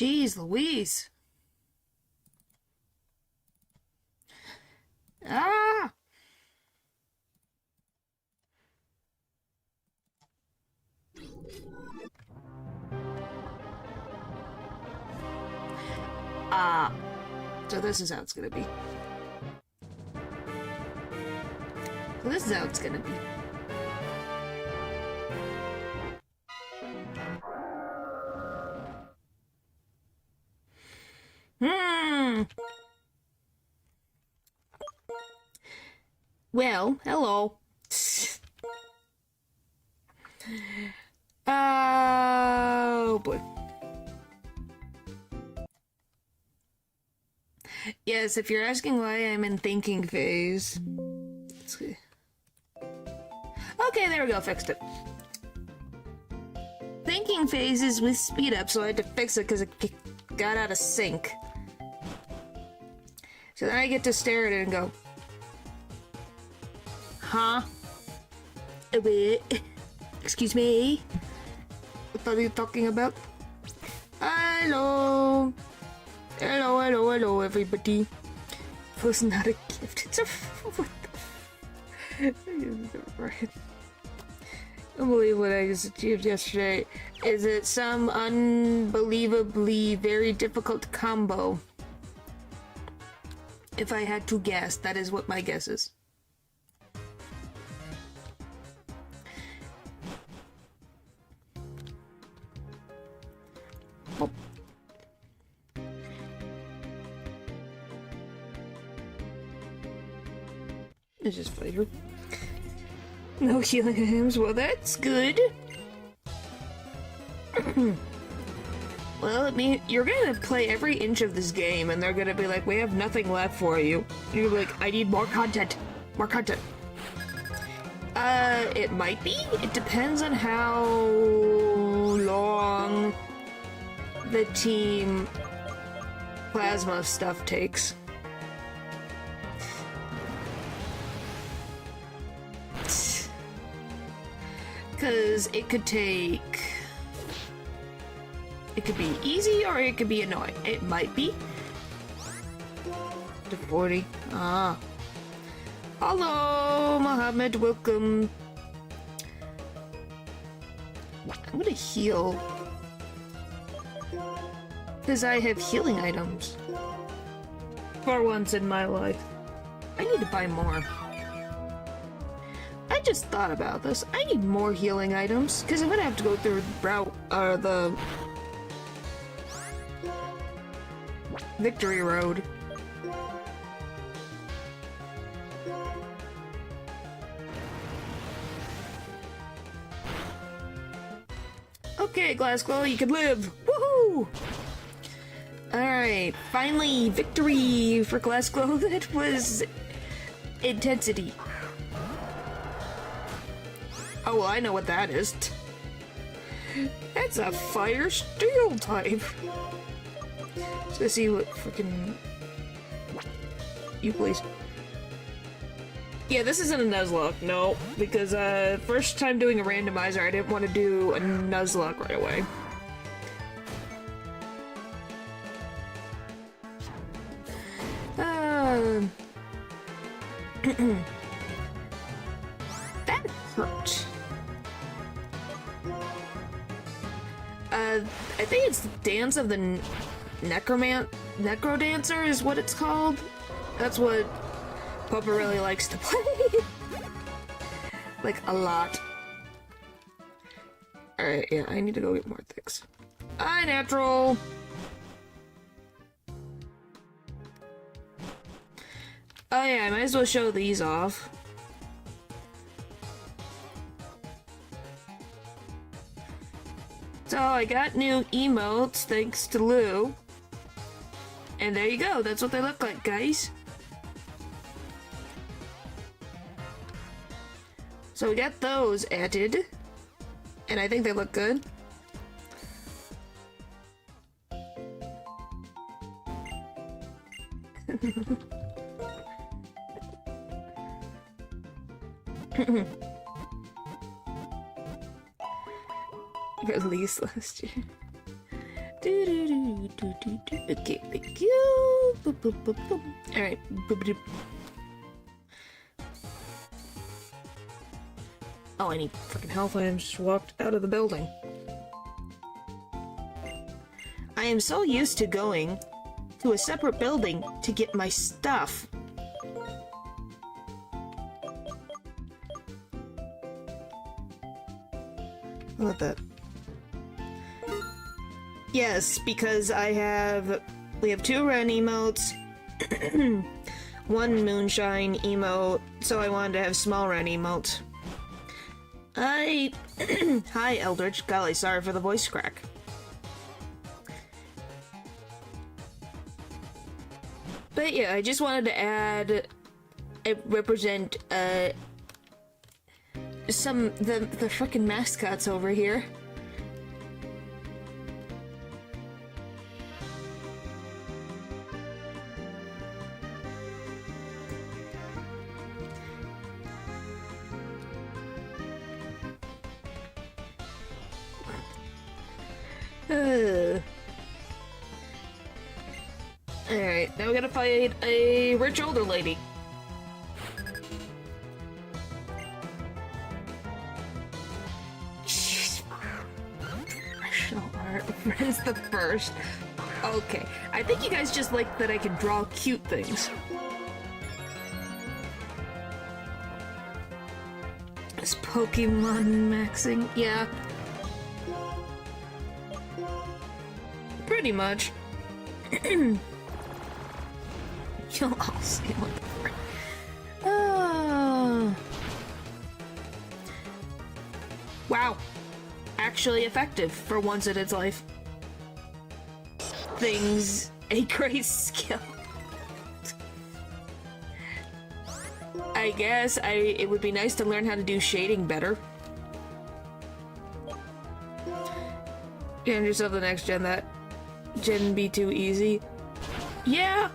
Jeez Louise. Ah! Ah. So this is how it's gonna be. So this is how it's gonna be. Well, hello. Oh boy. Yes, if you're asking why I'm in thinking phase. Okay, there we go, fixed it. Thinking phase is with speed up, so I had to fix it because it got out of sync. So then I get to stare at it and go, huh? Wait, excuse me? What are you talking about? Hello? Hello, hello, hello, everybody. It was not a gift, it's a... What the... Right. I can't believe what I just achieved yesterday. Is it some unbelievably very difficult combo? If I had to guess, that is what my guess is. Oh. It's just flavor. No healing items. Well, that's good. Well, it means you're gonna play every inch of this game, and they're gonna be like, "We have nothing left for you." And you're like, "I need more content. More content." It might be. It depends on how long the team plasma stuff takes. Because it could take... It could be easy or it could be annoying. It might be. To 40. Ah. Hello, Mohammed. Welcome. I'm gonna heal. Because I have healing items. For once in my life. I need to buy more. I just thought about this. I need more healing items, because I'm gonna have to go through the victory road. Okay, Glassglow, you can live! Woohoo! Alright, finally, victory for Glassglow. That was intensity. Oh, well, I know what that is. That's a fire steel type. So let's see what freaking... You please. Yeah, this isn't a Nuzlocke, no. Because, first time doing a randomizer, I didn't want to do a Nuzlocke right away. That hurt. I think it's the Dance of the Necrodancer is what it's called. That's what Papa really likes to play. Like, a lot. Alright, yeah, I need to go get more things. Hi, Natural! Oh yeah, I might as well show these off. So I got new emotes thanks to Lou. And there you go, that's what they look like, guys. So we got those added. And I think they look good. Released last year. Doo -doo -doo. Okay, thank you. Boop, boop, boop, boop. All right. Boop, boop. Oh, I need fucking health items. Just walked out of the building. I am so used to going to a separate building to get my stuff. How about that? Yes, because we have 2 red emotes, 1 moonshine emote, so I wanted to have small red emotes. Hi, Eldritch. Golly, sorry for the voice crack. But yeah, I just wanted to represent, the frickin' mascots over here. Alright, now we gotta fight a rich older lady. Jeez. Professional art. Friends the first. Okay, I think you guys just like that I can draw cute things. Is Pokemon maxing? Yeah. Pretty much. You'll all see what the frick. Wow. Actually effective for once in its life. Things a great skill. I guess it would be nice to learn how to do shading better. Hand yourself the next gen, that gen be too easy. Yeah.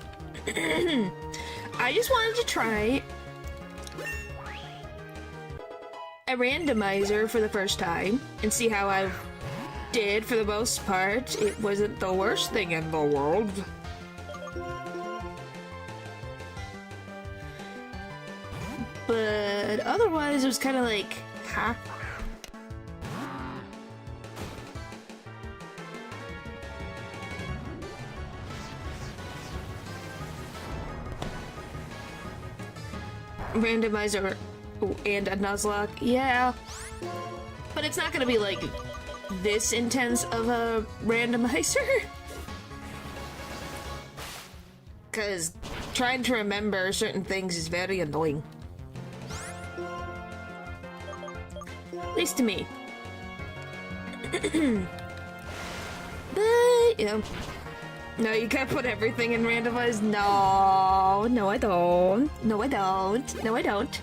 I just wanted to try a randomizer for the first time and see how I did. For the most part, it wasn't the worst thing in the world. But otherwise, it was kind of like, huh? Randomizer and a Nuzlocke, yeah. But it's not gonna be like this intense of a randomizer. Because trying to remember certain things is very annoying. At least to me. But, yeah. No, you can't put everything in randomized. No, no I don't. No I don't. No I don't.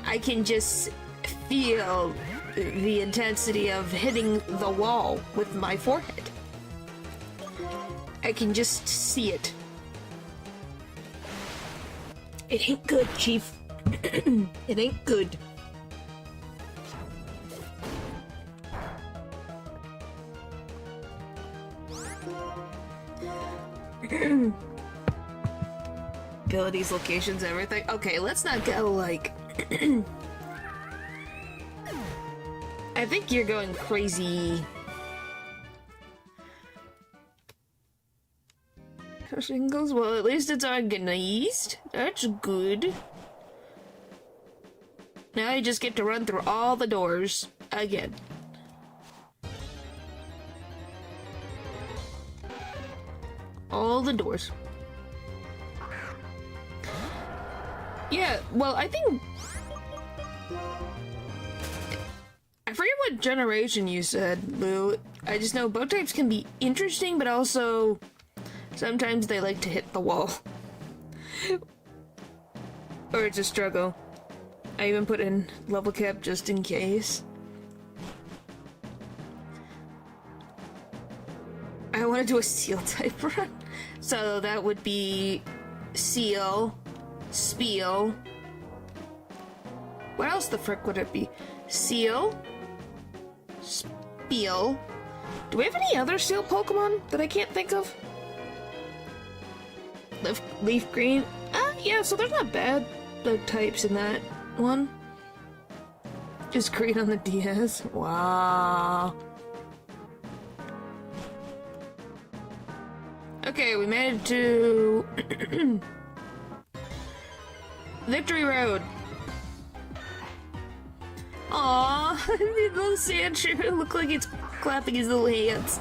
I can just feel the intensity of hitting the wall with my forehead. I can just see it. It ain't good, Chief. It ain't good. Abilities, locations, everything. Okay, let's not go like... I think you're going crazy. Shingles? Well, at least it's organized. That's good. Now you just get to run through all the doors again. All the doors. Yeah, well, I think... I forget what generation you said, Lou. I just know both types can be interesting, but also sometimes they like to hit the wall. Or it's a struggle. I even put in level cap just in case. I want to do a seal type run. So that would be seal, spiel. What else the frick would it be? Seal, spiel, Do we have any other seal Pokemon that I can't think of? Leaf green? Yeah, so there's not bad types in that one. Just green on the DS. Wow. Okay, we made it to Victory Road. Aww, little Sandshrew look like it's clapping his little hands.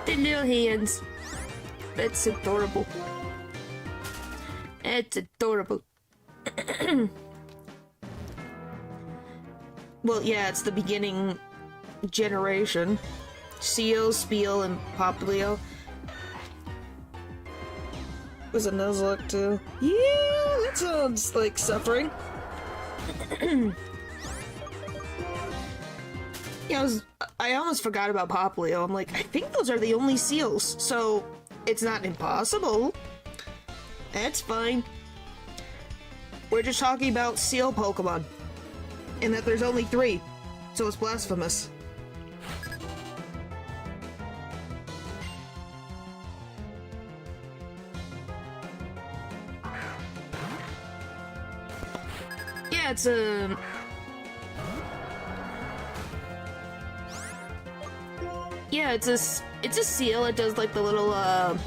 The little hands. That's adorable. It's adorable. Well, yeah, it's the beginning generation. Seal, Spiel, and Popplio. Was a Nuzlocke too. Yeah, that sounds like suffering. Yeah, I almost forgot about Popplio. I'm like, I think those are the only seals, so it's not impossible. That's fine. We're just talking about seal Pokemon. And that there's only 3, so it's blasphemous. Yeah, it's a... Yeah, it's a seal. It does like the little, what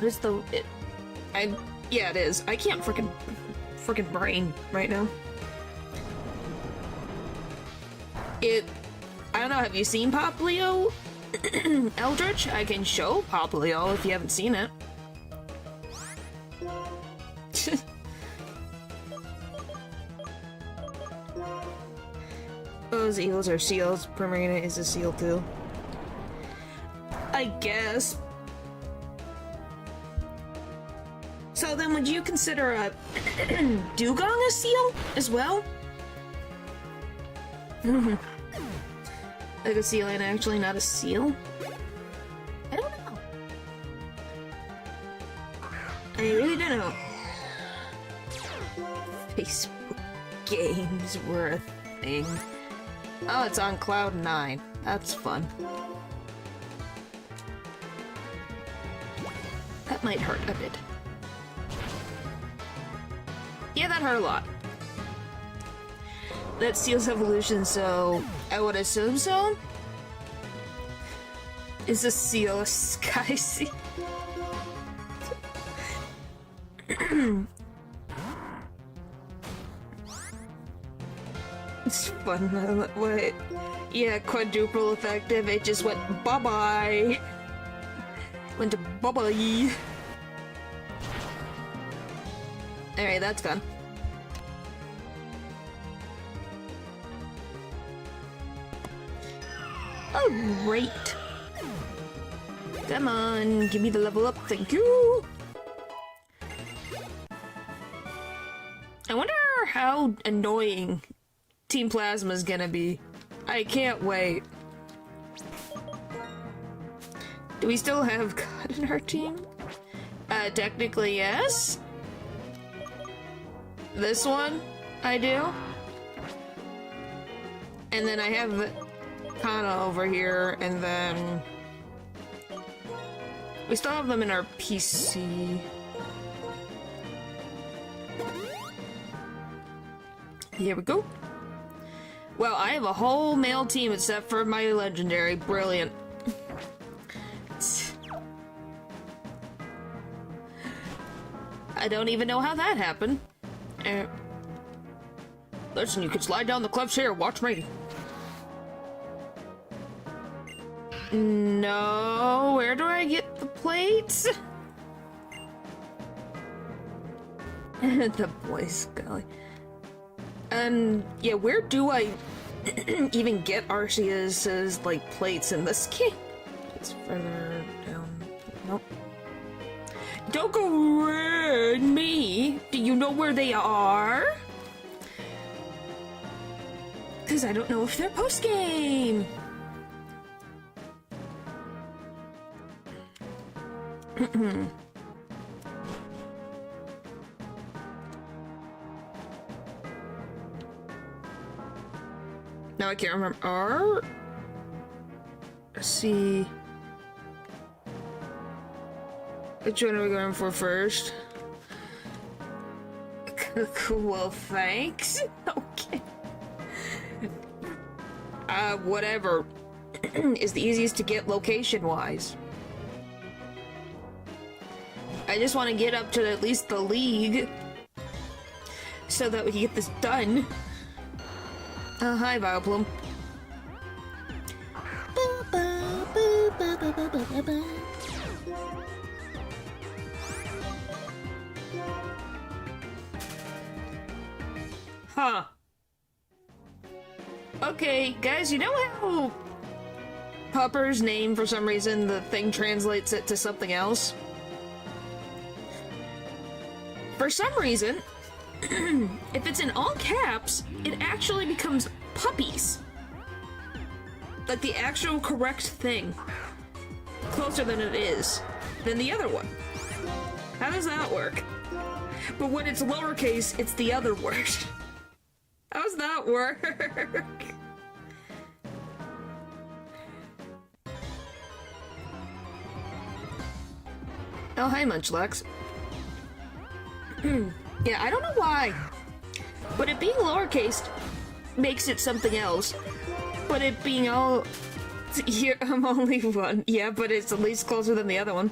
is the... yeah, it is. I can't freaking brain right now. I don't know, have you seen Popplio? Eldritch? I can show Popplio if you haven't seen it. Those eels are seals. Primarina is a seal too. I guess. So then would you consider a Dugong a seal as well? Like a seal and actually not a seal? I don't know. I really don't know. Facebook games were a thing. Oh, it's on Cloud 9. That's fun. That might hurt a bit. Yeah, that hurt a lot. That's Seal's evolution, so I would assume so. Is a seal a sky seal? It's fun. What? Yeah, quadruple effective. It just went bye-bye. Went to bye-bye. Alright, that's gone. Oh, great. Come on, give me the level up, thank you. I wonder how annoying Team Plasma is gonna be. I can't wait. Do we still have God in our team? Technically, yes. This one, I do. And then I have Kana over here, and then we still have them in our PC. Here we go. Well, I have a whole male team except for my legendary. Brilliant. I don't even know how that happened. Listen, you can slide down the cliffs here. Watch me. No, where do I get the plates? The boys, golly. And yeah, where do I even get Arceus's like plates in this game? It's further down. Nope. Don't go around me. Do you know where they are? Because I don't know if they're post game. No, I can't remember. R? Let's see. Which one are we going for first? Well, thanks. Okay. Whatever is the easiest to get location-wise. I just want to get up to at least the league so that we can get this done. Hi, Vileplume. Huh. Okay, guys, you know how Pupper's name, for some reason, the thing translates it to something else? For some reason, if it's in all caps, it actually becomes puppies. Like the actual correct thing. Closer than it is than the other one. How does that work? But when it's lowercase, it's the other word. How does that work? Oh, hi, Munchlax. Yeah, I don't know why. But it being lowercase makes it something else. But it being all... Here, I'm only one. Yeah, but it's at least closer than the other one.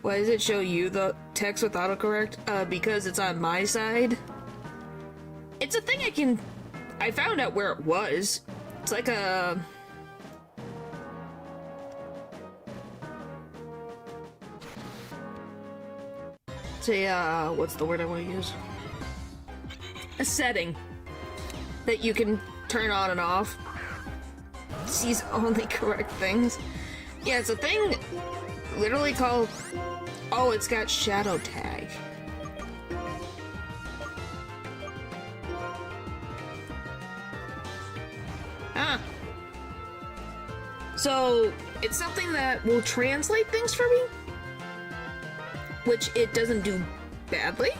Why does it show you the text with autocorrect? Because it's on my side. It's a thing I found out where it was. It's like a... Say, what's the word I want to use? A setting that you can turn on and off. Sees only correct things. Yeah, it's a thing literally called... Oh, it's got shadow tag. Ah. So, it's something that will translate things for me? Which it doesn't do badly.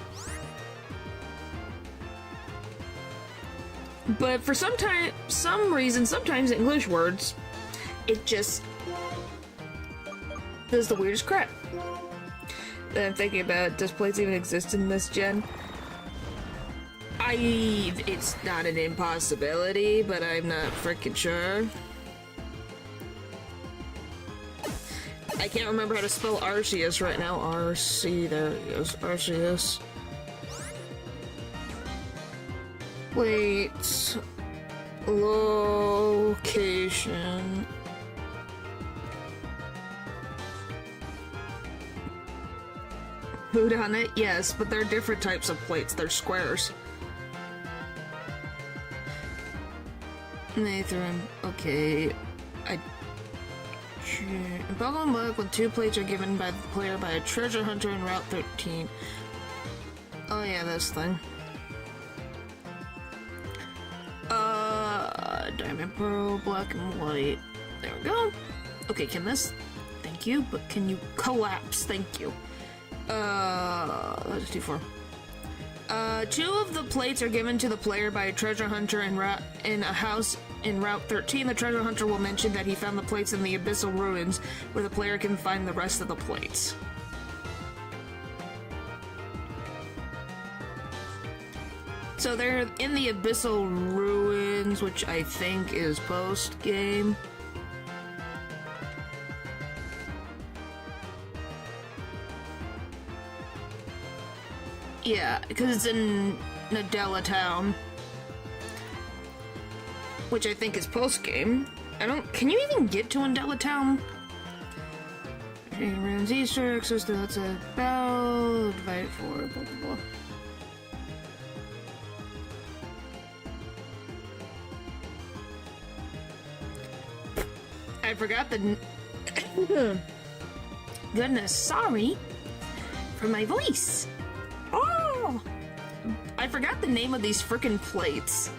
But for some reason, sometimes English words, it just does the weirdest crap. Then I'm thinking about, does plates even exist in this gen? It's not an impossibility, but I'm not freaking sure. I can't remember how to spell Arceus right now. Arce, there it is. Arceus. Wait. Location. Food on it? Yes, but they're different types of plates. They're squares. Nathan. Okay. In Pokemon Black, when 2 plates are given by the player by a treasure hunter in Route 13. Oh yeah, this thing. Diamond, Pearl, Black, and White. There we go. Okay, can this... Thank you, but can you collapse? Thank you. Let's do 4. 2 of the plates are given to the player by a treasure hunter in a house in Route 13. The treasure hunter will mention that he found the plates in the Abyssal Ruins, where the player can find the rest of the plates. So they're in the Abyssal Ruins, which I think is post-game. Yeah, because it's in Nadella Town. Which I think is post-game. Can you even get to Nadella Town? Ruins Easter, access to that's a bell, divide for blah blah blah. I forgot the... Goodness, sorry for my voice. Oh! I forgot the name of these frickin' plates.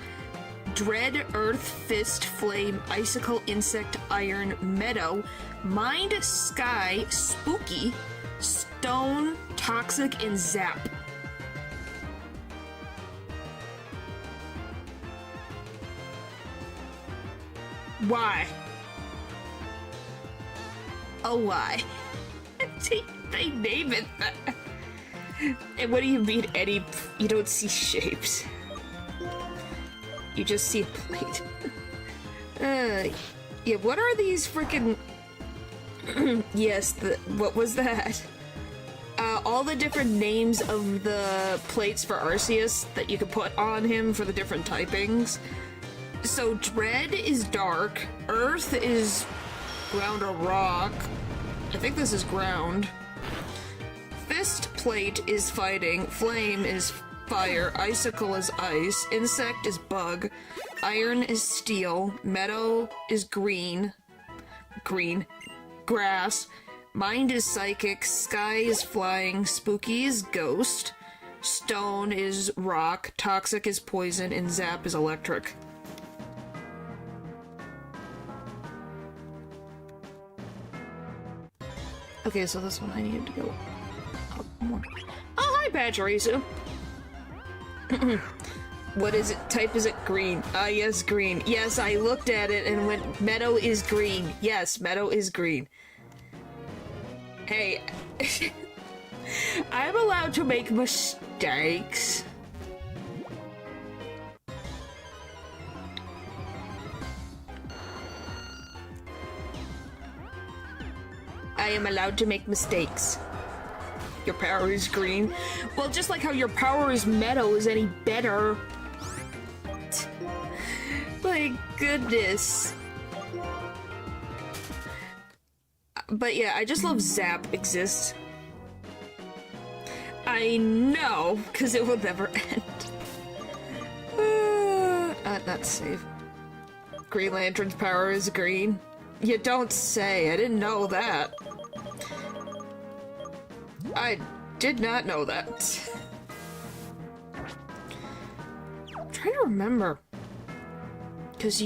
Dread, Earth, Fist, Flame, Icicle, Insect, Iron, Meadow, Mind, Sky, Spooky, Stone, Toxic, and Zap. Why? Oh, why? They name it that. And what do you mean any... You don't see shapes. You just see a plate. Yeah, what are these freaking... Yes, what was that? All the different names of the plates for Arceus that you could put on him for the different typings. So, Dread is dark, Earth is ground or rock. I think this is ground. Fist plate is fighting, flame is fire, icicle is ice, insect is bug, iron is steel, meadow is green, grass, mind is psychic, sky is flying, spooky is ghost, stone is rock, toxic is poison, and zap is electric. Okay, so this one I need to go up more. Oh, hi, Pachirisu! What is it? Type is it green? Ah, yes, green. Yes, I looked at it and went, meadow is green. Yes, meadow is green. Hey, I'm allowed to make mistakes. I am allowed to make mistakes. Your power is green. Well, just like how your power is meadow is any better. My goodness. But yeah, I just love Zap exists. I know, because it will never end. Not save. Green Lantern's power is green. You don't say. I didn't know that. I did not know that. I'm trying to remember. Because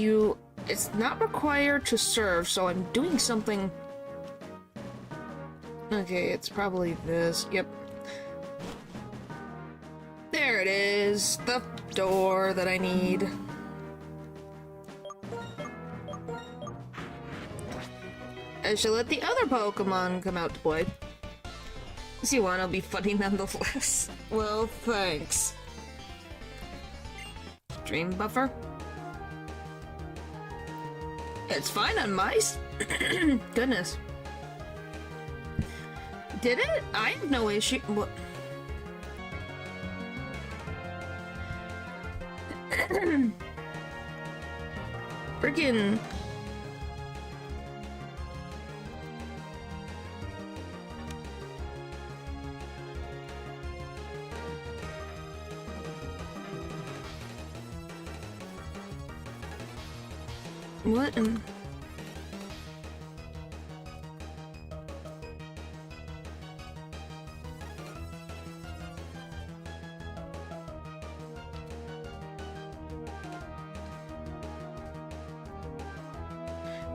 it's not required to serve, so I'm doing something. Okay, it's probably this. Yep. There it is. The door that I need. I should let the other Pokemon come out to play. You want to be funny nonetheless. Well, thanks. Dream buffer? It's fine on my goodness. Did it? I have no issue. What? Freaking. What in...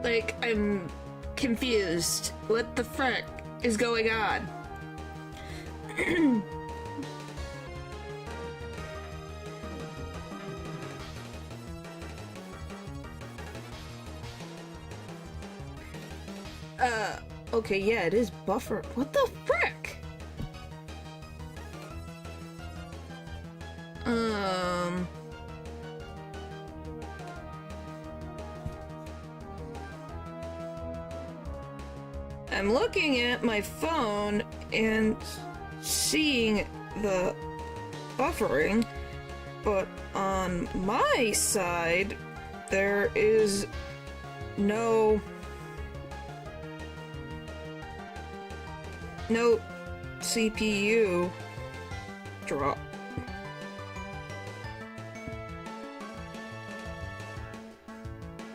Like, I'm confused. What the frick is going on? Okay, yeah, it is buffered. What the frick? I'm looking at my phone and seeing the buffering, but on my side, there is no CPU drop.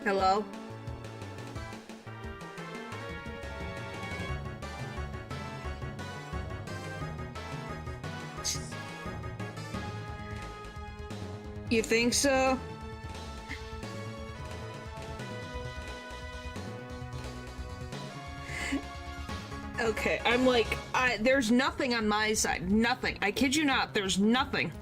Hello? You think so? Okay, I'm like, there's nothing on my side. Nothing. I kid you not, there's nothing.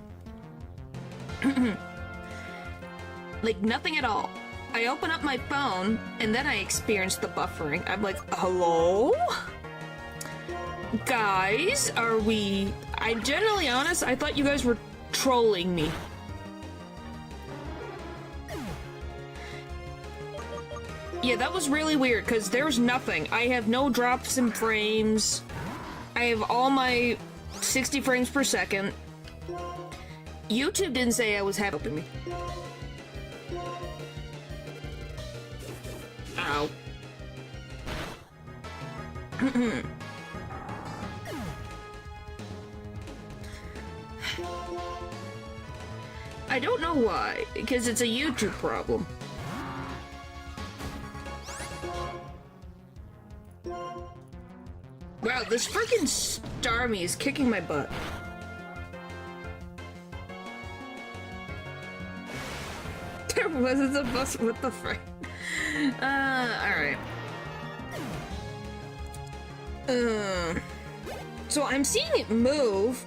Like, nothing at all. I open up my phone, and then I experience the buffering. I'm like, hello? Guys, are we... I'm generally honest, I thought you guys were trolling me. Yeah, that was really weird, because there's nothing. I have no drops in frames. I have all my 60 frames per second. YouTube didn't say I was helping me. Ow. I don't know why, because it's a YouTube problem. Wow, this freaking Starmie is kicking my butt. There wasn't a bus, what the frick? Alright. So I'm seeing it move.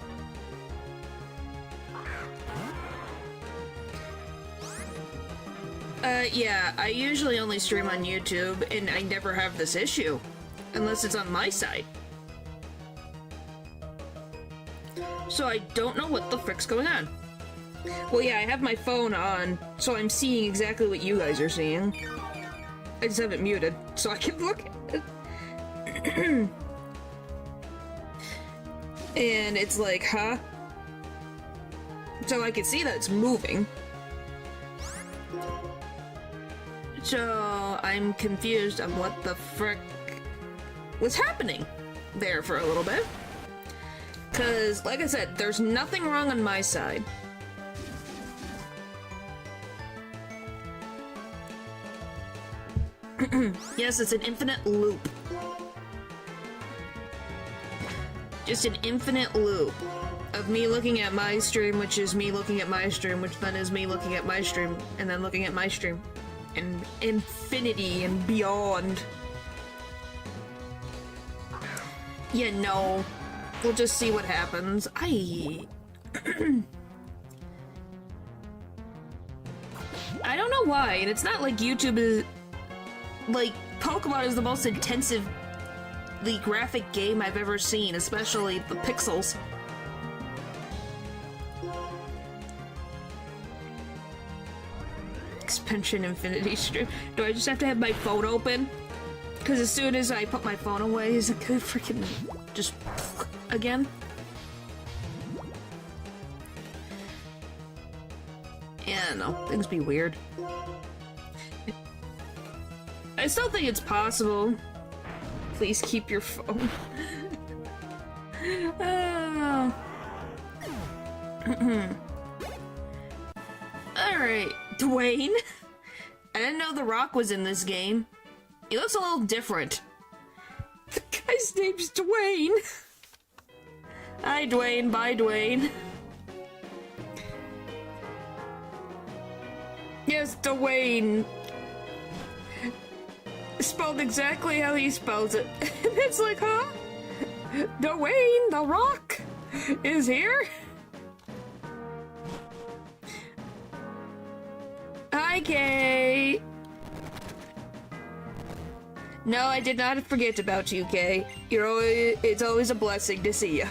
Yeah, I usually only stream on YouTube, and I never have this issue. Unless it's on my side. So I don't know what the frick's going on. Well, yeah, I have my phone on, so I'm seeing exactly what you guys are seeing. I just have it muted, so I can look at it. And it's like, huh? So I can see that it's moving. So I'm confused on what the frick was happening there for a little bit. Because, like I said, there's nothing wrong on my side. Yes, it's an infinite loop. Just an infinite loop of me looking at my stream, which is me looking at my stream, which then is me looking at my stream, and then looking at my stream. And infinity and beyond. Yeah, no. We'll just see what happens. I don't know why, and it's not like YouTube is... Like, Pokemon is the most intensively graphic game I've ever seen, especially the pixels. Expansion Infinity Stream. Do I just have to have my phone open? Because as soon as I put my phone away, is it gonna freaking just again? Yeah, no, things be weird. I still think it's possible. Please keep your phone. Oh. Alright, Dwayne. I didn't know The Rock was in this game. He looks a little different. The guy's name's Dwayne. Hi, Dwayne. Bye, Dwayne. Yes, Dwayne. Spelled exactly how he spells it. And it's like, huh? Dwayne The Rock is here? Hi, Kay. No, I did not forget about you, Kay. It's always a blessing to see you.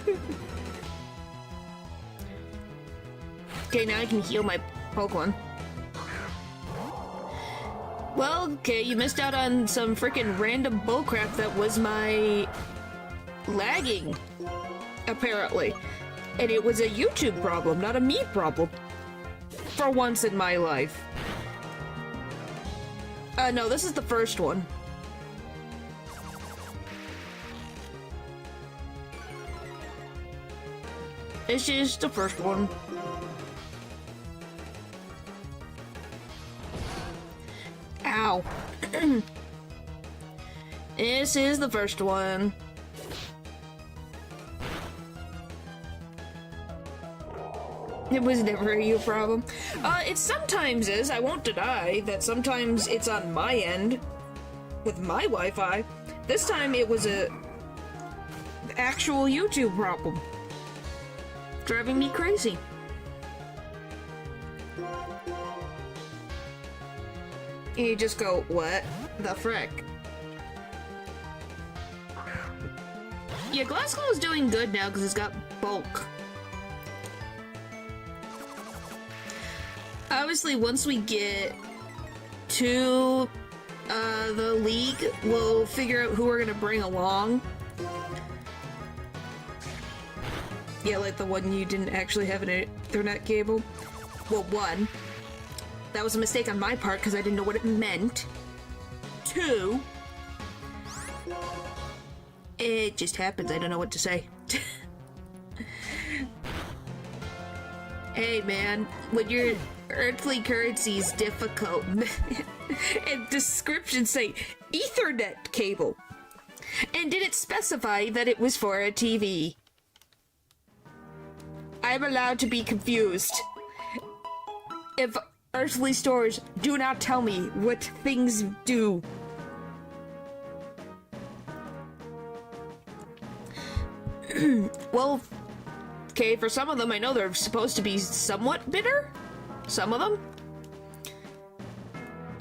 Okay, now I can heal my Pokemon. Well, okay, you missed out on some freaking random bullcrap that was my lagging, apparently. And it was a YouTube problem, not a me problem. For once in my life. No, this is the first one. This is the first one. Ow. This is the first one. It was never a you problem. It sometimes is. I won't deny that sometimes it's on my end with my Wi-Fi. This time it was a actual YouTube problem. Driving me crazy. You just go, what the frick? Yeah, Glasgow is doing good now because it's got bulk. Obviously, once we get to the league, we'll figure out who we're gonna bring along. Yeah, like the one you didn't actually have an Ethernet cable. Well, one. That was a mistake on my part because I didn't know what it meant. Two. It just happens. I don't know what to say. Hey, man. When your earthly currency is difficult and descriptions say Ethernet cable. And did it specify that it was for a TV? I'm allowed to be confused. If earthly stores do not tell me what things do. Well, okay, for some of them, I know they're supposed to be somewhat bitter. Some of them.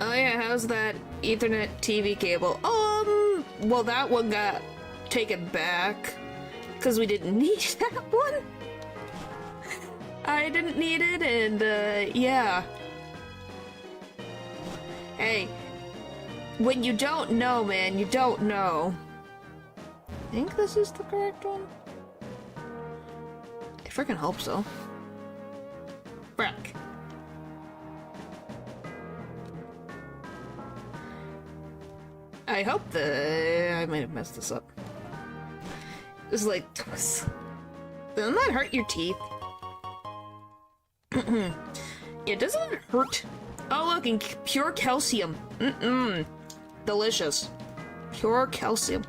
Oh yeah, how's that Ethernet TV cable? Well, that one got taken back because we didn't need that one. I didn't need it, and yeah. Hey, when you don't know, man, you don't know. I think this is the correct one. I freaking hope so. Brack. I hope I might have messed this up. It's like, doesn't that hurt your teeth? It doesn't hurt. Oh, look, and pure calcium. Delicious. Pure calcium.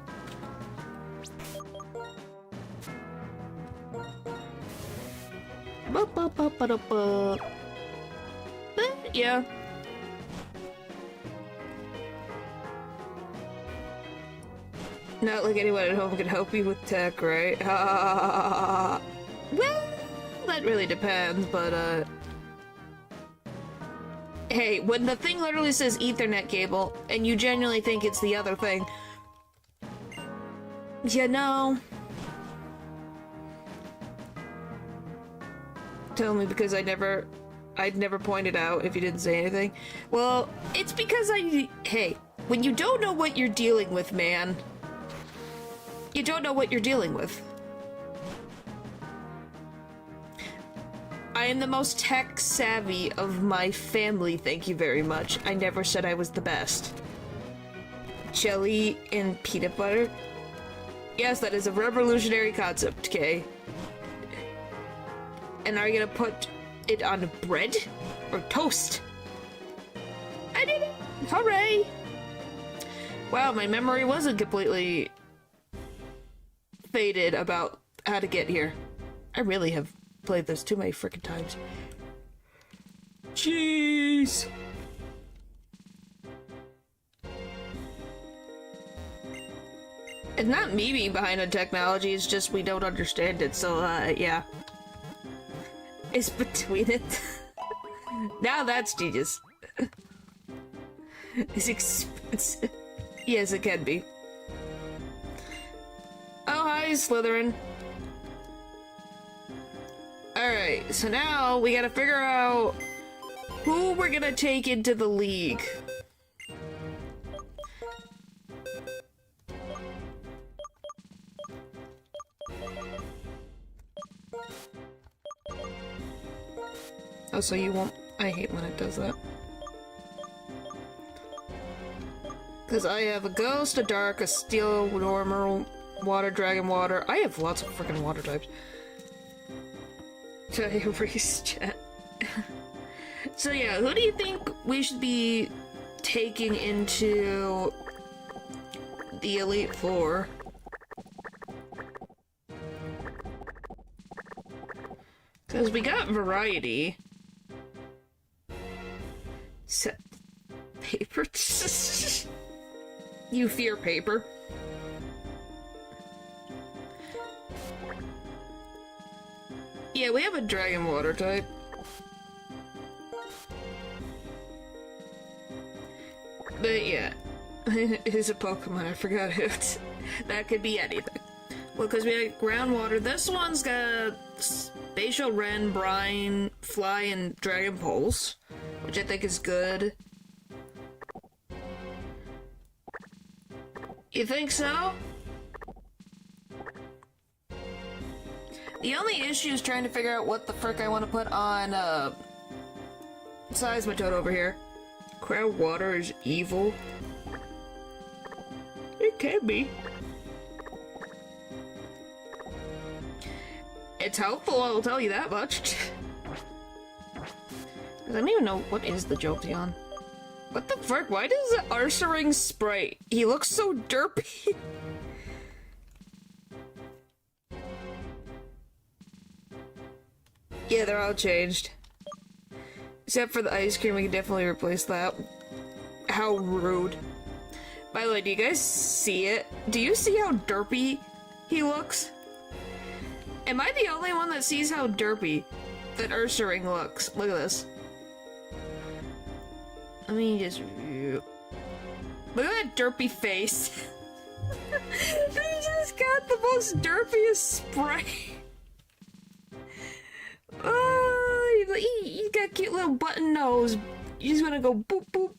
Yeah. Not like anyone at home can help you with tech, right? Well, that really depends, but, hey, when the thing literally says Ethernet cable, and you genuinely think it's the other thing, you know... Tell me, because I'd never pointed out if you didn't say anything. Well, it's because hey, when you don't know what you're dealing with, man, you don't know what you're dealing with. I am the most tech savvy of my family, thank you very much. I never said I was the best. Jelly and peanut butter? Yes, that is a revolutionary concept, okay? And are you gonna put it on bread or toast? I did it! Hooray! Wow, my memory wasn't completely faded about how to get here. I really have played this too many freaking times. Jeez! It's not me being behind on technology, it's just we don't understand it, so, yeah. It's between it. Now that's genius. It's expensive. Yes, it can be. Oh, hi, Slytherin. Alright, so now we gotta figure out who we're gonna take into the league. Oh, so you won't... I hate when it does that. Because I have a ghost, a dark, a steel, normal, water, dragon, water. I have lots of freaking water types. Should I erase chat? So yeah, who do you think we should be taking into the Elite Four? Because we got variety. Set paper. You fear paper. Yeah, we have a dragon water type. But yeah, it is a Pokemon, I forgot it. That could be anything. Well, because we had groundwater. This one's got Spatial Ren, Brine, Fly, and Dragon Pulse, which I think is good. You think so? The only issue is trying to figure out what the frick I want to put on, Seismitoad over here. Groundwater is evil. It can be. It's helpful, I'll tell you that much. I don't even know what is the Jolteon. What the frick? Why does Ursaring Sprite? He looks so derpy. Yeah, they're all changed. Except for the ice cream, we can definitely replace that. How rude. By the way, do you guys see it? Do you see how derpy he looks? Am I the only one that sees how derpy that Ursaring looks? Look at this. Let me just... Look at that derpy face. He just got the most derpiest spray. He's got a cute little button nose. You just wanna go boop boop.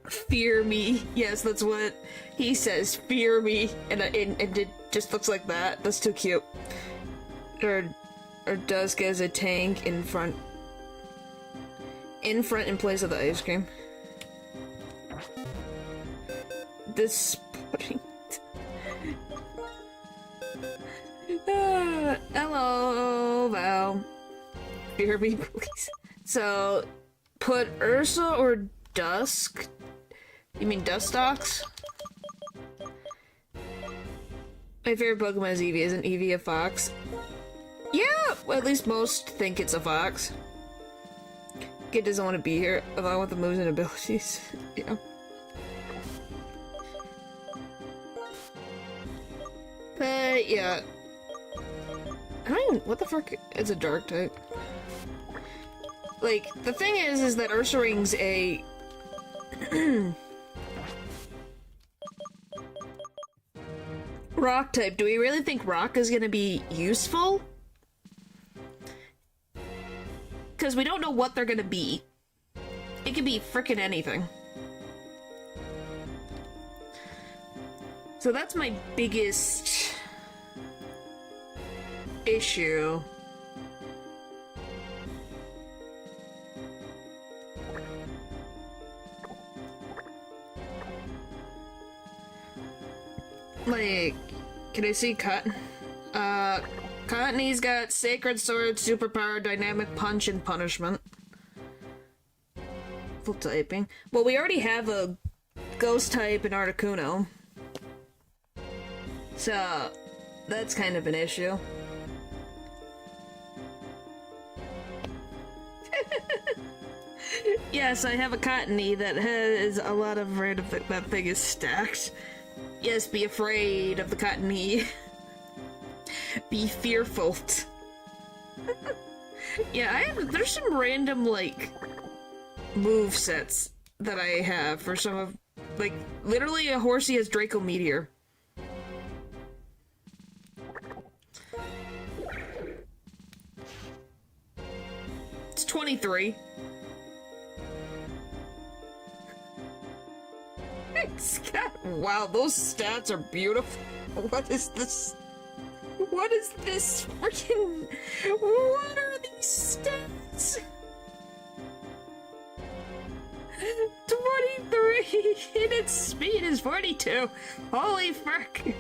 Fear me. Yes, that's what he says. Fear me. And it just looks like that. That's too cute. Or Dusk as a tank in front. In place of the ice cream. This pudding. Hello, Val. Fear me, please. So, put Ursa or Dusk? You mean Dustox? My favorite Pokemon is Eevee. Isn't Eevee a fox? Yeah! Well, at least most think it's a fox. Kid doesn't want to be here, along with the moves and abilities. Yeah. But, yeah. I don't even... What the fuck? It's a dark type. Like, the thing is that Ursaring's a... rock type. Do we really think rock is gonna be useful? Because we don't know what they're gonna be. It could be frickin' anything. So that's my biggest issue. Like, can I see Cotton? Cottony's got Sacred Sword, Superpower, Dynamic Punch, and Punishment. Full typing. Well, we already have a Ghost type in Articuno. So, that's kind of an issue. Yes, I have a Cottony that has a lot of random that thing is stacked. Yes, be afraid of the Cottony. Be fearful. Yeah, there's some random, like, move sets that I have for some of, like, literally a Horsey has Draco Meteor. It's 23. Wow, those stats are beautiful. What is this? What is this freaking... What are these stats? 23 and its speed is 42. Holy frick.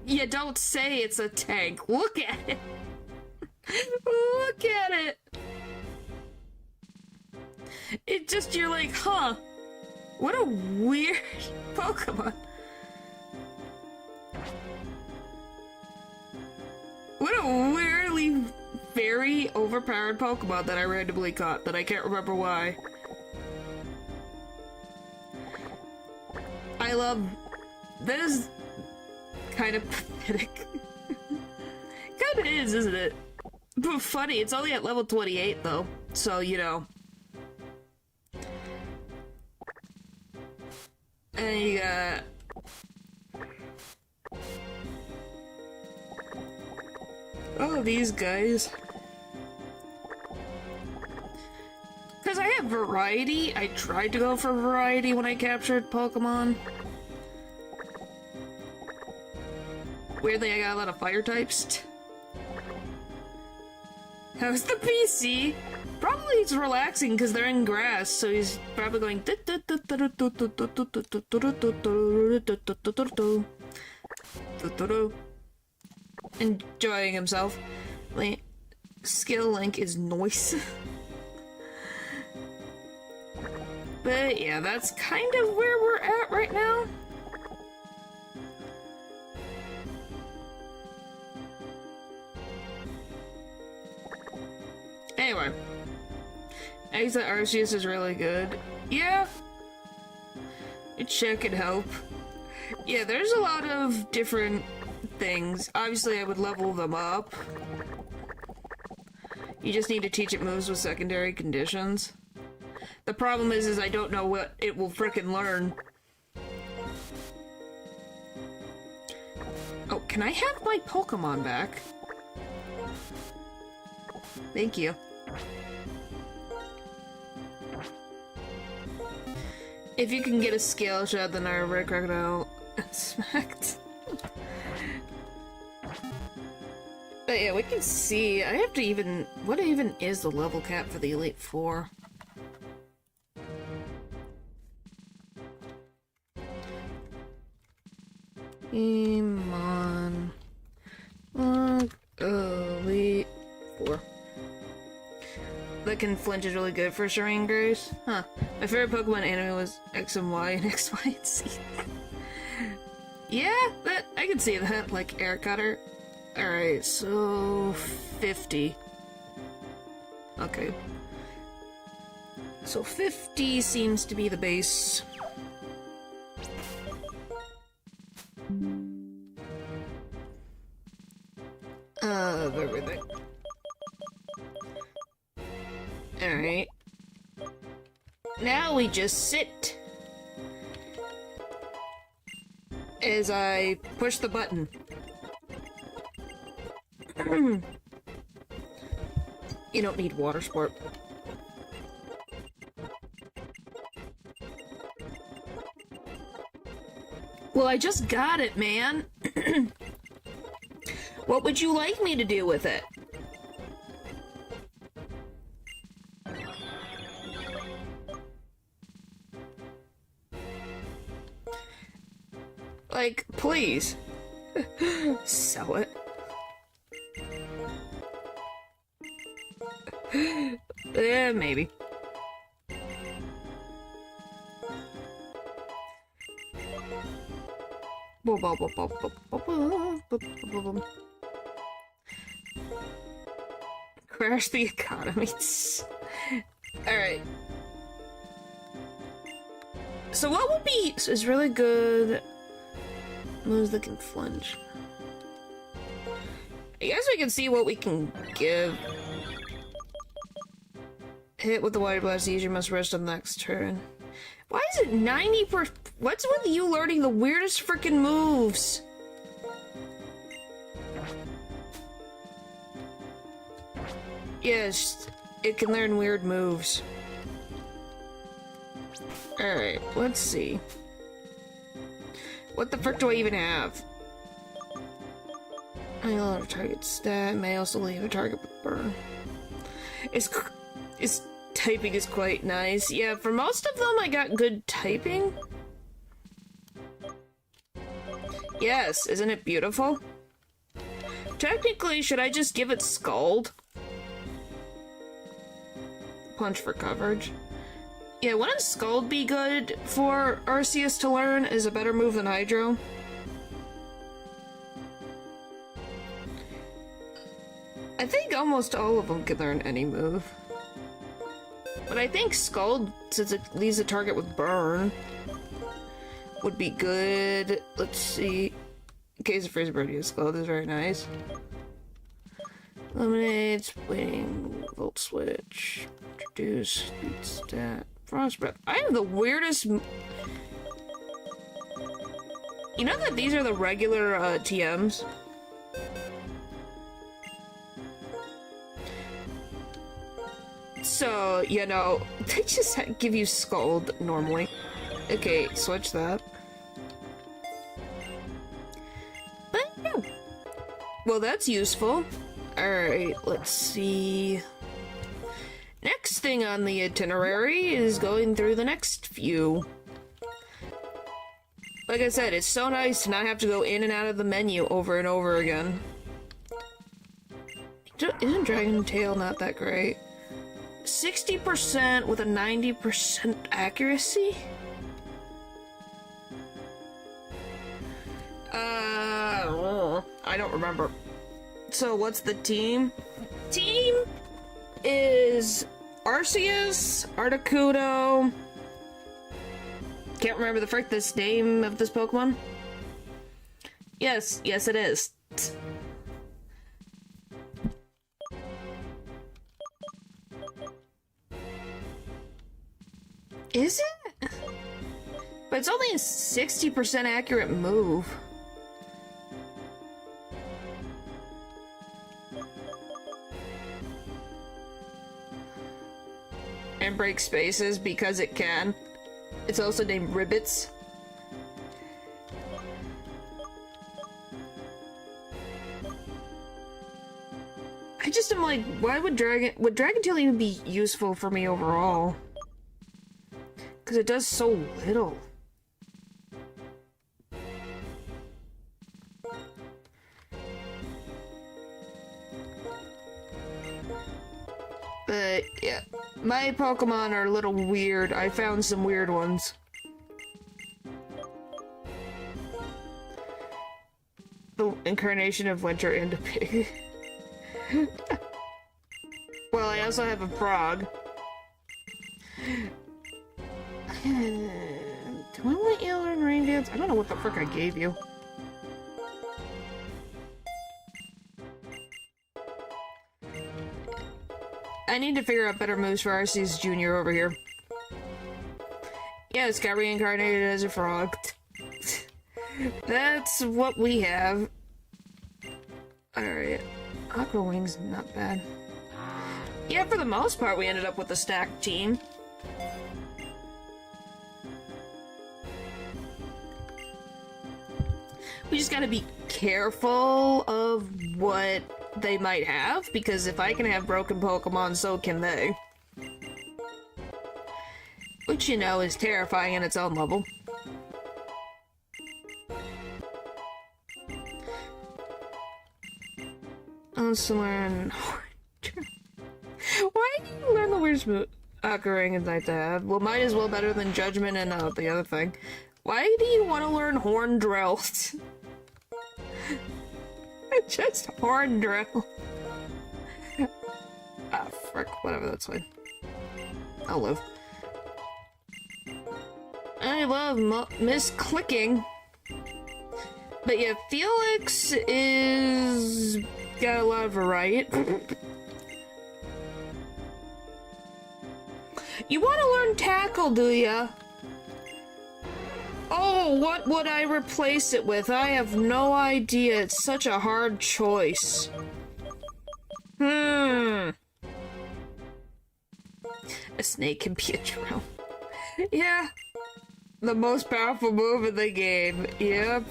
You don't say it's a tank. Look at it. Look at it. It just, you're like, huh, what a weird Pokemon. What a weirdly very overpowered Pokemon that I randomly caught that I can't remember why. I love... That is kind of pathetic. Kinda is, isn't it? But funny, it's only at level 28 though, so you know. And you got... oh, these guys. Because I have variety, I tried to go for variety when I captured Pokemon. Weirdly, I got a lot of fire types. How's the PC? Probably he's relaxing because they're in grass, so he's probably going... enjoying himself. Skill link is noise. But yeah, that's kind of where we're at right now. Anyway, Exit Arceus is really good. Yeah, check and help. Yeah, there's a lot of different things. Obviously, I would level them up. You just need to teach it moves with secondary conditions. The problem is I don't know what it will frickin' learn. Oh, can I have my Pokemon back? Thank you. If you can get a scale shot, then our red crocodile smacked. But yeah, we can see. I have to even... what even is the level cap for the Elite Four? Emon. Elite Four. That can flinch is really good for Serene Grace. Huh. My favorite Pokemon anime was X and Y and X, Y, and Z. Yeah, that I can see that, like Air Cutter. Alright, so 50. Okay. So 50 seems to be the base. Of everything. Alright. Now we just sit. As I push the button. You don't need water sport. Well, I just got it, man. What would you like me to do with it? Like, please. Sell it. Yeah, maybe. Crash the economy. Alright. So what would be is really good moves that can flinch? I guess we can see what we can give. Hit with the Water Blast, the user must rest on the next turn. Why is it 90%? What's with you learning the weirdest freaking moves? Yes, it can learn weird moves. Alright, let's see. What the frick do I even have? I allow a target stat, may also leave a target with burn. Its typing is quite nice. Yeah, for most of them I got good typing. Yes, isn't it beautiful? Technically, should I just give it Scald? Punch for coverage. Yeah, wouldn't Scald be good for Arceus to learn? Is a better move than Hydro? I think almost all of them can learn any move. But I think Scald, since it leaves the target with Burn, would be good. Let's see. In case of Freeze Birdie, Scald is very nice. Eliminates, waiting, volt switch, introduce, stat, frost breath. I have the weirdest. You know that these are the regular TMs? So, you know, they just give you Scold normally. Okay, switch that. But yeah. Well, that's useful. Alright, let's see. Next thing on the itinerary is going through the next few. Like I said, it's so nice to not have to go in and out of the menu over and over again. Isn't Dragon Tail not that great? 60% with a 90% accuracy? I don't remember. So what's the team? Team is Arceus, Articuno. Can't remember this name of this Pokemon. Yes, it is. Is it? But it's only a 60% accurate move. And break spaces because it can. It's also named Ribbits. I just am like, why would Dragon Tail even be useful for me overall? Because it does so little. But yeah, my Pokemon are a little weird. I found some weird ones. The incarnation of winter and a pig. Well, I also have a frog. Do I let you learn Rain Dance? I don't know what the frick I gave you. I need to figure out better moves for Arceus Jr. over here. Yeah, it's got reincarnated as a frog. That's what we have. Alright. Aqua Wing's not bad. Yeah, for the most part, we ended up with a stacked team. We just gotta be careful of what they might have, because if I can have broken Pokemon, so can they. Which, you know, is terrifying in its own level. Let's learn... Why did you learn the weirdest move? Occurring and like that. Well, might as well better than Judgment and the other thing. Why do you want to learn Horn Drill? Just Horn Drill. Ah, frick. Whatever, that's fine. I'll live. I love misclicking. But yeah, Felix is... got a lot of variety. You want to learn Tackle, do ya? Oh, what would I replace it with? I have no idea. It's such a hard choice. A snake can be a drill. Yeah. The most powerful move in the game. Yep.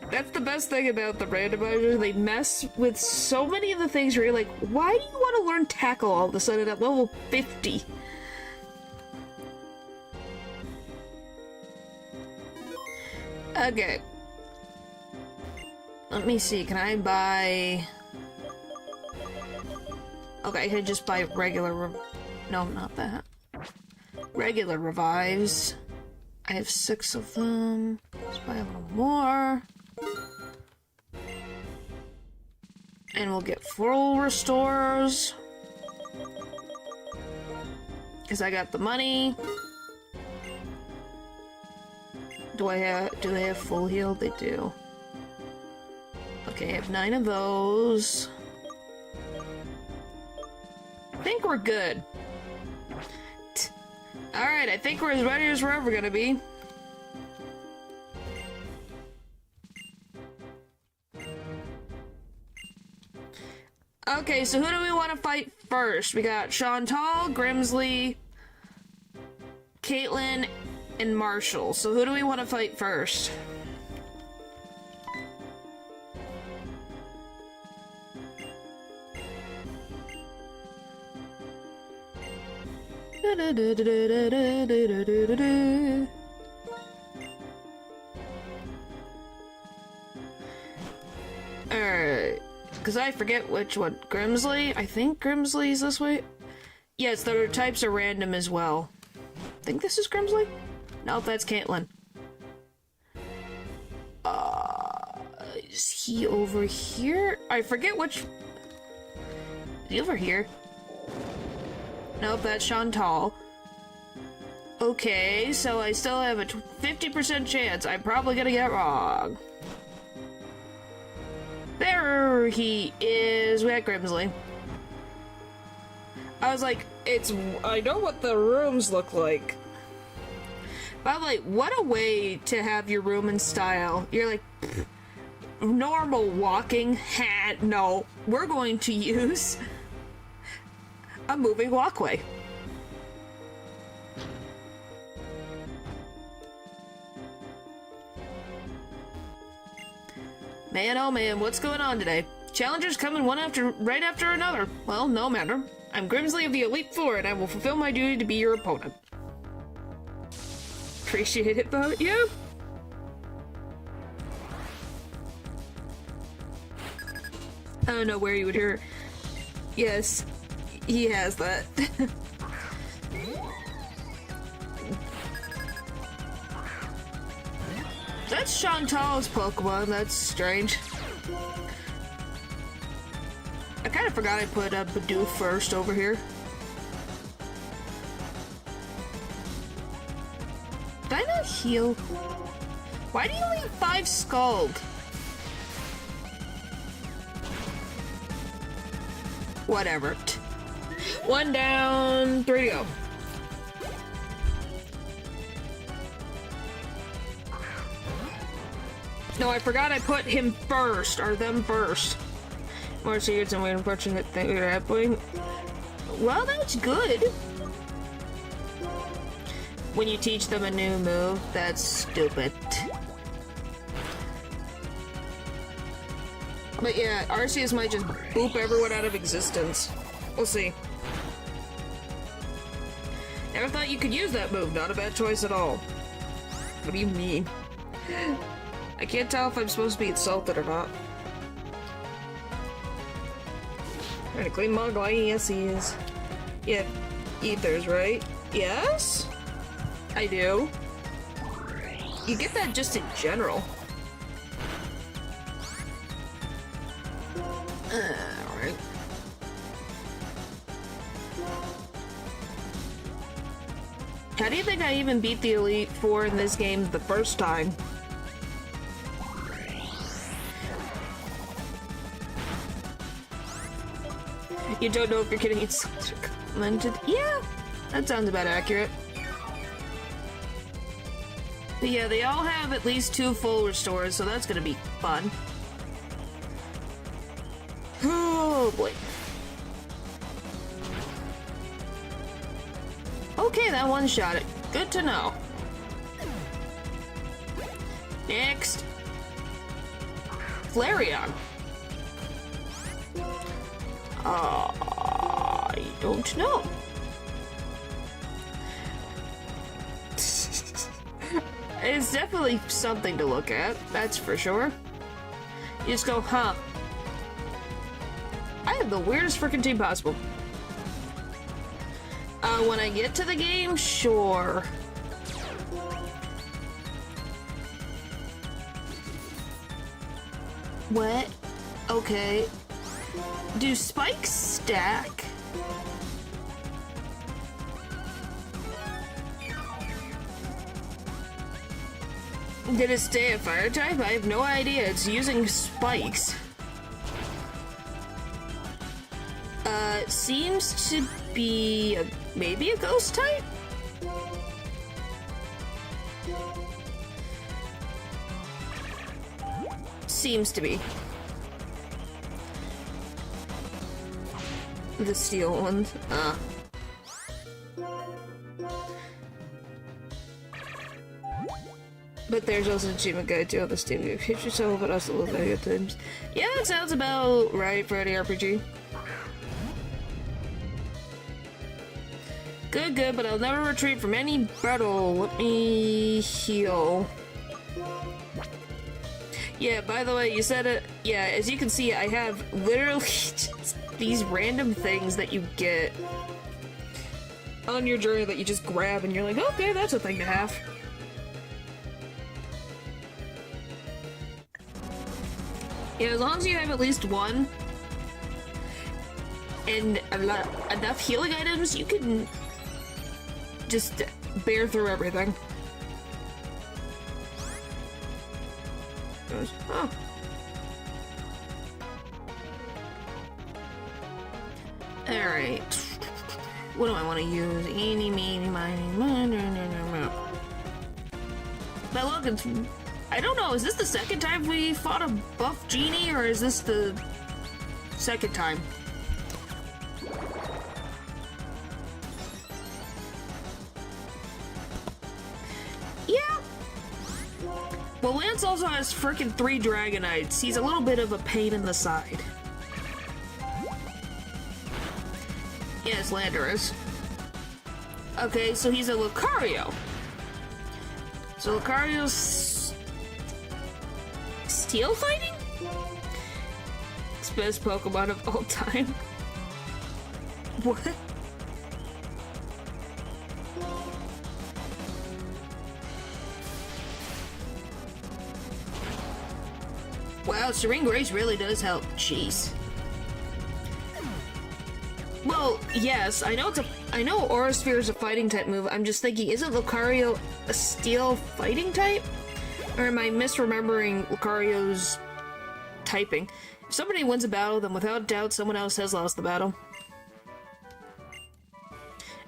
That's the best thing about the randomizer. They mess with so many of the things where you're like, why do you want to learn Tackle all of a sudden at level 50? Okay. Let me see, can I buy... Okay, I can just buy regular no, not that. Regular revives. I have 6 of them. Let's buy a little more. And we'll get full restores. Because I got the money. Do they have full heal? They do. Okay, I have 9 of those. think we're good. Alright, I think we're as ready as we're ever gonna be. Okay, so who do we want to fight first? We got Chantal, Grimsley, Caitlin, and Marshall. So who do we want to fight first? Alright. Because I forget which one. Grimsley? I think Grimsley's this way. Yes, their types are random as well. I think this is Grimsley? Nope, that's Caitlin. Is he over here? I forget which... Is he over here? Nope, that's Chantal. Okay, so I still have a 50% chance. I'm probably gonna get it wrong. There he is. We got Grimsley. I was like, I know what the rooms look like. But I'm like, what a way to have your room in style. You're like, normal walking hat. No, we're going to use a moving walkway. Man, oh man, what's going on today? Challengers coming right after another. Well, no matter. I'm Grimsley of the Elite Four, and I will fulfill my duty to be your opponent. Appreciate it, though. Yeah. I don't know where you would hear. Yes, he has that. That's Chantal's Pokemon. That's strange. I kind of forgot I put Bidoof first over here. Did I not heal? Why do you only have 5 Scald? Whatever. 1 down, 3 to go. No, I forgot I put him first, or them first. More secrets and weird unfortunate thing we were happening. Well, that's good. When you teach them a new move, that's stupid. But yeah, Arceus might just boop everyone out of existence. We'll see. Never thought you could use that move. Not a bad choice at all. What do you mean? I can't tell if I'm supposed to be insulted or not. Trying to clean Mogwai, yes he is. Yeah, ethers, right? Yes? I do. You get that just in general. Alright. How do you think I even beat the Elite Four in this game the first time? You don't know if you're getting insulted. Yeah, that sounds about accurate. But yeah, they all have at least 2 full restores, so that's gonna be fun. Oh boy. Okay, that one shot it. Good to know. Next. Flareon. I don't know. It's definitely something to look at, that's for sure. You just go, huh? I have the weirdest freaking team possible. When I get to the game, sure. What? Okay. Do spikes stack? Did it stay a fire type? I have no idea. It's using spikes. Seems to be maybe a ghost type? Seems to be. The steel ones. But there's also an achievement guide too on the Steam. You hit yourself, but also look at times. Yeah, that sounds about right for any RPG. Good, but I'll never retreat from any battle. Let me heal. Yeah, by the way, you said it. Yeah, as you can see, I have literally just these random things that you get on your journey that you just grab and you're like, okay, that's a thing to have. Yeah, as long as you have at least one and enough healing items, you can just bear through everything. Oh. Alright. What do I want to use? Eeny, meeny, miny, no. But look, it's... I don't know, is this the second time we fought a buff genie, or is this the second time? Yeah. Well, Lance also has frickin' 3 Dragonites. He's a little bit of a pain in the side. Yes, Landorus. Okay, so he's a Lucario. So Lucario's... Steel fighting? It's best Pokemon of all time. What? Wow, Serene Grace really does help. Jeez. Well, yes, I know Aura Sphere is a fighting type move. I'm just thinking, isn't Lucario a steel fighting type? Or am I misremembering Lucario's typing? If somebody wins a battle, then without doubt someone else has lost the battle.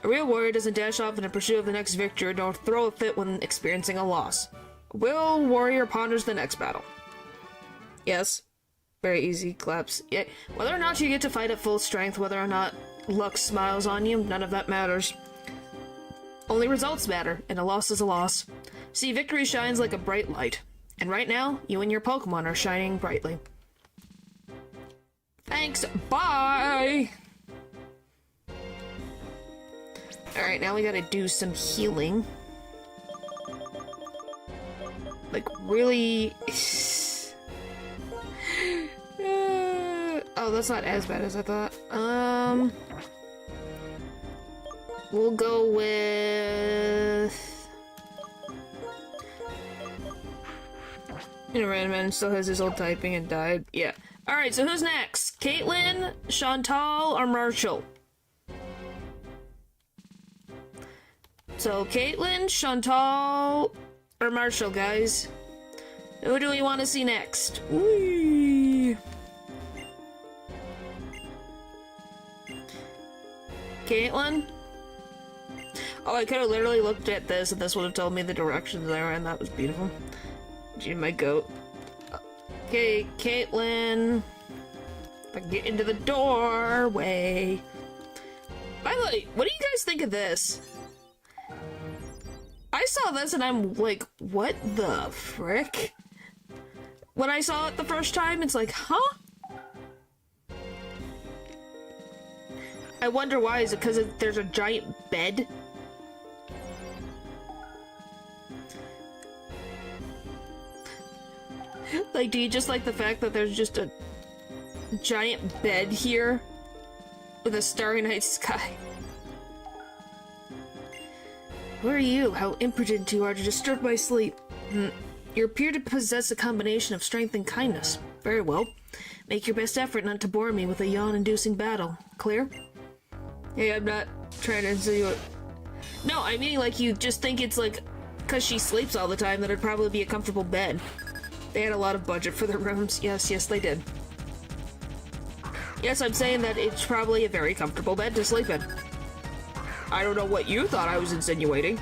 A real warrior doesn't dash off in the pursuit of the next victory, nor throw a fit when experiencing a loss. A real warrior ponders the next battle. Yes. Very easy, claps. Yeah. Whether or not you get to fight at full strength, whether or not luck smiles on you, none of that matters. Only results matter, and a loss is a loss. See, victory shines like a bright light. And right now, you and your Pokemon are shining brightly. Thanks, bye! Alright, now we gotta do some healing. Like, really... Oh, that's not as bad as I thought. We'll go with... Randomizer still has his old typing and died. Yeah. Alright, so who's next? Caitlin, Chantal, or Marshall? So, Caitlin, Chantal, or Marshall, guys? Who do we want to see next? Whee! Caitlin? Oh, I could have literally looked at this and this would have told me the directions there, and that was beautiful. Gee, my goat. Okay, Caitlin. If I can get into the doorway. By the way, what do you guys think of this? I saw this and I'm like, what the frick? When I saw it the first time, it's like, huh? I wonder why. Is it because there's a giant bed? Like, do you just like the fact that there's just a giant bed here with a starry night sky? Who are you? How imprudent you are to disturb my sleep. You appear to possess a combination of strength and kindness. Very well. Make your best effort not to bore me with a yawn-inducing battle. Clear? Hey, I'm not trying to insinuate. No, I mean, like, you just think it's like, because she sleeps all the time, that it'd probably be a comfortable bed. They had a lot of budget for their rooms. Yes, yes, they did. Yes, I'm saying that it's probably a very comfortable bed to sleep in. I don't know what you thought I was insinuating.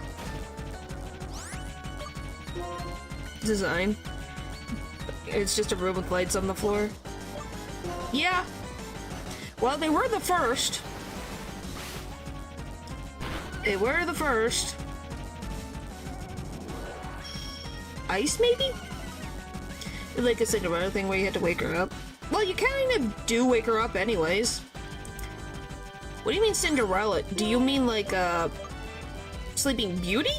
Design. It's just a room with lights on the floor. Yeah. Well, they were the first. They were the first. Ice, maybe? Like a Cinderella thing where you had to wake her up. Well, you kind of do wake her up anyways. What do you mean Cinderella? Do you mean like, Sleeping Beauty?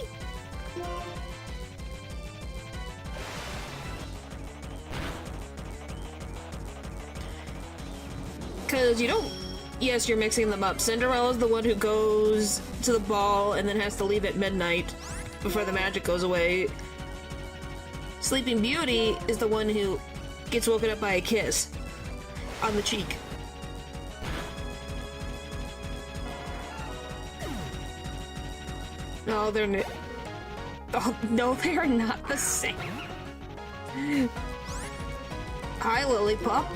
Because you don't... Yes, you're mixing them up. Cinderella's the one who goes to the ball and then has to leave at midnight before the magic goes away. Sleeping Beauty is the one who gets woken up by a kiss on the cheek. No, they're not. Oh, no, they are not the same. Hi, Lillipop.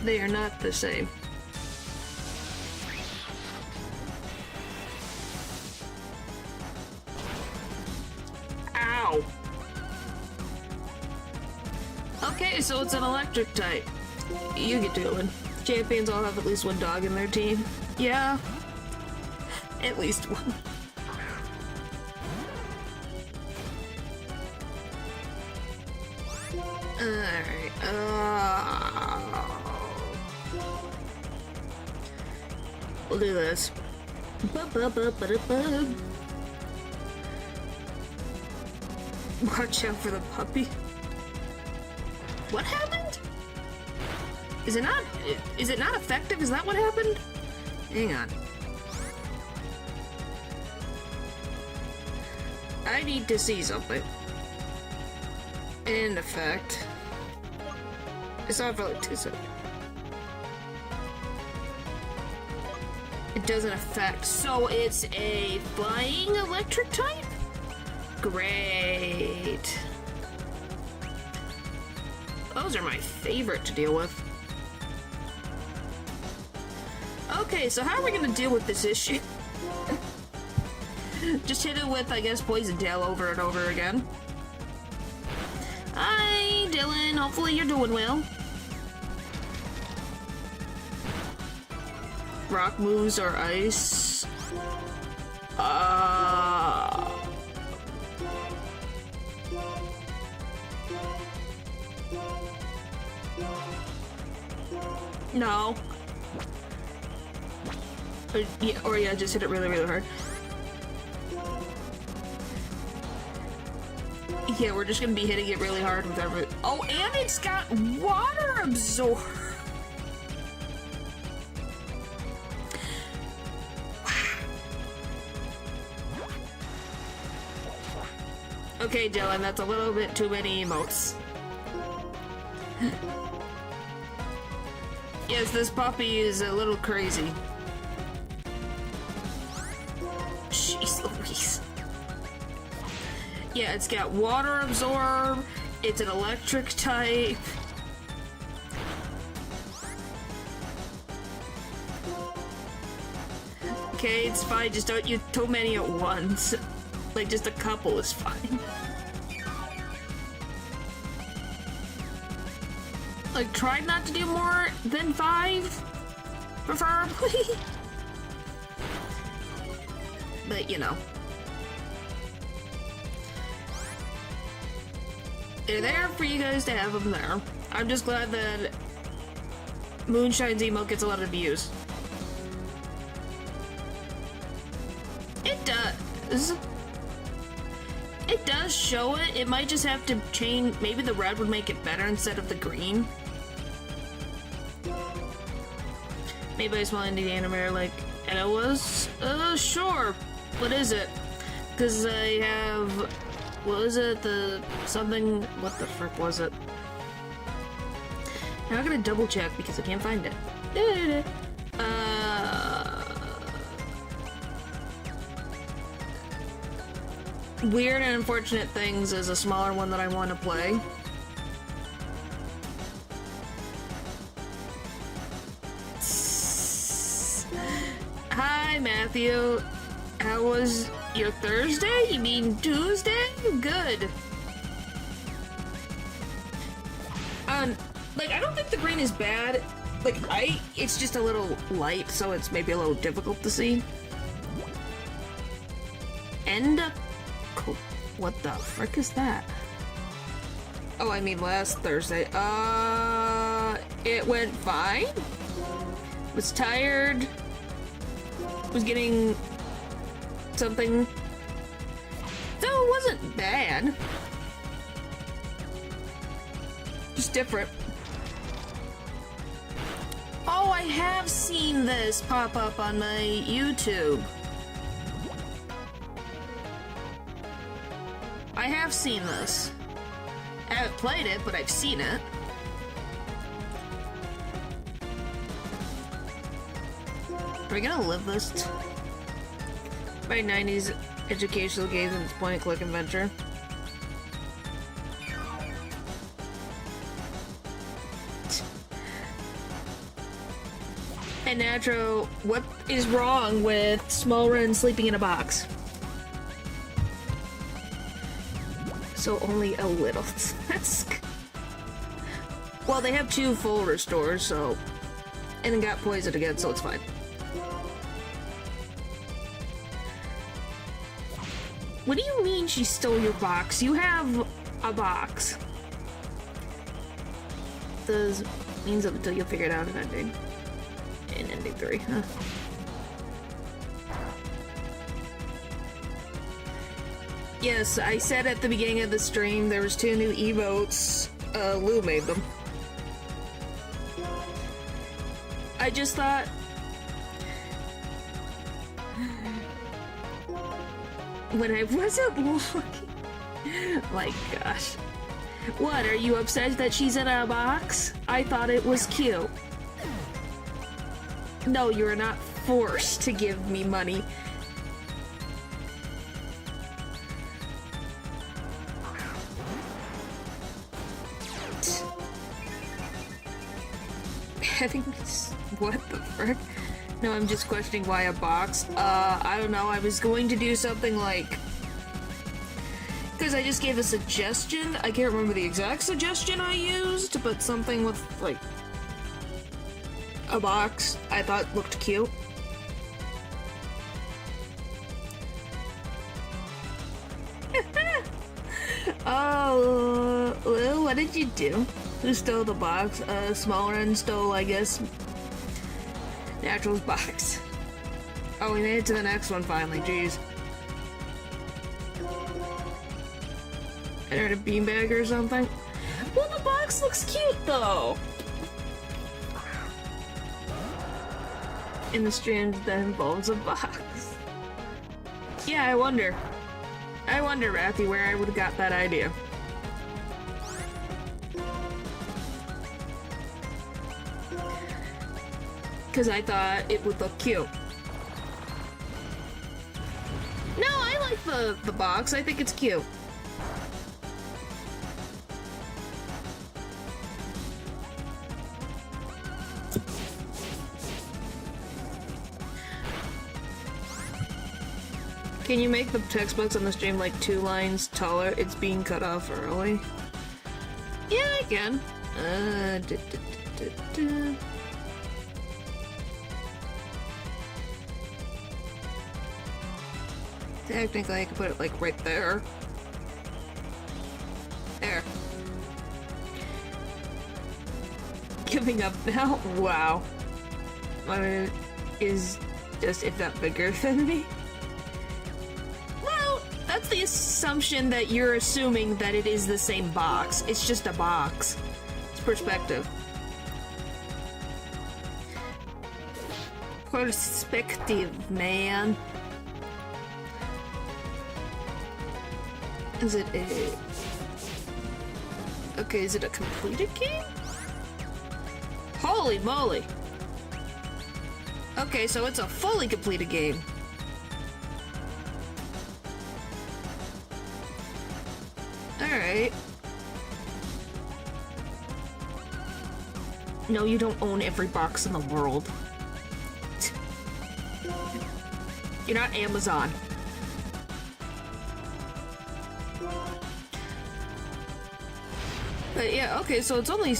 They are not the same. Ow! Okay, so it's an electric type. You get to go in. Champions all have at least one dog in their team. Yeah. At least one. Alright, we'll do this. Watch out for the puppy. What happened? Is it not effective? Is that what happened? Hang on. I need to see something. In effect. It's not for like 2 seconds. It doesn't affect. So it's a flying electric type? Great. Those are my favorite to deal with. Okay, so how are we gonna deal with this issue? Just hit it with, I guess, Poison Tail over and over again. Hi, Dylan. Hopefully you're doing well. Rock moves or ice? No. Or yeah, just hit it really, really hard. Yeah, we're just gonna be hitting it really hard with every— Oh, and it's got water absorb. Okay, Dylan, that's a little bit too many emotes. Yes, this puppy is a little crazy. Jeez Louise. Yeah, it's got water absorb, it's an electric type. Okay, it's fine, just don't use too many at once. Like, just a couple is fine. Like, try not to do more than 5, preferably. But, you know. They're there for you guys to have them there. I'm just glad that Moonshine's emote gets a lot of views. It does. It does show it. It might just have to change. Maybe the red would make it better instead of the green. Maybe I smell indie anime like and it was? Sure. What is it? Because I have... What was it? The... something... What the frick was it? Now I'm gonna double check because I can't find it. Weird and Unfortunate Things is a smaller one that I want to play. Hi, Matthew. How was your Thursday? You mean Tuesday? Good. Like, I don't think the green is bad. Like, it's just a little light, so it's maybe a little difficult to see. What the frick is that? Oh, I mean last Thursday. It went fine. Was tired. Was getting something. So it wasn't bad. Just different. Oh, I have seen this pop up on my YouTube. I have seen this. I haven't played it, but I've seen it. Are we gonna live this? By 90s educational games and its point-and-click adventure. And Natro, what is wrong with Smallrun sleeping in a box? So only a little task. Well, they have 2 full restores, so... And then got poisoned again, so it's fine. What do you mean she stole your box? You have a box. Does means up until you'll figure it out in ending. In ending 3, huh? Yes, I said at the beginning of the stream there was 2 new emotes. Lou made them. I just thought... When I wasn't looking... My gosh. What, are you upset that she's in a box? I thought it was cute. No, you are not forced to give me money. What the frick? No, I'm just questioning why a box. I don't know. I was going to do something like... Because I just gave a suggestion. I can't remember the exact suggestion I used, but something with, like... a box I thought looked cute. Oh, Lou, what did you do? Who stole the box? Smallrun stole, I guess, Natural's box. Oh, we made it to the next one finally, jeez. I heard a beanbag or something. Well, the box looks cute, though! In the stream that involves a box. Yeah, I wonder, Rathy, where I would have got that idea. Because I thought it would look cute. No, I like the box. I think it's cute. Can you make the text box on the stream like 2 lines taller? It's being cut off early. Yeah, I can. Technically, I could put it like right there. There. Giving up now? Wow. What is just if not bigger than me? That's the assumption that you're assuming that it is the same box. It's just a box. It's perspective. Perspective, man. Is it a... Okay, is it a completed game? Holy moly! Okay, so it's a fully completed game. right? No, you don't own every box in the world. You're not Amazon. But yeah, okay, so it's only...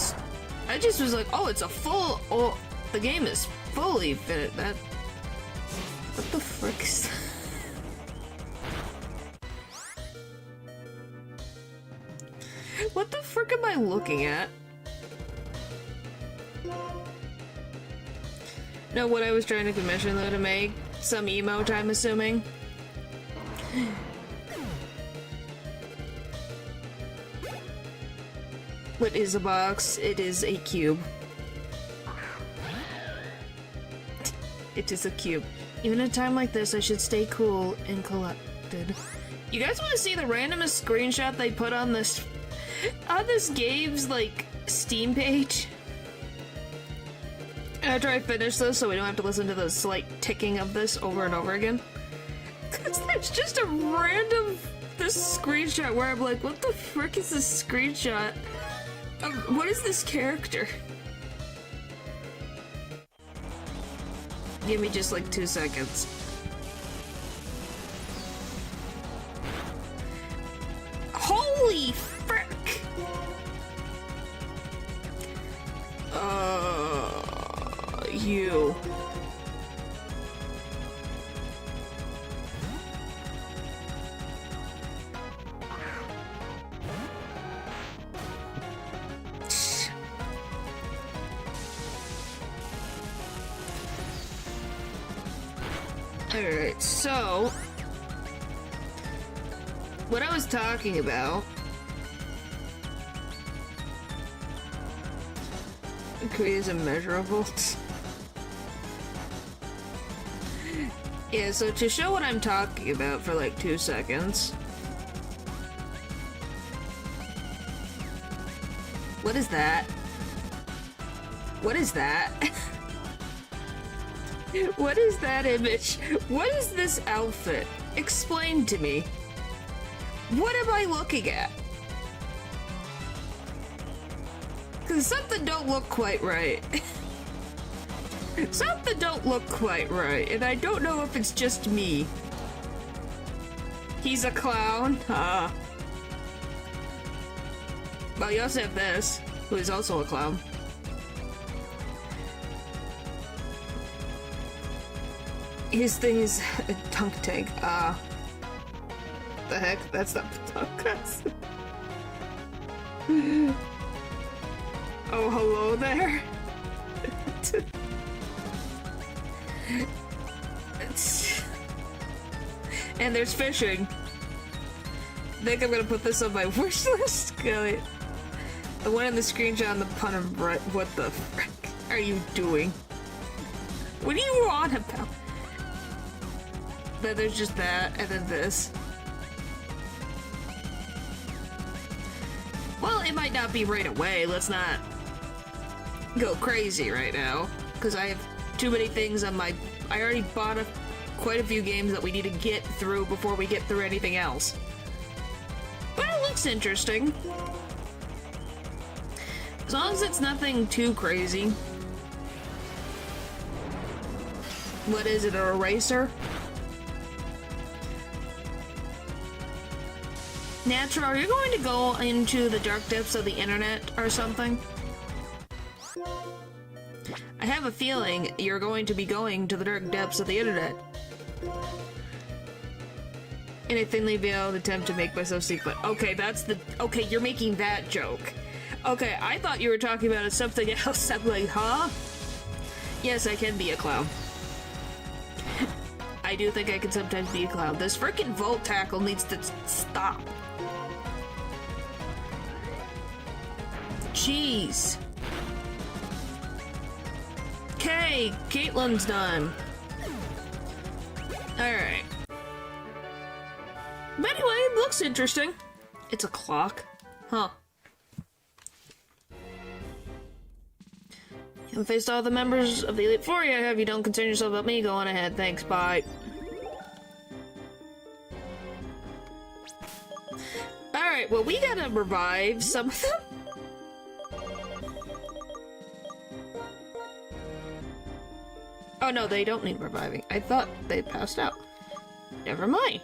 I just was like, oh, it's a full... Oh, the game is fully fit. That... What the frick is that? What the frick am I looking at? No, what I was trying to commission though to make some emote, I'm assuming. What is a box? It is a cube. It is a cube. Even at a time like this, I should stay cool and collected. You guys want to see the randomest screenshot they put on this game's, like, Steam page? After I finish this, so we don't have to listen to the slight ticking of this over and over again. Cause there's just a random screenshot where I'm like, what the frick is this screenshot? What is this character? Give me just like 2 seconds. Holy frick! You. Alright, so... what I was talking about... create some measurables. Yeah, so to show what I'm talking about for like 2 seconds. What is that? What is that? What is that image? What is this outfit? Explain to me. What am I looking at? Cause something don't look quite right. Something don't look quite right, and I don't know if it's just me. He's a clown? Well, you also have this, who is also a clown. His thing is a dunk tank. The heck? That's not the dunk. Oh, hello there. And there's fishing. I think I'm gonna put this on my wish list. The one in the screenshot on the pun of right. What the frick are you doing? What do you want about? Then there's just that, and then this. Well, it might not be right away. Let's not go crazy right now, because I have too many things on my... I already bought quite a few games that we need to get through before we get through anything else. But it looks interesting. As long as it's nothing too crazy. What is it, an eraser? Natural, are you going to go into the dark depths of the internet or something? I have a feeling you're going to be going to the dark depths of the internet. In a thinly veiled attempt to make myself see, but okay, that's the... Okay, you're making that joke. Okay, I thought you were talking about something else. I'm like, huh? Yes, I can be a clown. I do think I can sometimes be a clown. This frickin' Volt Tackle needs to stop. Jeez. Okay, Caitlin's done. Alright. But anyway, it looks interesting. It's a clock. Huh. You haven't faced all the members of the Elite Four yet, have you? Don't concern yourself about me. Go on ahead. Thanks, bye. Alright, well, we gotta revive some of them. Oh no, they don't need reviving. I thought they passed out. Never mind.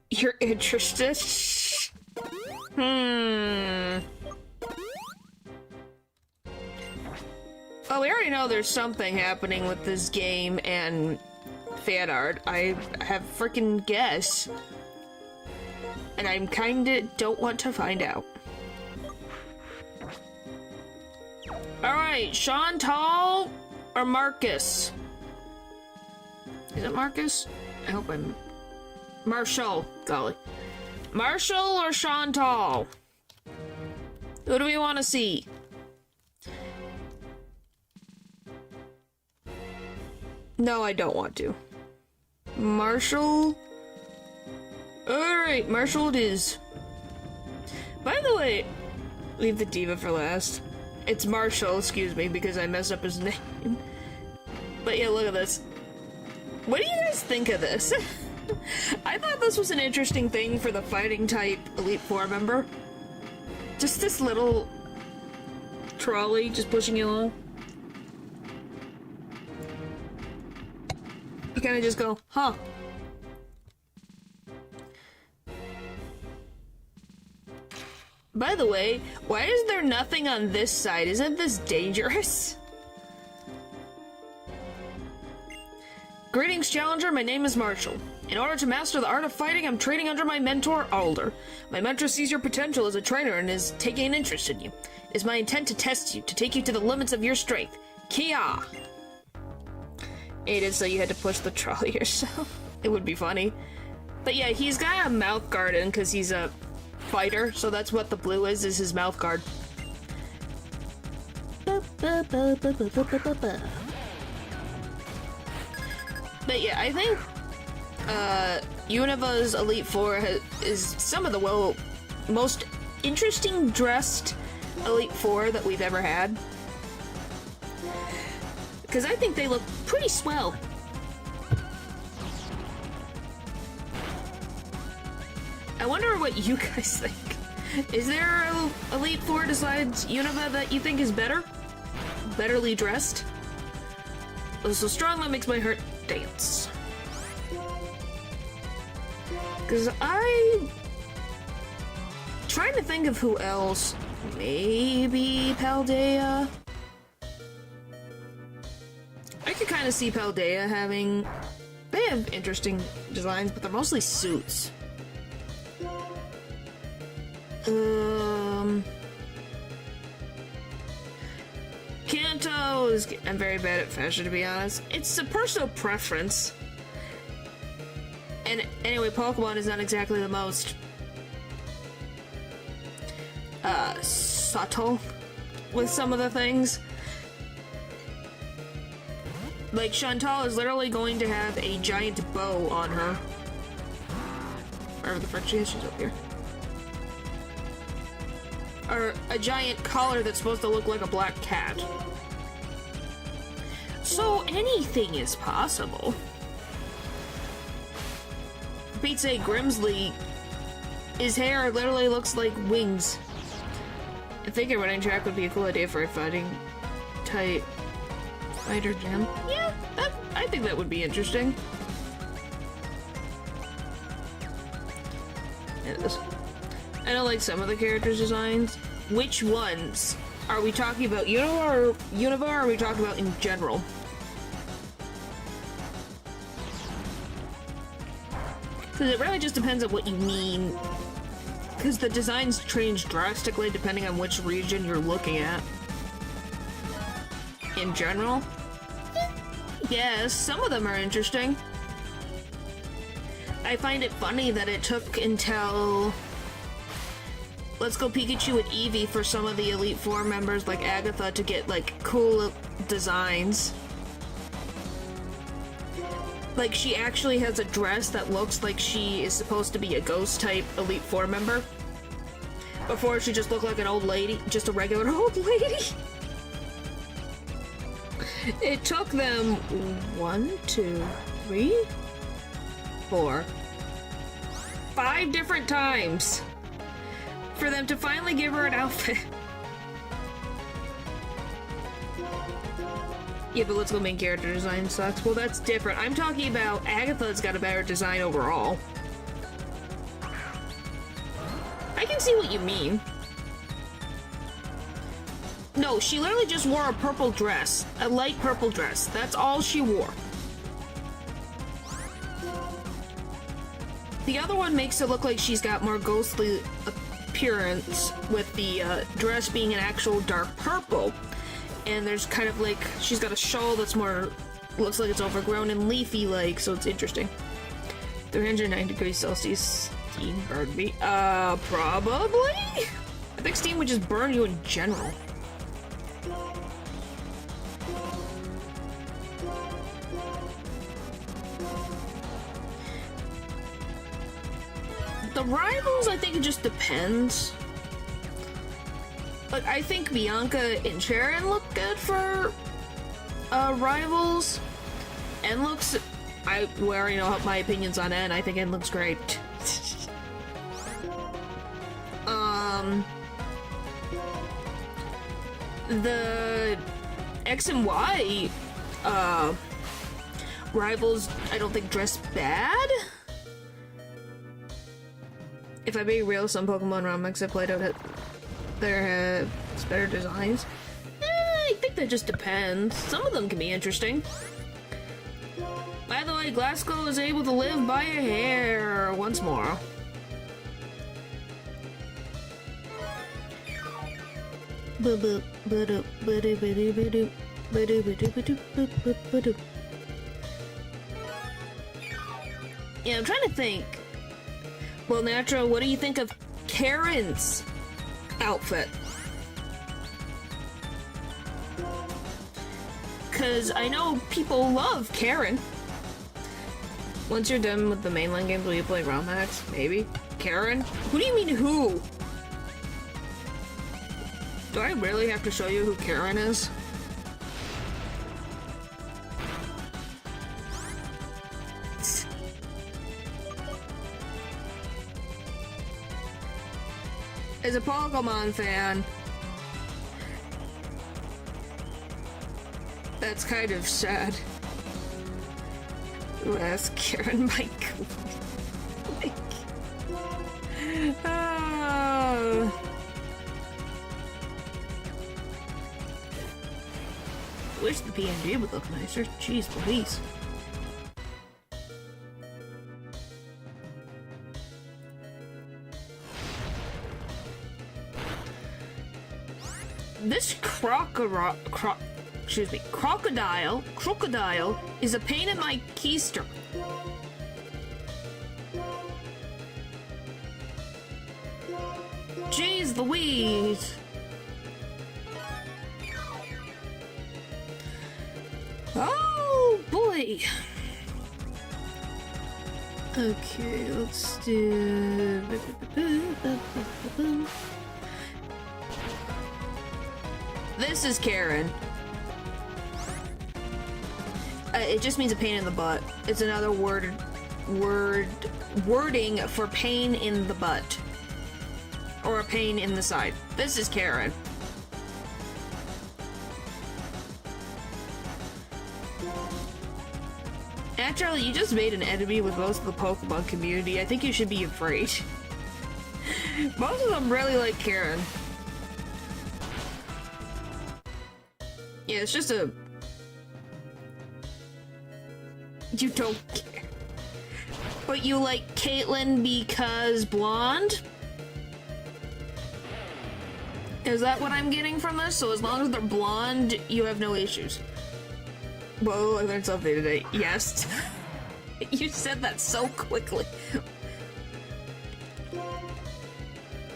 You're interested? Oh, we already know there's something happening with this game and fan art. I have freaking guess. And I'm kinda don't want to find out. Alright, Chantal or Marcus? Is it Marcus? I hope I'm... Marshall, golly. Marshall or Chantal? Who do we want to see? No, I don't want to. Marshall? Alright, Marshall it is. By the way, leave the diva for last. It's Marshall, excuse me, because I messed up his name. But yeah, look at this. What do you guys think of this? I thought this was an interesting thing for the fighting type Elite Four member. Just this little trolley just pushing you along. You kind of just go, huh. By the way, why is there nothing on this side? Isn't this dangerous? Greetings, Challenger. My name is Marshall. In order to master the art of fighting, I'm training under my mentor, Alder. My mentor sees your potential as a trainer and is taking an interest in you. It is my intent to test you, to take you to the limits of your strength. Kia! Aiden, so you had to push the trolley yourself. It would be funny. But yeah, he's got a mouth guard in because he's a fighter, so that's what the blue is his mouth guard. But yeah, I think Univa's Elite Four is some of the most interesting dressed Elite Four that we've ever had. Because I think they look pretty swell. I wonder what you guys think. Is there an Elite Four besides Univa that you think is better? Betterly dressed? Oh, so strong that makes my heart dance. Because I'm trying to think of who else. Maybe Paldea? I could kind of see Paldea having... They have interesting designs, but they're mostly suits. Kanto is... I'm very bad at fashion, to be honest. It's a personal preference. And anyway, Pokemon is not exactly the most... subtle with some of the things. Like, Chantal is literally going to have a giant bow on her. Wherever the frick she is, she's up here. Or a giant collar that's supposed to look like a black cat. So anything is possible. Pete say Grimsley, his hair literally looks like wings. I think a running track would be a cool idea for a fighting type fighter gym. Yeah, I think that would be interesting. Yes. I don't like some of the characters' designs. Which ones? Are we talking about Univa or are we talking about in general? Because it really just depends on what you mean. Because the designs change drastically depending on which region you're looking at. In general? Yes, some of them are interesting. I find it funny that it took until Let's Go Pikachu and Eevee for some of the Elite Four members like Agatha to get like cool designs. Like, she actually has a dress that looks like she is supposed to be a ghost type Elite Four member. Before she just looked like an old lady, just a regular old lady. It took them 1, 2, 3, 4, 5 different times for them to finally give her an outfit. Yeah, but let's go main character design sucks. Well, that's different. I'm talking about Agatha's got a better design overall. I can see what you mean. No, she literally just wore a purple dress. A light purple dress. That's all she wore. The other one makes it look like she's got more ghostly appearance with the dress being an actual dark purple. And there's kind of like, she's got a shawl that's more, looks like it's overgrown and leafy-like, so it's interesting. 309 degrees Celsius, steam burned me. Probably? I think steam would just burn you in general. The rivals, I think it just depends. Like, I think Bianca and Sharon look good for rivals. En looks, we already know my opinions on En. I think En looks great. The X and Y rivals, I don't think dress bad. If I'm being real, some Pokemon ROM mix I played out at their better designs. I think that just depends. Some of them can be interesting. By the way, Glasgow is able to live by a hair once more. Yeah, I'm trying to think. Well, Natural, what do you think of Karen's outfit? Because I know people love Karen. Once you're done with the mainline games, will you play ROM hacks? Maybe. Karen? Who do you mean who? Do I really have to show you who Karen is? As a Pokemon fan, that's kind of sad. Who asked Karen Michael? Wish the PNG would look nicer. Jeez Louise. This crocodile is a pain in my keister. Jeez Louise. Oh boy. Okay, let's do. This is Karen. It just means a pain in the butt. It's another wording for pain in the butt. Or a pain in the side. This is Karen. Naturally, you just made an enemy with most of the Pokemon community. I think you should be afraid. Most of them really like Karen. Yeah, it's just a... You don't care. But you like Caitlyn because blonde? Is that what I'm getting from this? So as long as they're blonde, you have no issues. Whoa, I learned something today. Yes. You said that so quickly.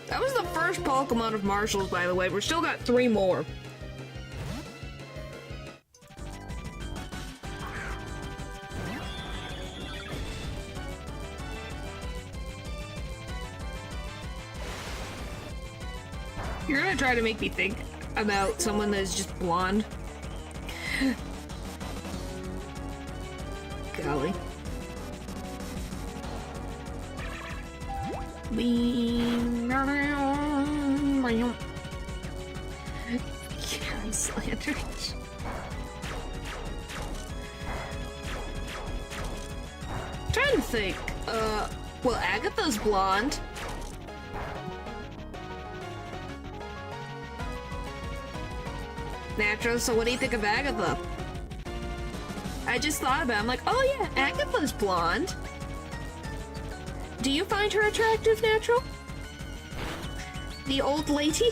That was the first Pokemon of Marshall's, by the way. We're still got 3 more. You're gonna try to make me think about someone that's just blonde. Karen slander. Trying to think. Well, Agatha's blonde. Natural, so what do you think of Agatha? I just thought about it. I'm like, oh yeah, Agatha's blonde. Do you find her attractive, Natural? The old lady?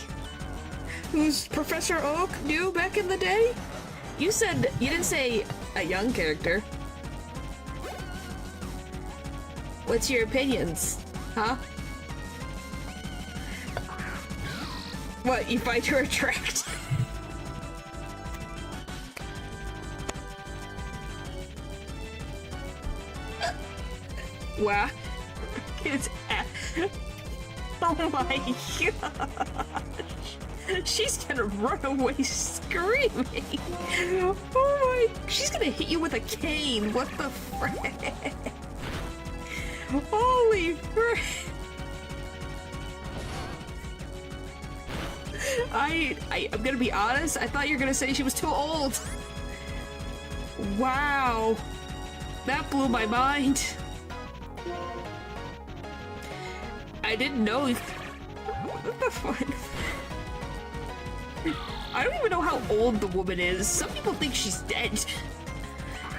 Who's Professor Oak knew back in the day? You didn't say a young character. What's your opinions? Huh? What, you find her attractive? Wow. It's oh my gosh. She's gonna run away screaming. Oh my, she's gonna hit you with a cane. What the frick? Holy frick. I'm gonna be honest, I thought you were gonna say she was too old. Wow. That blew my mind. I didn't know. What the fuck? I don't even know how old the woman is. Some people think she's dead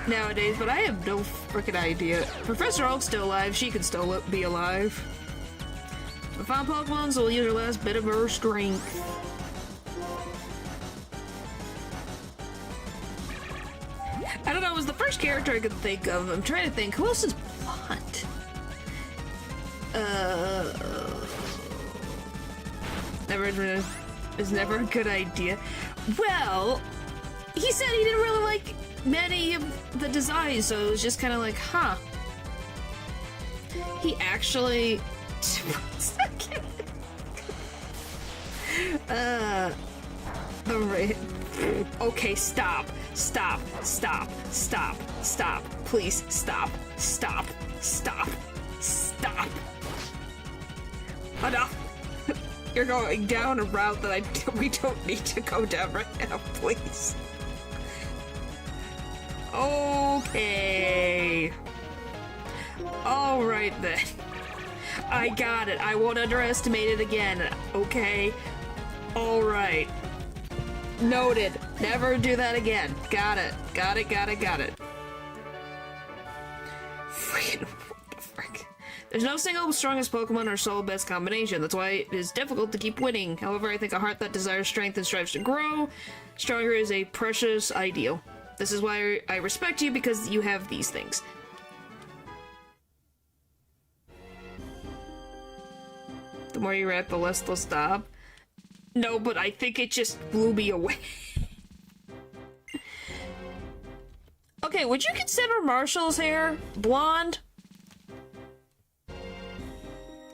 nowadays, but I have no freaking idea. Professor Oak's still alive. She can still be alive. The found Pokemons will use her last bit of her strength. I don't know. It was the first character I could think of. I'm trying to think. Who else is blonde? Is never a good idea. Well, he said he didn't really like many of the designs, so it was just kind of like, huh. He actually... Okay, stop. Stop. Stop. Stop. Stop. Please, stop. Stop. Stop. Stop. Enough. You're going down a route that we don't need to go down right now, please. Okay. Alright then. I got it. I won't underestimate it again, okay? Alright. Noted. Never do that again. Got it. Got it, got it, got it. Freaking what the frick. There's no single strongest Pokemon or sole best combination. That's why it is difficult to keep winning. However, I think a heart that desires strength and strives to grow stronger is a precious ideal. This is why I respect you, because you have these things. The more you rap, the less they'll stop. No, but I think it just blew me away. Okay, would you consider Marshall's hair blonde?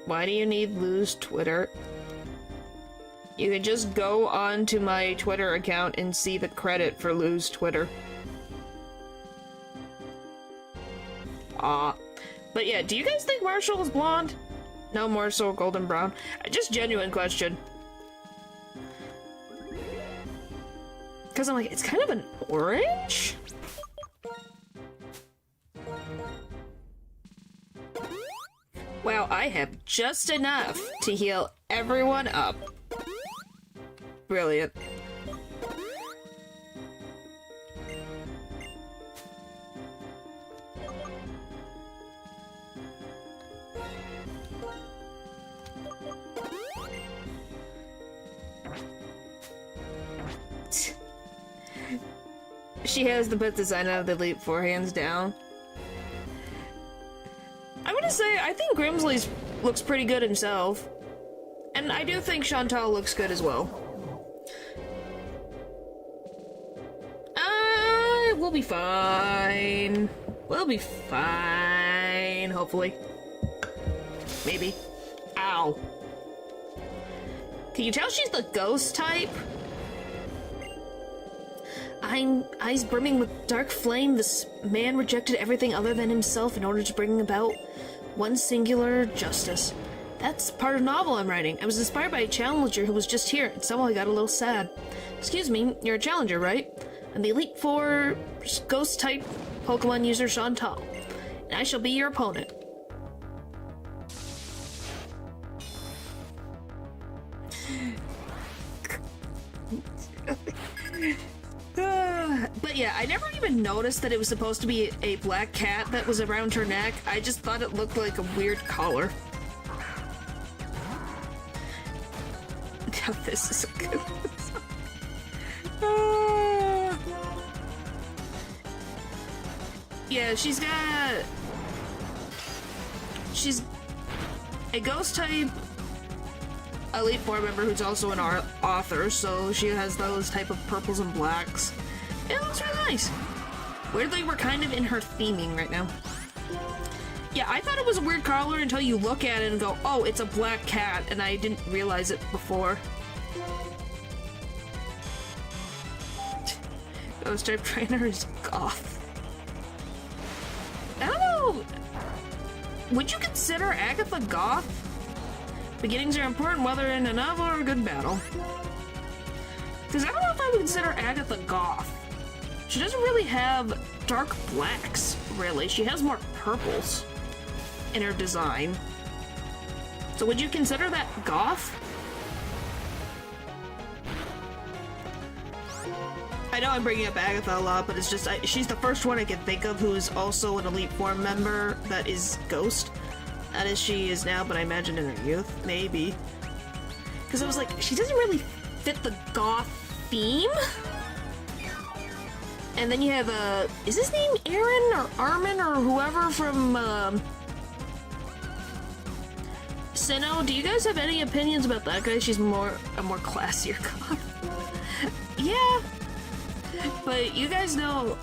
Why do you need Lou's Twitter? You can just go on to my Twitter account and see the credit for Lou's Twitter. But yeah, do you guys think Marshall is blonde? No, more so golden brown. Just genuine question. Because I'm like, it's kind of an orange? Wow, I have just enough to heal everyone up. Brilliant. She has the best design out of the Elite Four, hands down. I'm gonna say, I think Grimsley's looks pretty good himself. And I do think Chantal looks good as well. We'll be fine. We'll be fine, hopefully. Maybe. Ow. Can you tell she's the ghost type? Eyes brimming with dark flame, this man rejected everything other than himself in order to bring about one singular justice. That's part of a novel I'm writing. I was inspired by a challenger who was just here, and somehow I got a little sad. Excuse me, you're a challenger, right? I'm the Elite Four Ghost-type Pokemon user Chantal, and I shall be your opponent. But yeah, I never even noticed that it was supposed to be a black cat that was around her neck. I just thought it looked like a weird collar. Oh, this is a good one. Yeah, she's a ghost type Elite Four member who's also an author, so she has those type of purples and blacks. It looks really nice. Weirdly, we're kind of in her theming right now. Yeah, I thought it was a weird collar until you look at it and go, oh, it's a black cat, and I didn't realize it before. Ghost type trainer is goth. I don't know. Would you consider Agatha goth? Beginnings are important whether in a novel or a good battle. Because I don't know if I would consider Agatha goth. She doesn't really have dark blacks, really. She has more purples in her design. So would you consider that goth? I know I'm bringing up Agatha a lot, but it's just, she's the first one I can think of who is also an Elite Four member that is Ghost. That is, she is now, but I imagine in her youth, maybe. Because I was like, she doesn't really fit the goth theme? And then you have, is his name Aaron or Armin or whoever from, Sinnoh? Do you guys have any opinions about that guy? She's a more classier goth. Yeah. But you guys know,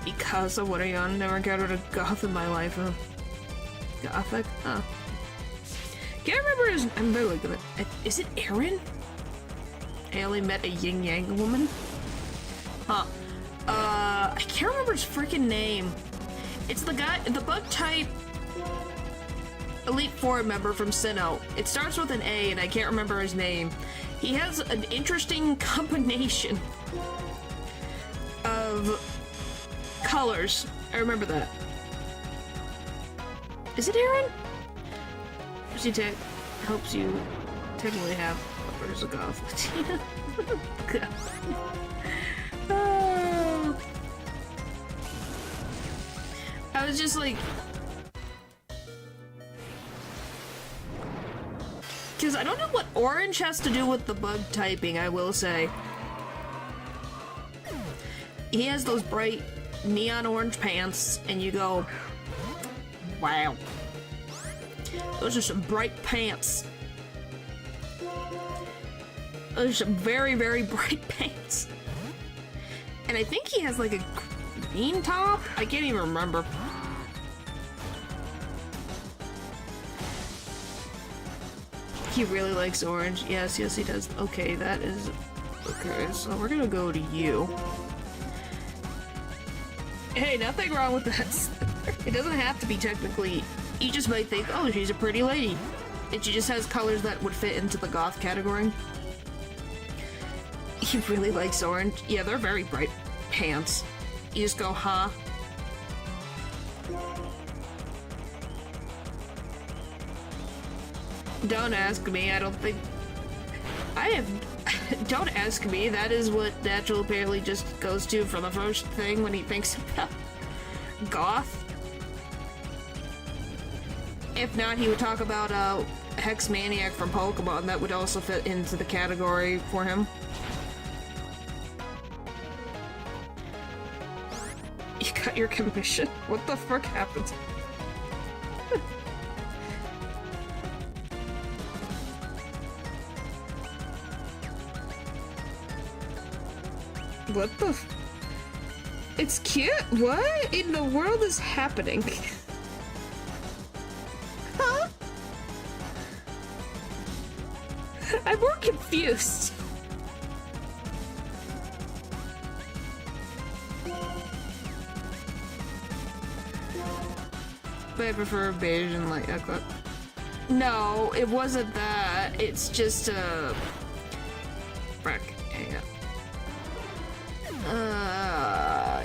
because of what I never encountered a goth in my life. Gothic? Huh. Can't remember his. I'm really gonna. Is it Aaron? I only met a yin yang woman. Huh. I can't remember his freaking name. It's the guy, the bug type Elite Four member from Sinnoh. It starts with an A, and I can't remember his name. He has an interesting combination of colors. I remember that. Is it Aaron? She helps you technically have where's a goth. Oh. I was just like, because I don't know what orange has to do with the bug typing, I will say. He has those bright neon orange pants, and you go, wow. Those are some bright pants. Those are some very, very bright pants. And I think he has like a green top? I can't even remember. He really likes orange. Yes, yes, he does. Okay, that is... Okay, so we're gonna go to you. Hey, nothing wrong with that. It doesn't have to be technically... You just might think, oh, she's a pretty lady. And she just has colors that would fit into the goth category. He really likes orange. Yeah, they're very bright pants. You just go, huh? Don't ask me, I don't think... I have... Don't ask me, that is what Natural apparently just goes to for the first thing when he thinks about goth. If not, he would talk about Hex Maniac from Pokemon. That would also fit into the category for him. You got your commission? What the fuck happened? What the f- It's cute? What in the world is happening? Huh? I'm more confused. But I prefer beige and light aqua. No, it wasn't that. It's just Frick. Hang on.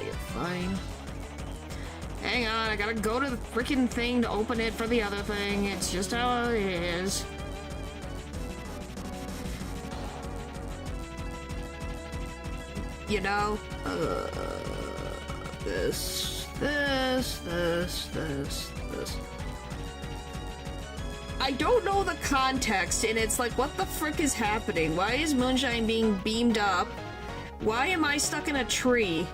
You're fine. Hang on, I gotta go to the freaking thing to open it for the other thing. It's just how it is. You know? This. I don't know the context, and it's like, what the frick is happening? Why is Moonshine being beamed up? Why am I stuck in a tree?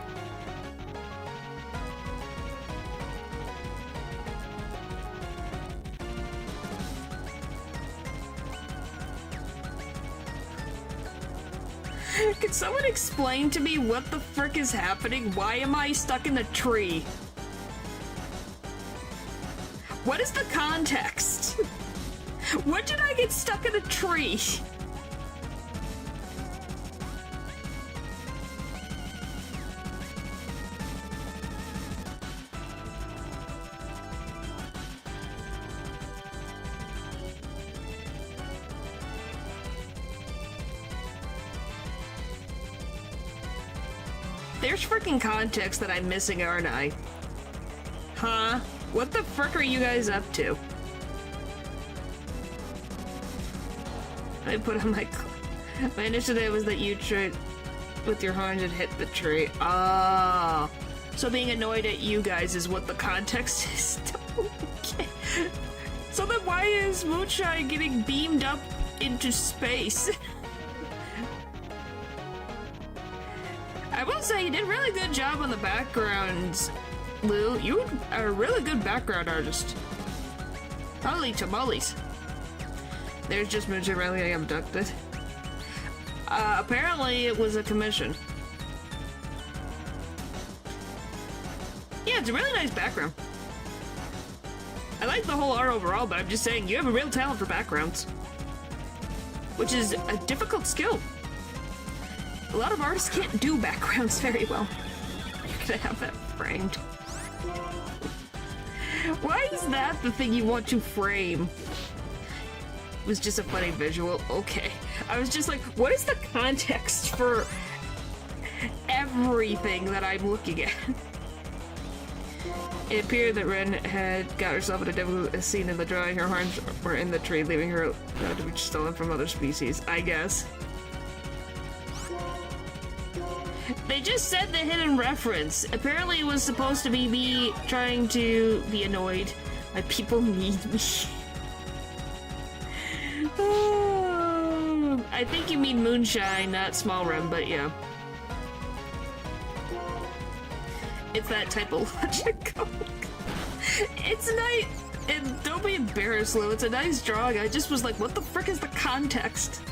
Can someone explain to me what the frick is happening? Why am I stuck in a tree? What is the context? When did I get stuck in a tree? There's freaking context that I'm missing, aren't I? Huh? What the frick are you guys up to? I put on my initiative was that you tried with your horns and hit the tree. Ah. So being annoyed at you guys is what the context is. Okay. So then why is Moonshine getting beamed up into space? I will say you did a really good job on the backgrounds, Lou. You are a really good background artist. Holy tamales. There's just Moonshine really getting abducted. Apparently it was a commission. Yeah, it's a really nice background. I like the whole art overall, but I'm just saying you have a real talent for backgrounds. Which is a difficult skill. A lot of artists can't do backgrounds very well. You're gonna have that framed. Why is that the thing you want to frame? It was just a funny visual. Okay. I was just like, what is the context for everything that I'm looking at? It appeared that Ren had got herself in a difficult scene in the drawing. Her horns were in the tree, leaving her to be stolen from other species, I guess. They just said the hidden reference. Apparently it was supposed to be me trying to be annoyed. My people need me. I think you mean Moonshine, not Small Rem, but yeah. It's that type of logic. It's nice. And don't be embarrassed, Lou. It's a nice drawing. I just was like, what the frick is the context?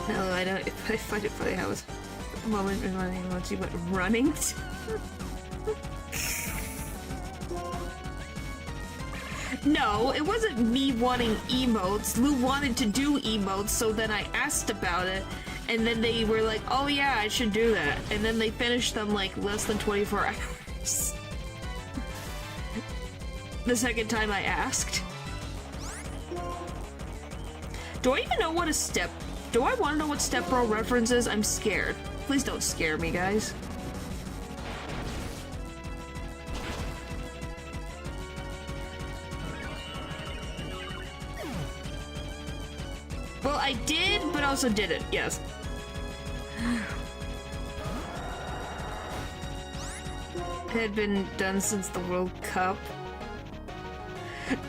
No, I don't. I find it funny how it's a moment reminding once you went running. No, it wasn't me wanting emotes. Lou wanted to do emotes, so then I asked about it, and then they were like, oh yeah, I should do that. And then they finished them like less than 24 hours. The second time I asked. Do I even know what a step... Do I want to know what Step Bro reference is? I'm scared. Please don't scare me, guys. Well, I did, but also didn't, yes. Had been done since the World Cup.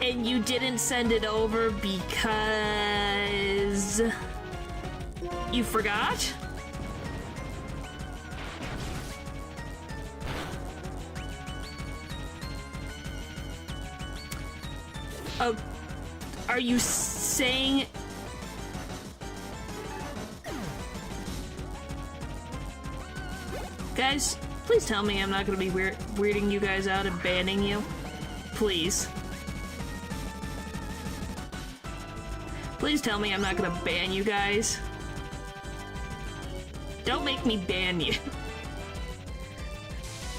And you didn't send it over because... you forgot? Are you saying... Guys, please tell me I'm not gonna be weirding you guys out and banning you. Please. Please tell me I'm not gonna ban you guys. Don't make me ban you.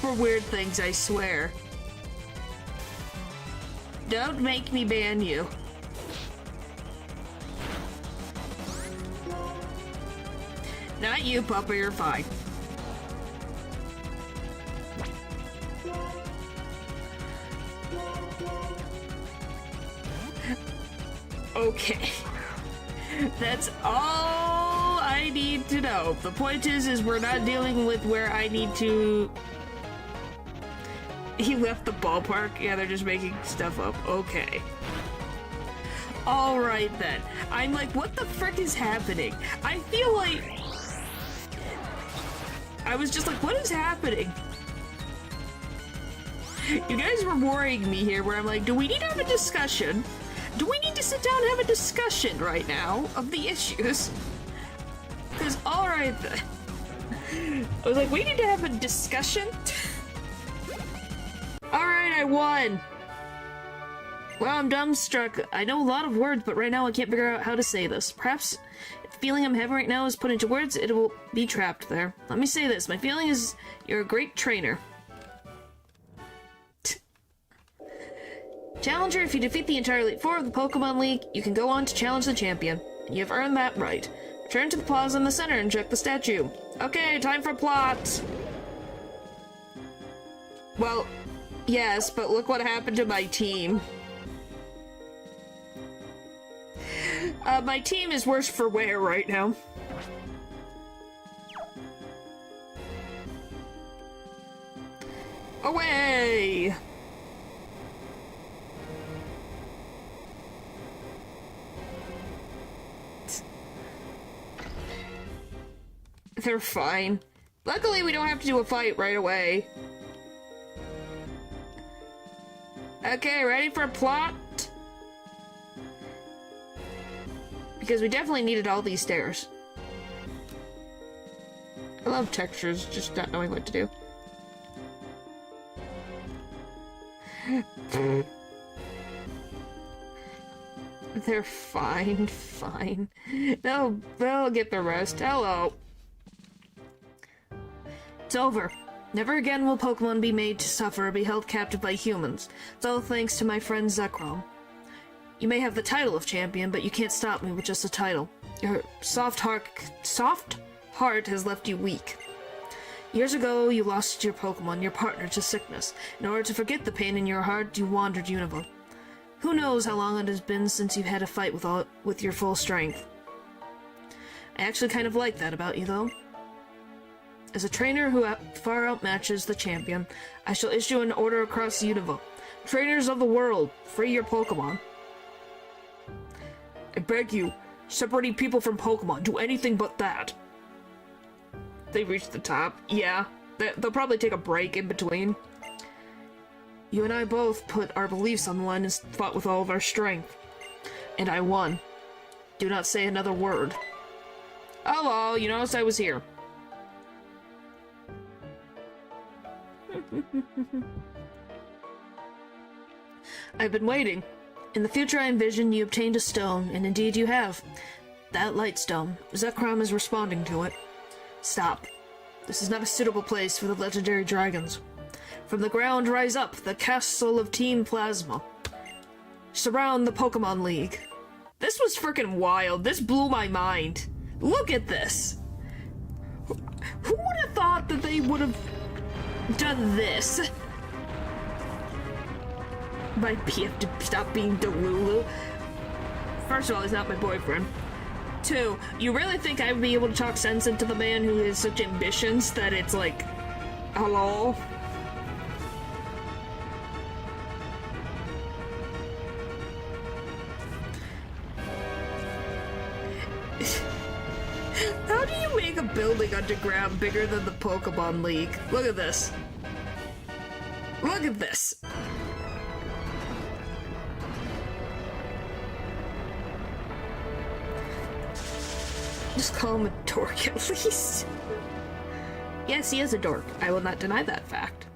super weird things, I swear. Don't make me ban you. Not you, Puppa, you're fine. Okay. That's all I need to know. The point is we're not dealing with where I need to... He left the ballpark? Yeah, they're just making stuff up. Okay. Alright then. I'm like, what the frick is happening? I feel like... I was just like, what is happening? You guys were worrying me here where I'm like, do we need to have a discussion? Do we need to sit down and have a discussion right now of the issues? Because, alright then. I was like, we need to have a discussion? Alright, I won! Well, I'm dumbstruck. I know a lot of words, but right now I can't figure out how to say this. Perhaps the feeling I'm having right now is put into words, it will be trapped there. Let me say this. My feeling is you're a great trainer. Challenger, if you defeat the entire Elite Four of the Pokemon League, you can go on to challenge the champion. You have earned that right. Return to the plaza in the center and check the statue. Okay, time for plot! Well, yes, but look what happened to my team. My team is worse for wear right now. Away! They're fine. Luckily, we don't have to do a fight right away. Okay, ready for a plot? Because we definitely needed all these stairs. I love textures, just not knowing what to do. They're fine, fine. They'll get the rest. Hello. It's over. Never again will Pokemon be made to suffer or be held captive by humans. It's all thanks to my friend Zekrom. You may have the title of champion, but you can't stop me with just a title. Your soft heart has left you weak. Years ago, you lost your Pokemon, your partner, to sickness. In order to forget the pain in your heart, you wandered Unova. Who knows how long it has been since you've had a fight with your full strength. I actually kind of like that about you, though. As a trainer who far outmatches the champion, I shall issue an order across Unova. Trainers of the world, free your Pokemon. I beg you, separating people from Pokemon, do anything but that. They reached the top. Yeah, they'll probably take a break in between. You and I both put our beliefs on the line and fought with all of our strength. And I won. Do not say another word. Hello, you noticed I was here. I've been waiting. In the future I envision you obtained a stone, and indeed you have. That light stone. Zekrom is responding to it. Stop. This is not a suitable place for the legendary dragons. From the ground rise up, the castle of Team Plasma. Surround the Pokemon League. This was freaking wild. This blew my mind. Look at this. Who would have thought that they would have done this? My PF to stop being Delulu. First of all, he's not my boyfriend. Two, you really think I would be able to talk sense into the man who has such ambitions that it's like, hello? How do you make a building underground bigger than the Pokemon League? Look at this. Look at this. Just call him a dork at least. Yes, he is a dork. I will not deny that fact.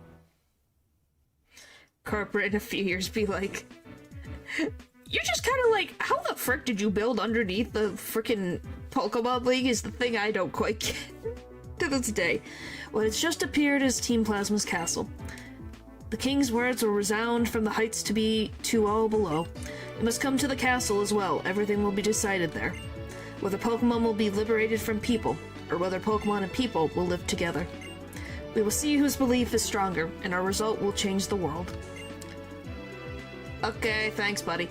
Corporate in a few years be like, you're just kind of like, how the frick did you build underneath the frickin' Pokemon League is the thing I don't quite get. this day. What has just appeared is Team Plasma's castle. The king's words will resound from the heights to all below. You must come to the castle as well. Everything will be decided there. Whether Pokemon will be liberated from people, or whether Pokemon and people will live together. We will see whose belief is stronger, and our result will change the world. Okay, thanks, buddy.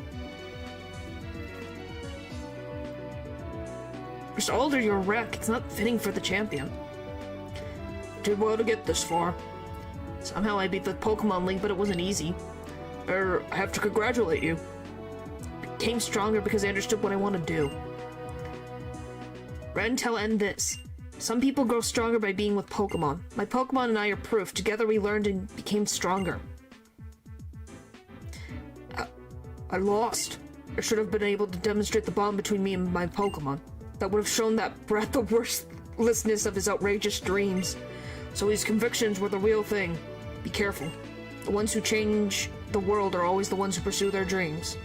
Mr. Alder, you're a wreck. It's not fitting for the champion. Did well to get this far. Somehow I beat the Pokemon League, but it wasn't easy. I have to congratulate you. I became stronger because I understood what I want to do. Ren, tell N this. Some people grow stronger by being with Pokemon. My Pokemon and I are proof. Together we learned and became stronger. I lost. I should have been able to demonstrate the bond between me and my Pokemon. That would have shown that Brett the worthlessness of his outrageous dreams. So his convictions were the real thing. Be careful. The ones who change the world are always the ones who pursue their dreams.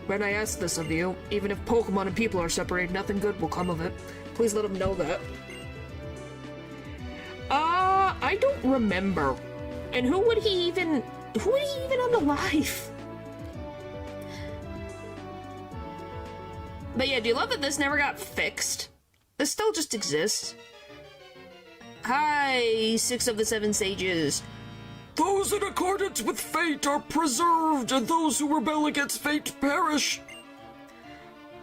Ren, I ask this of you. Even if Pokemon and people are separated, nothing good will come of it. Please let him know that. I don't remember. And who would he even unalive? But yeah, do you love that this never got fixed? This still just exists. Hi, 6 of the 7 sages. Those in accordance with fate are preserved, and those who rebel against fate perish.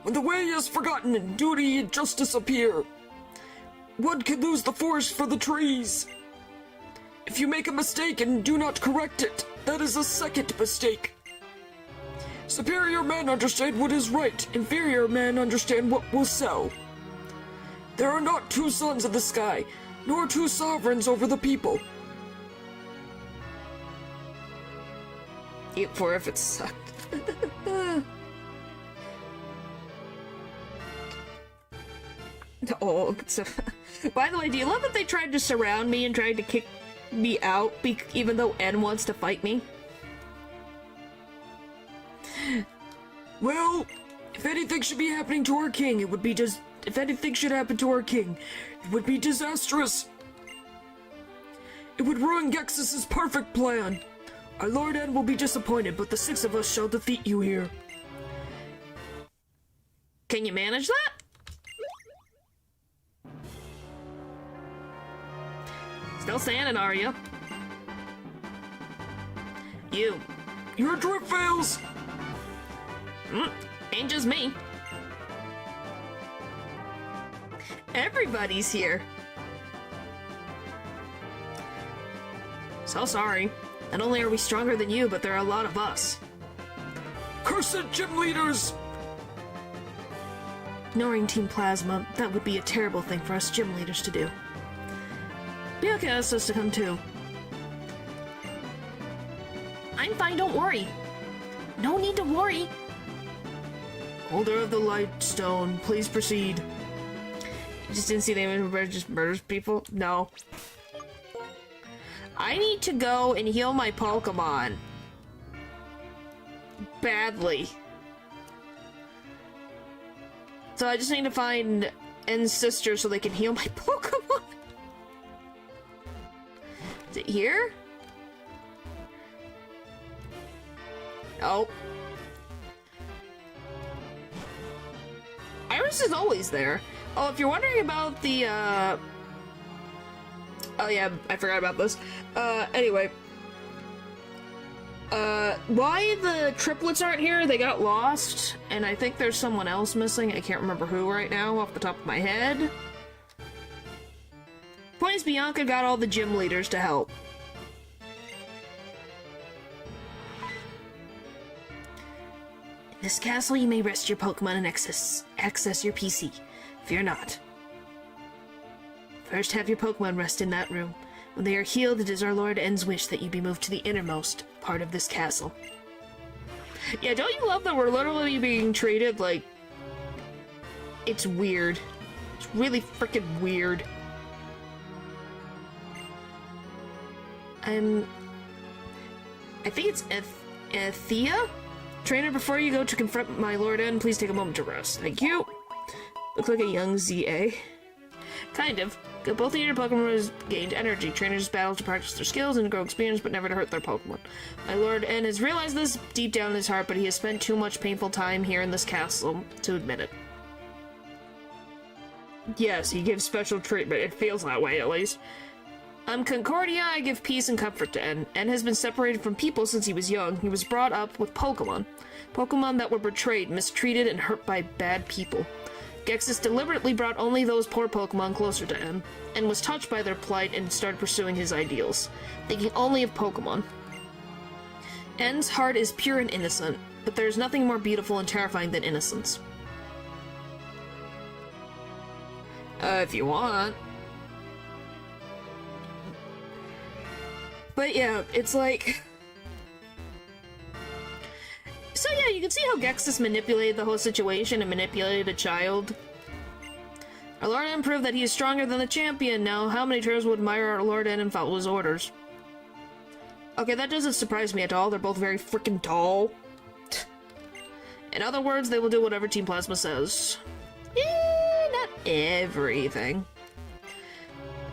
When the way is forgotten and duty and justice appear, one can lose the forest for the trees. If you make a mistake and do not correct it, that is a second mistake. Superior men understand what is right, inferior men understand what will sell. There are not 2 suns in the sky, nor 2 sovereigns over the people. Eat for if it sucked. Oh, by the way, do you love that they tried to surround me and tried to kick me out, even though N wants to fight me? Well, if anything should be happening to our king, it would be if anything should happen to our king, it would be disastrous. It would ruin Gexus's perfect plan. Our Lord N will be disappointed, but the 6 of us shall defeat you here. Can you manage that? Still standing, are you? Your drip fails! Ain't just me. Everybody's here. So sorry. Not only are we stronger than you, but there are a lot of us. Cursed gym leaders! Ignoring Team Plasma, that would be a terrible thing for us gym leaders to do. Byakuya asked us to come too. I'm fine, don't worry. No need to worry. Holder of the Light Stone, please proceed. You just didn't see the image where it just murders people? No. I need to go and heal my Pokemon. Badly. So I just need to find N's sister so they can heal my Pokemon. Is it here? Oh. Iris is always there. Oh, if you're wondering about the, oh yeah, I forgot about this. Anyway. Why the triplets aren't here, they got lost, and I think there's someone else missing. I can't remember who right now off the top of my head. Point is, Bianca got all the gym leaders to help. In this castle, you may rest your Pokemon and access your PC. Fear not. First, have your Pokemon rest in that room. When they are healed, it is our Lord N's wish that you be moved to the innermost part of this castle. Yeah, don't you love that we're literally being treated like... It's weird. It's really freaking weird. I think it's Thea? Trainer, before you go to confront my Lord N, please take a moment to rest. Thank you. Look like a young ZA. Kind of. Both of your Pokemon has gained energy. Trainers battle to practice their skills and grow experience, but never to hurt their Pokemon. My Lord N has realized this deep down in his heart, but he has spent too much painful time here in this castle to admit it. Yes, he gives special treatment. It feels that way, at least. I'm Concordia. I give peace and comfort to N. N has been separated from people since he was young. He was brought up with Pokemon. Pokemon that were betrayed, mistreated, and hurt by bad people. Gexus deliberately brought only those poor Pokemon closer to N, and was touched by their plight and started pursuing his ideals, thinking only of Pokemon. N's heart is pure and innocent, but there's nothing more beautiful and terrifying than innocence. If you want. But yeah, it's like... So yeah, you can see how Gexus manipulated the whole situation and manipulated a child. Our Lord N proved that he is stronger than the champion. Now, how many trainers would admire our Lord N and follow his orders? Okay, that doesn't surprise me at all. They're both very freaking tall. In other words, they will do whatever Team Plasma says. Not everything.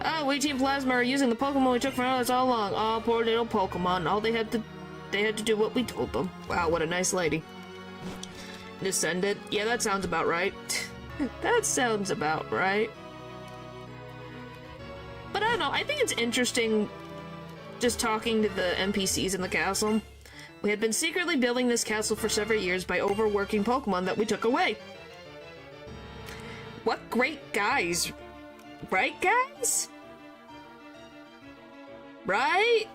Oh, we Team Plasma are using the Pokemon we took from us all along. Oh, poor little Pokemon. All they had to do what we told them. Wow, what a nice lady. Descendant? Yeah, that sounds about right. That sounds about right. But I don't know, I think it's interesting just talking to the NPCs in the castle. We had been secretly building this castle for several years by overworking Pokemon that we took away. What great guys. Right, guys? Right?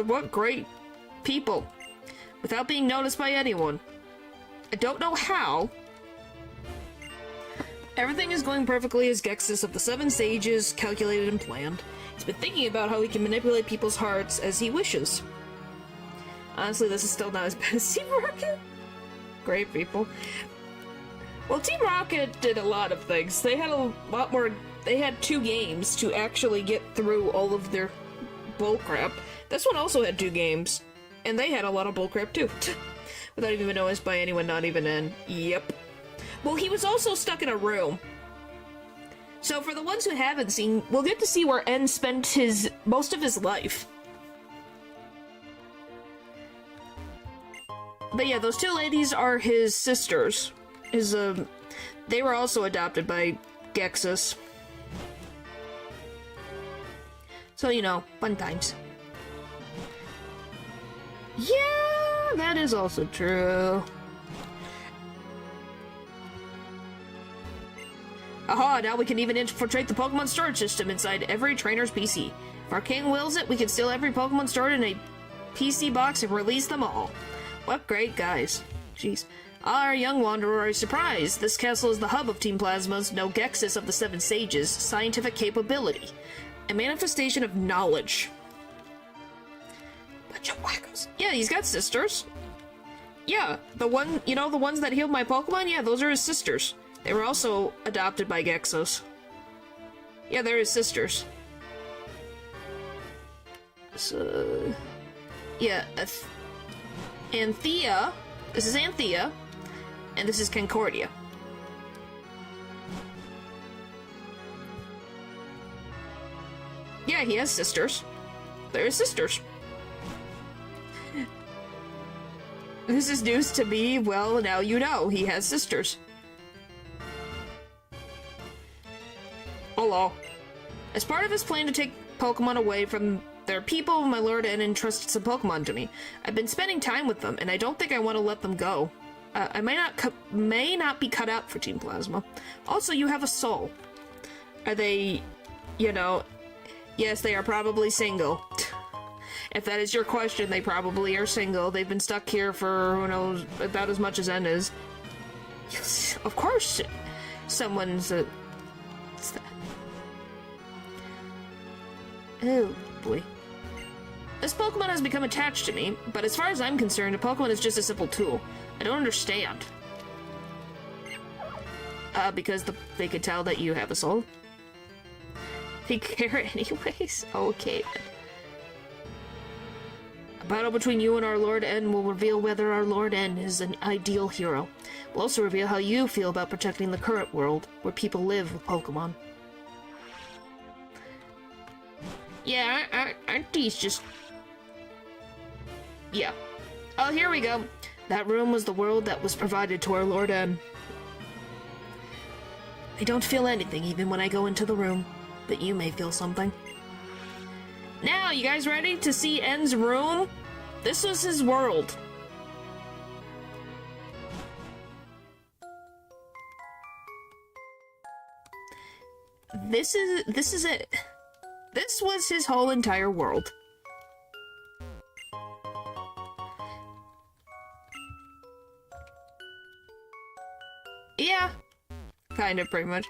What great people. Without being noticed by anyone. I don't know how. Everything is going perfectly as Gexus of the Seven Sages calculated and planned. He's been thinking about how he can manipulate people's hearts as he wishes. Honestly, this is still not as bad as Team Rocket. Great people. Well, Team Rocket did a lot of things. They had a lot more... They had 2 games to actually get through all of their bullcrap. This one also had 2 games. And they had a lot of bullcrap, too. Without even being noticed by anyone, not even N. Yep. Well, he was also stuck in a room. So for the ones who haven't seen, we'll get to see where N spent most of his life. But yeah, those 2 ladies are his sisters. They were also adopted by Gexus. So, you know, fun times. Yeah, that is also true. Aha, now we can even infiltrate the Pokemon storage system inside every trainer's PC. If our king wills it, we can steal every Pokemon stored in a PC box and release them all. What great guys. Jeez. Our young wanderer is surprised. This castle is the hub of Team Plasma's No Gexus of the Seven Sages scientific capability. A manifestation of knowledge. Bunch of wackos. Yeah, he's got sisters. Yeah, the ones that healed my Pokemon? Yeah, those are his sisters. They were also adopted by Gexus. Yeah, they're his sisters. So... Yeah, Anthea. This is Anthea. And this is Concordia. Yeah, he has sisters. They're his sisters. This is news to me. Well, now you know. He has sisters. Hello. As part of his plan to take Pokemon away from their people, my Lord N entrusted some Pokemon to me. I've been spending time with them, and I don't think I want to let them go. I may not be cut out for Team Plasma. Also, you have a soul. Are they, you know... Yes, they are probably single. If that is your question, they probably are single. They've been stuck here for, who knows, about as much as N is. Yes, of course, someone's a... What's that? Oh, boy. This Pokemon has become attached to me, but as far as I'm concerned, a Pokemon is just a simple tool. I don't understand. Because they could tell that you have a soul. They care anyways? Okay. A battle between you and our Lord N will reveal whether our Lord N is an ideal hero. Will also reveal how you feel about protecting the current world, where people live with Pokemon. Yeah, aren't these just... Yeah. Oh, here we go. That room was the world that was provided to our Lord N. I don't feel anything even when I go into the room, but you may feel something. Now, you guys ready to see N's room? This was his world. This is it. This was his whole entire world. Yeah, kind of, pretty much.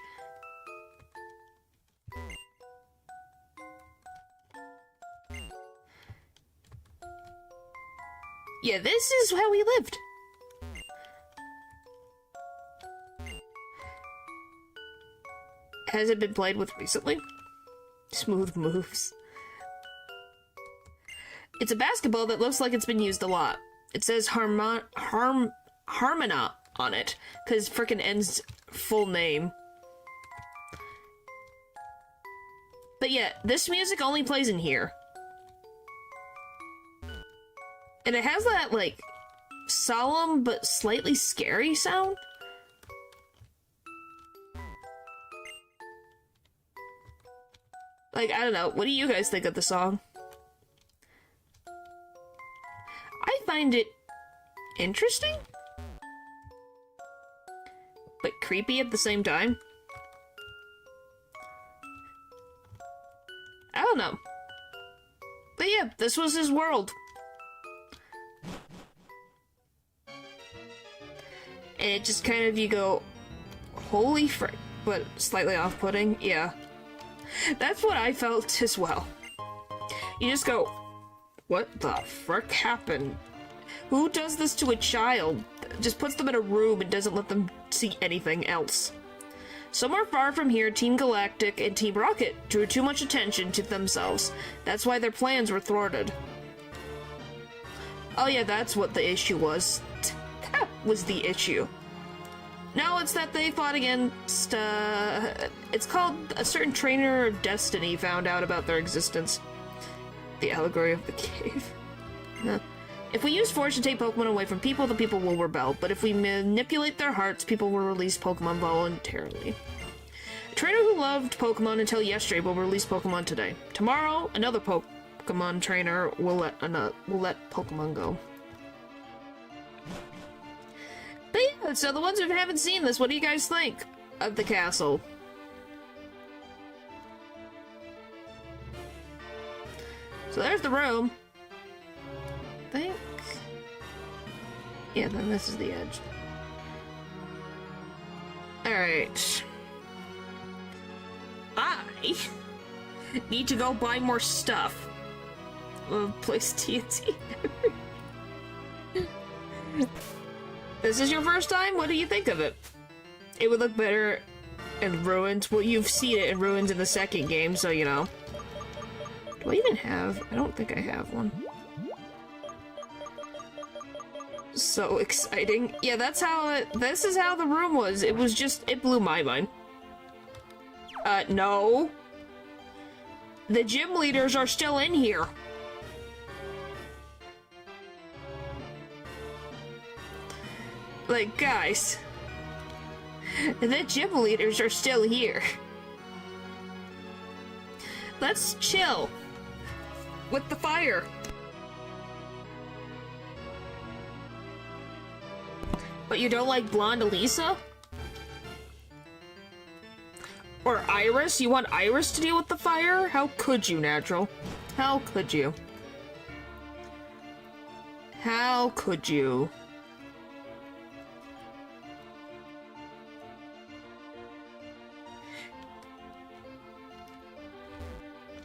Yeah, this is how he lived. Has it been played with recently? Smooth moves. It's a basketball that looks like it's been used a lot. It says Harmona on it, because frickin' N's full name. But yeah, this music only plays in here. And it has that, like, solemn but slightly scary sound. Like, I don't know, what do you guys think of the song? I find it interesting, but creepy at the same time. I don't know. But yeah, this was his world. And it just kind of, you go, holy frick, but slightly off-putting, yeah. That's what I felt as well. You just go, what the frick happened? Who does this to a child? Just puts them in a room and doesn't let them see anything else. Somewhere far from here, Team Galactic and Team Rocket drew too much attention to themselves. That's why their plans were thwarted. Oh yeah, that's what the issue was. That was the issue. No, it's that they fought against, it's called a certain trainer of destiny found out about their existence. The allegory of the cave. If we use force to take Pokemon away from people, the people will rebel. But if we manipulate their hearts, people will release Pokemon voluntarily. A trainer who loved Pokemon until yesterday will release Pokemon today. Tomorrow, another Pokemon trainer will let Pokemon go. But yeah, so the ones who haven't seen this, what do you guys think of the castle? So there's the room. I think... Yeah, then this is the edge. Alright. I need to go buy more stuff. Place TNT. This is your first time? What do you think of it? It would look better in Ruins. Well, you've seen it in Ruins in the second game, so you know. Do I even have? I don't think I have one. So exciting. Yeah, that's how it... This is how the room was. It was just... It blew my mind. No. The gym leaders are still in here. Like, guys. The gym leaders are still here. Let's chill. With the fire. But you don't like Blonde Elisa? Or Iris? You want Iris to deal with the fire? How could you, Natural? How could you? How could you?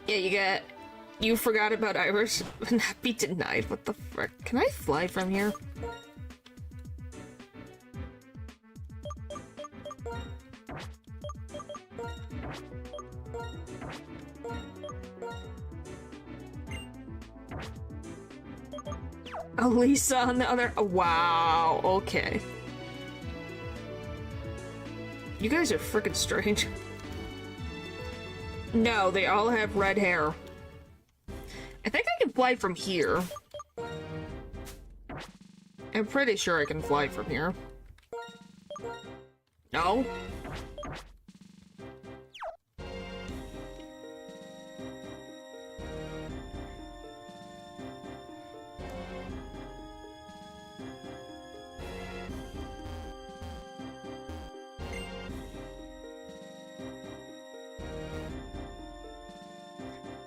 Yeah, you forgot about Iris. Not be denied. What the frick? Can I fly from here? Elisa on the other. Oh, wow. Okay. You guys are freaking strange. No, they all have red hair. I think I can fly from here. I'm pretty sure I can fly from here. No?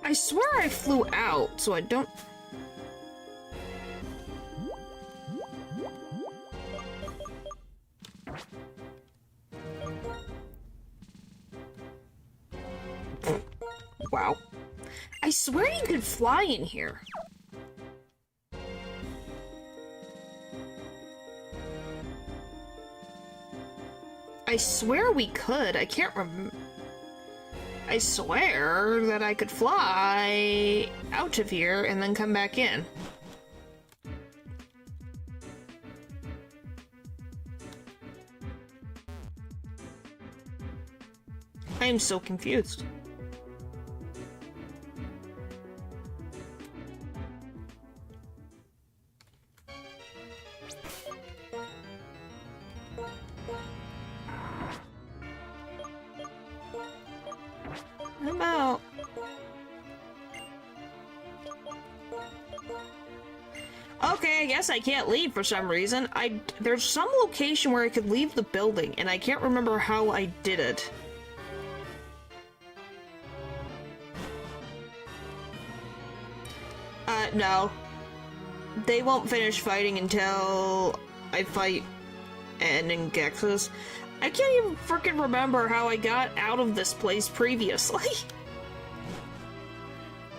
I swear I flew out, so I don't... Wow. I swear you could fly in here. I swear we could. I can't remember. I swear that I could fly out of here and then come back in. I am so confused. I'm out. Okay, I guess I can't leave for some reason. There's some location where I could leave the building, and I can't remember how I did it. No. They won't finish fighting until I fight N and Gexus. I can't even freaking remember how I got out of this place previously.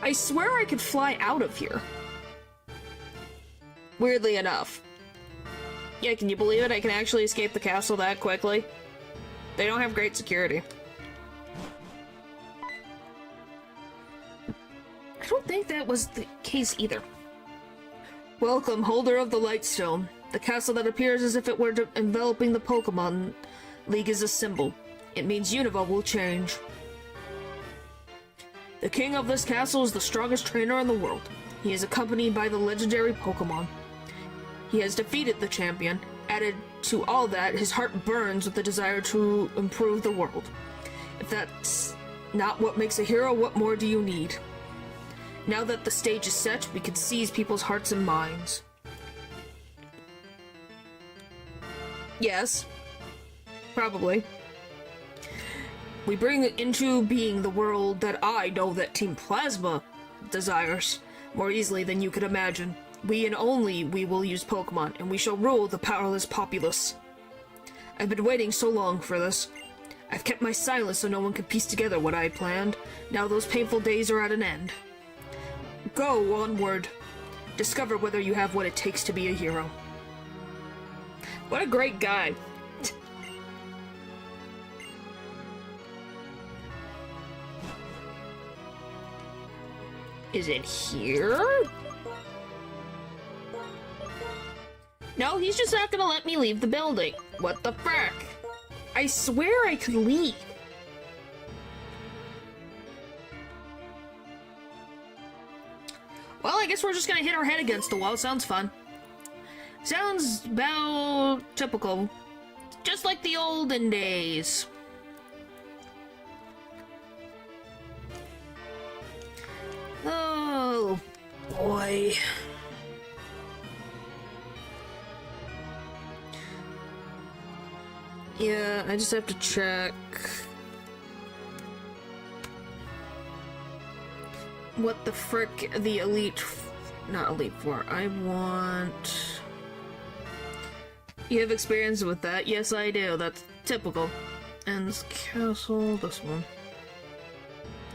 I swear I could fly out of here. Weirdly enough. Yeah, can you believe it? I can actually escape the castle that quickly. They don't have great security. I don't think that was the case either. Welcome, holder of the Lightstone. The castle that appears as if it were enveloping the Pokemon League is a symbol. It means Unova will change. The king of this castle is the strongest trainer in the world. He is accompanied by the legendary Pokemon. He has defeated the champion. Added to all that, his heart burns with the desire to improve the world. If that's not what makes a hero, what more do you need? Now that the stage is set, we can seize people's hearts and minds. Yes. Probably. We bring into being the world that I know that Team Plasma desires, more easily than you could imagine. We and only we will use Pokemon, and we shall rule the powerless populace. I've been waiting so long for this. I've kept my silence so no one could piece together what I had planned. Now those painful days are at an end. Go onward. Discover whether you have what it takes to be a hero. What a great guy. Is it here? No, he's just not gonna let me leave the building. What the frick? I swear I could leave. Well, I guess we're just gonna hit our head against the wall. Sounds fun. Sounds about typical. Just like the olden days. Oh, boy. Yeah, I just have to check what the frick the not Elite Four. I want... You have experience with that? Yes, I do. That's typical. And this castle, this one.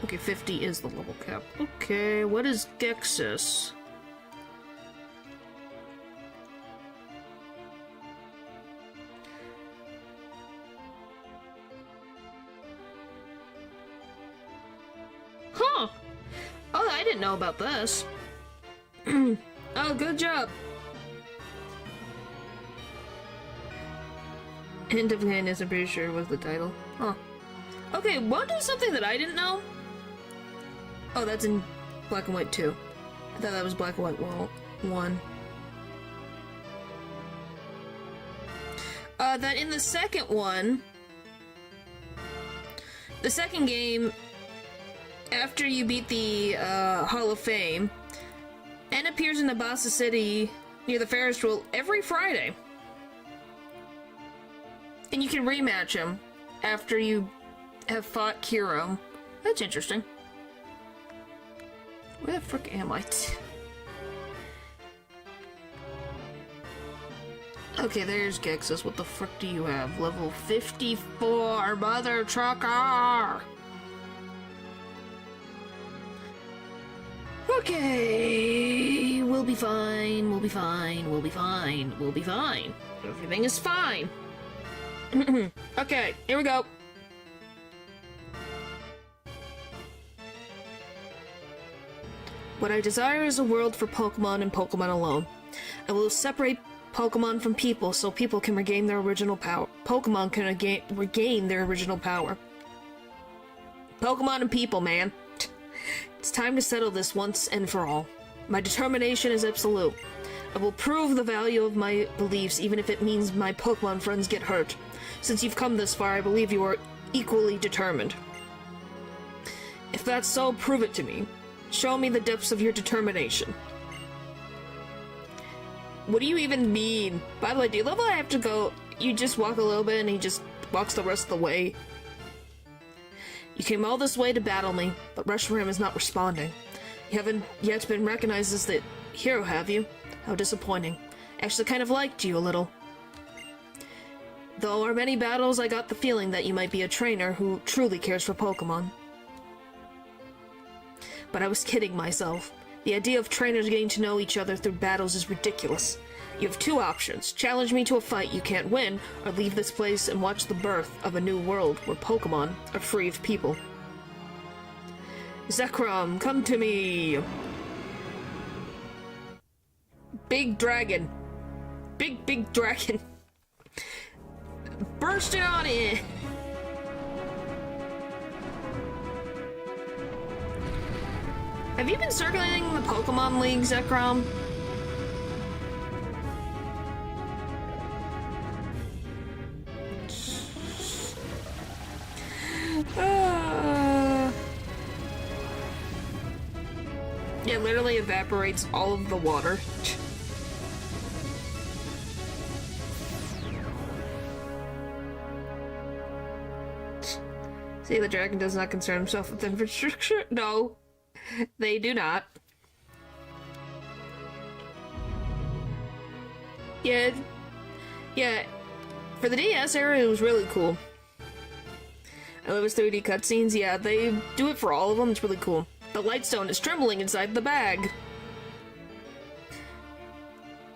Okay, 50 is the level cap. Okay, what is Gexus? Huh! Oh, I didn't know about this. Oh, good job. Hint of Kindness, I'm pretty sure was the title. Huh. Okay, wanna do something that I didn't know? Oh, that's in Black and White 2. I thought that was Black and White 1. That in the second one, the second game, after you beat the Hall of Fame, N appears in the Bassa City near the Ferris wheel every Friday. And you can rematch him after you have fought Kiro. That's interesting. Where the frick am I? Okay, there's Gexus. What the frick do you have? Level 54, mother trucker! Okay, we'll be fine, we'll be fine, we'll be fine, we'll be fine. Everything is fine. Okay, here we go. What I desire is a world for Pokemon and Pokemon alone. I will separate Pokemon from people so people can regain their original power. Pokemon can regain their original power. Pokemon and people, man. It's time to settle this once and for all. My determination is absolute. I will prove the value of my beliefs even if it means my Pokemon friends get hurt. Since you've come this far, I believe you are equally determined. If that's so, prove it to me. Show me the depths of your determination. What do you even mean? By the way, do you love how I have to go? You just walk a little bit and he just walks the rest of the way. You came all this way to battle me, but Reshiram is not responding. You haven't yet been recognized as the hero, have you? How disappointing. Actually kind of liked you a little. Though our many battles, I got the feeling that you might be a trainer who truly cares for Pokemon. But I was kidding myself. The idea of trainers getting to know each other through battles is ridiculous. You have two options. Challenge me to a fight you can't win, or leave this place and watch the birth of a new world where Pokemon are free of people. Zekrom, come to me! Big dragon. Big dragon. Bursting on in! Have you been circulating the Pokemon League, Zekrom? Yeah, it literally evaporates all of the water. See, the dragon does not concern himself with infrastructure. No. They do not. Yeah, for the DS era, it was really cool. I love his 3D cutscenes. Yeah, they do it for all of them. It's really cool. The Lightstone is trembling inside the bag.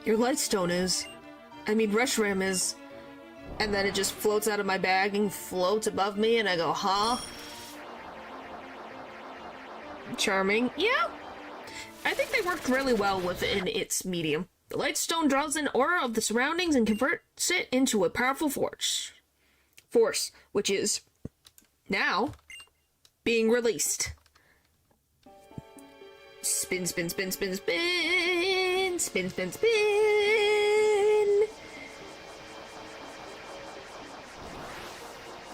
Your Lightstone is. I mean, Reshiram is. And then it just floats out of my bag and floats above me, and I go, huh? Charming. Yeah. I think they worked really well within its medium. The Lightstone draws an aura of the surroundings and converts it into a powerful force, which is now being released. Spin, spin, spin, spin, spin, spin, spin, spin.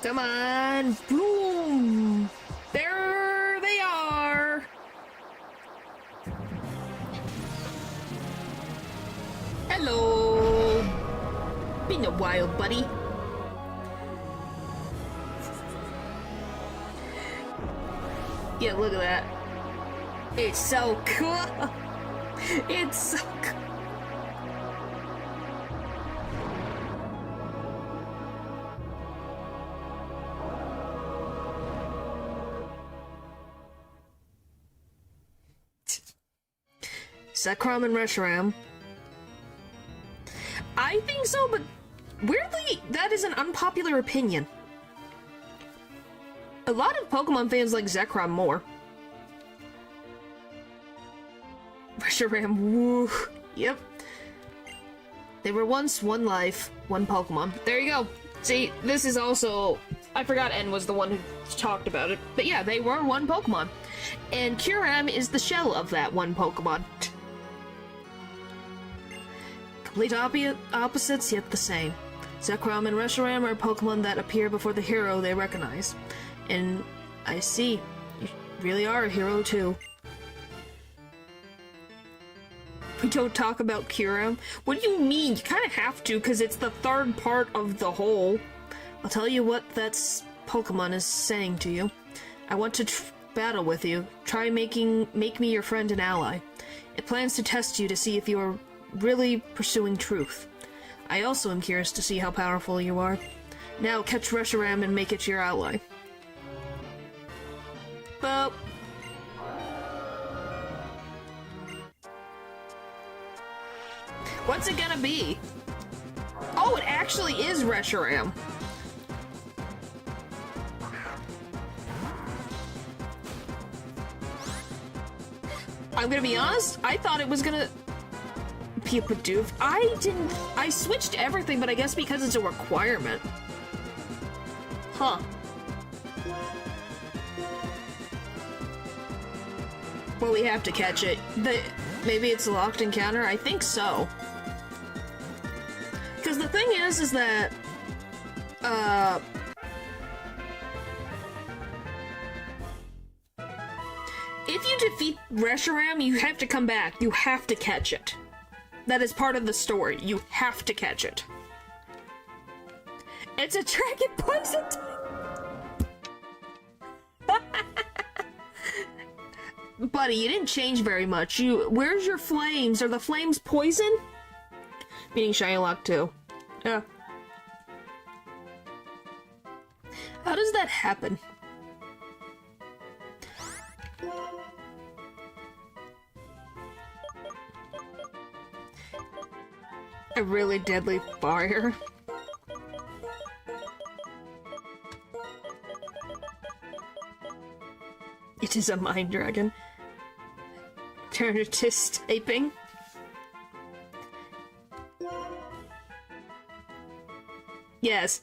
Come on, boom! There they are! Hello! Been a while, buddy. Yeah, look at that. It's so cool! It's so cool! Zekrom and Reshiram. I think so, but weirdly, that is an unpopular opinion. A lot of Pokemon fans like Zekrom more. Reshiram, woo. Yep. They were once one life, one Pokemon. There you go. See, this is also... I forgot N was the one who talked about it. But yeah, they were one Pokemon. And Kyurem is the shell of that one Pokemon. Complete opposites, yet the same. Zekrom and Reshiram are Pokemon that appear before the hero they recognize. And I see, you really are a hero too. We don't talk about Kyurem? What do you mean? You kind of have to, because it's the third part of the whole. I'll tell you what that Pokemon is saying to you. I want to battle with you. Try make me your friend and ally. It plans to test you to see if you are really pursuing truth. I also am curious to see how powerful you are. Now catch Reshiram and make it your ally. Well... what's it gonna be? Oh, it actually is Reshiram. I'm gonna be honest, I thought it was gonna be a Bidoof. I switched everything, but I guess because it's a requirement. Huh. Well, we have to catch it. Maybe it's a locked encounter? I think so. Because the thing is that, if you defeat Reshiram, you have to come back. You have to catch it. That is part of the story. You have to catch it. It's a dragon poison type! Buddy, you didn't change very much. Where's your flames? Are the flames poison? Meaning Shylock too. Yeah. How does that happen? A really deadly fire. It is a mind dragon. Turnitist aping. Yes.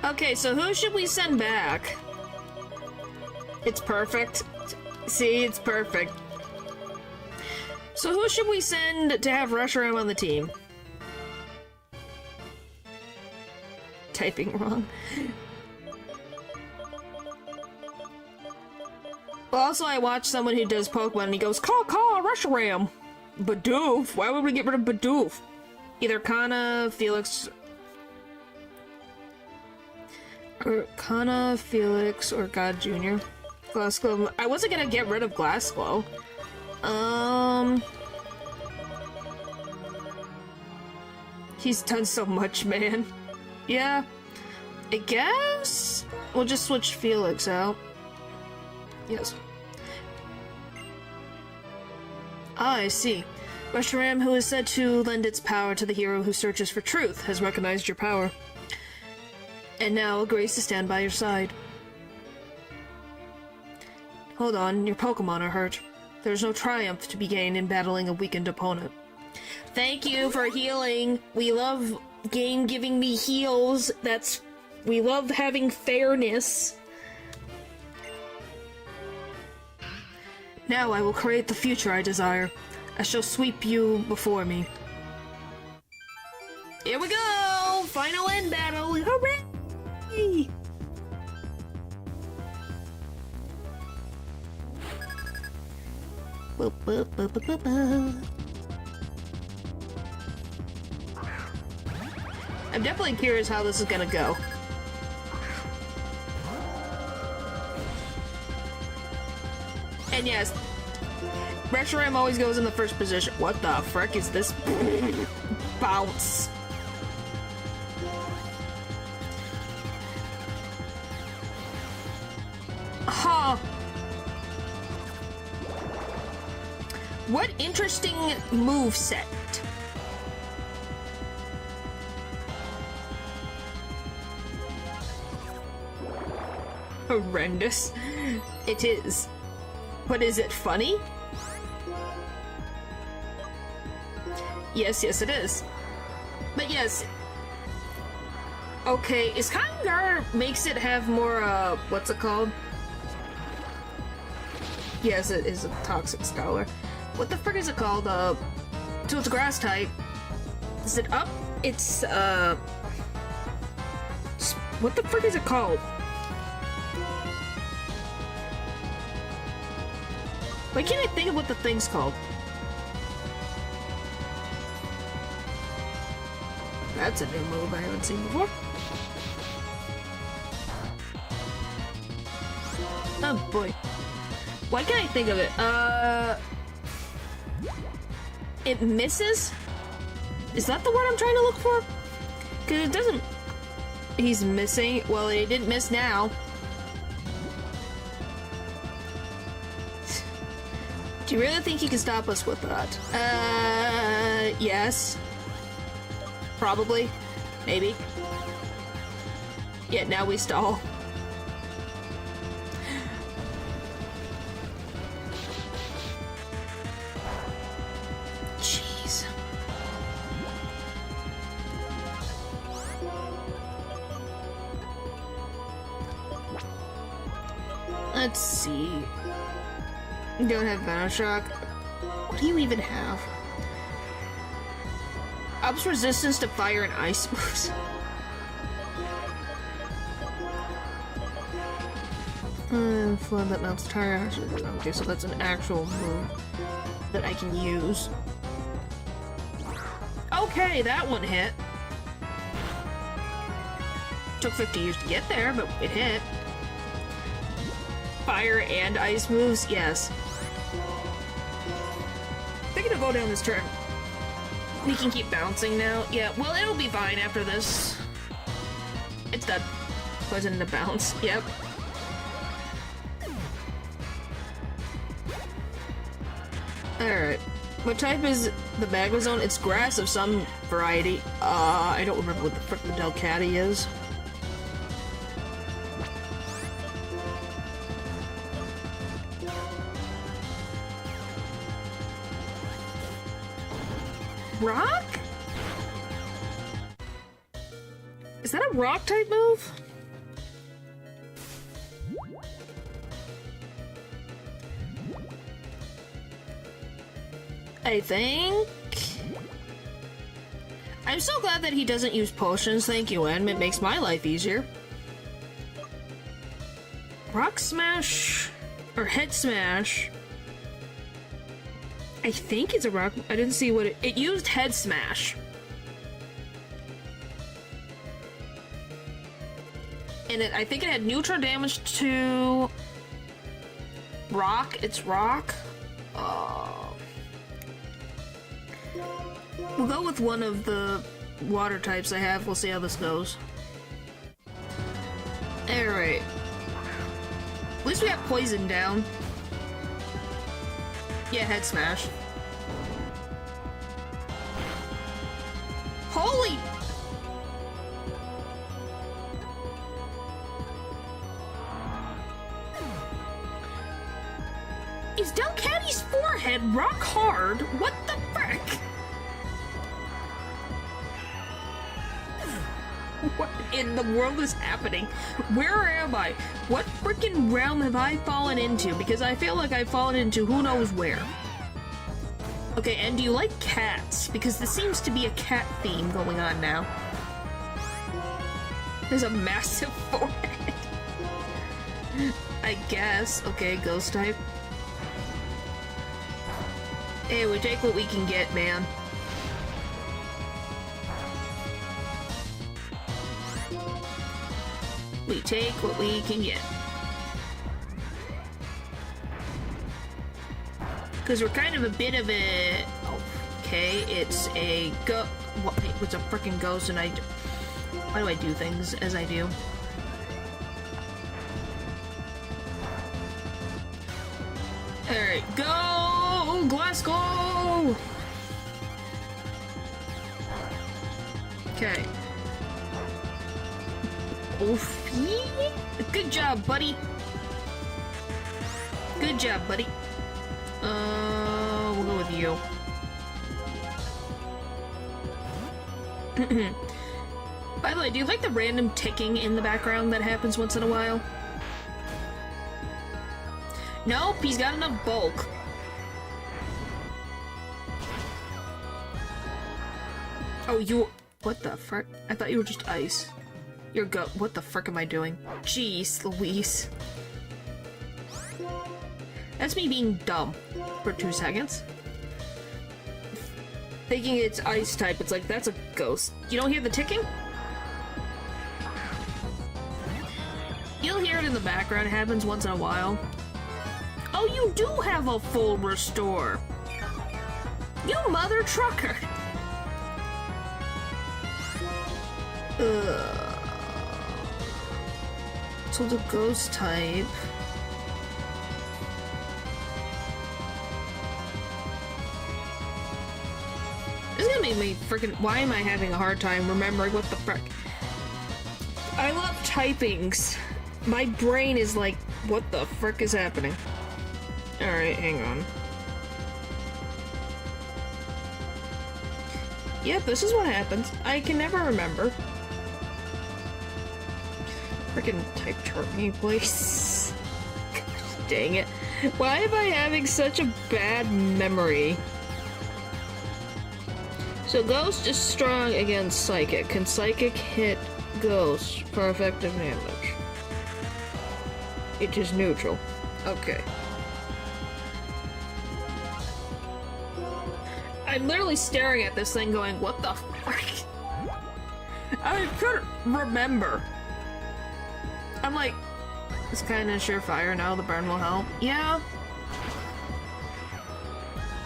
Okay, so who should we send back? It's perfect. See, it's perfect. So who should we send to have Reshiram on the team? Typing wrong. Well, also I watched someone who does Pokemon and he goes, Caw, Reshiram! Bidoof? Why would we get rid of Bidoof? Either Kana, Felix... or Kana, Felix, or God Jr. Glassglow. I wasn't gonna get rid of Glassglow. He's done so much, man. Yeah. I guess we'll just switch Felix out. Yes. Ah, I see. Reshiram, who is said to lend its power to the hero who searches for truth, has recognized your power. And now agrees to stand by your side. Hold on, your Pokemon are hurt. There's no triumph to be gained in battling a weakened opponent. Thank you for healing. We love game giving me heals. We love having fairness. Now I will create the future I desire. I shall sweep you before me. Here we go! Final end battle! Hooray! I'm definitely curious how this is gonna go. And yes, Reshiram always goes in the first position. What the frick is this? Bounce. Huh. What interesting moveset. Horrendous. It is. But is it funny? Yes, yes, it is. But yes. Okay, is Kangar makes it have more, what's it called? Yes, it is a toxic scholar. What the frick is it called? So it's a grass type. Is it up? It's, what the frick is it called? Why can't I think of what the thing's called? That's a new move I haven't seen before. Oh boy. Why can't I think of it? It misses? Is that the word I'm trying to look for? Cause it doesn't... He's missing. Well, he didn't miss now. Do you really think he can stop us with that? Yes. Probably. Maybe. Yeah, now we stall. Jeez. Let's see. Don't have Venoshock. What do you even have? Ups resistance to fire and ice moves. Flood that melts tire. Okay, so that's an actual move that I can use. Okay, that one hit. Took 50 years to get there, but it hit. Fire and ice moves, yes. They're gonna go down this turn. We can keep bouncing now. Yeah, well, it'll be fine after this. It's done. Poison to bounce. Yep. Alright. What type is the Magmazone? It's grass of some variety. I don't remember what the frick the Delcatty is. Rock? Is that a rock type move? I think... I'm so glad that he doesn't use potions, thank you, Em. It makes my life easier. Rock Smash... or Head Smash... I think it's a rock... I didn't see what it used Head Smash. And I think it had neutral damage to... rock. It's rock. We'll go with one of the water types I have. We'll see how this goes. Alright. At least we got poison down. Yeah, Head Smash. Holy... Is Delcatty's forehead rock hard? What the frick? What in the world is happening? Where am I? What freaking realm have I fallen into? Because I feel like I've fallen into who knows where. Okay, and do you like cats? Because there seems to be a cat theme going on now. There's a massive forehead. I guess. Okay, ghost type. Hey, we take what we can get, man. We take what we can get. Because we're kind of a bit of a... Okay, it's a what, it's a freaking ghost, and why do I do things as I do? Alright, go! Glasgow! Okay. Oofy. Good job, buddy. Good job, buddy. We'll go with you. By the way, do you like the random ticking in the background that happens once in a while? Nope, he's got enough bulk. Oh, you... What the frick? I thought you were just ice. You're what the frick am I doing? Jeez, Louise. That's me being dumb for 2 seconds. Thinking it's ice type, it's like, that's a ghost. You don't hear the ticking? You'll hear it in the background, it happens once in a while. Oh, you do have a full restore! You mother trucker! So the ghost type... This is gonna make me freaking... Why am I having a hard time remembering what the frick? I love typings. My brain is like, what the frick is happening? Alright, hang on. Yep, this is what happens. I can never remember. Frickin' type chart me, please. Gosh, dang it. Why am I having such a bad memory? So Ghost is strong against Psychic. Can Psychic hit Ghost for effective damage? It is neutral. Okay. I'm literally staring at this thing going, what the frick? I couldn't remember. I'm like, it's kinda surefire now, the burn will help. Yeah.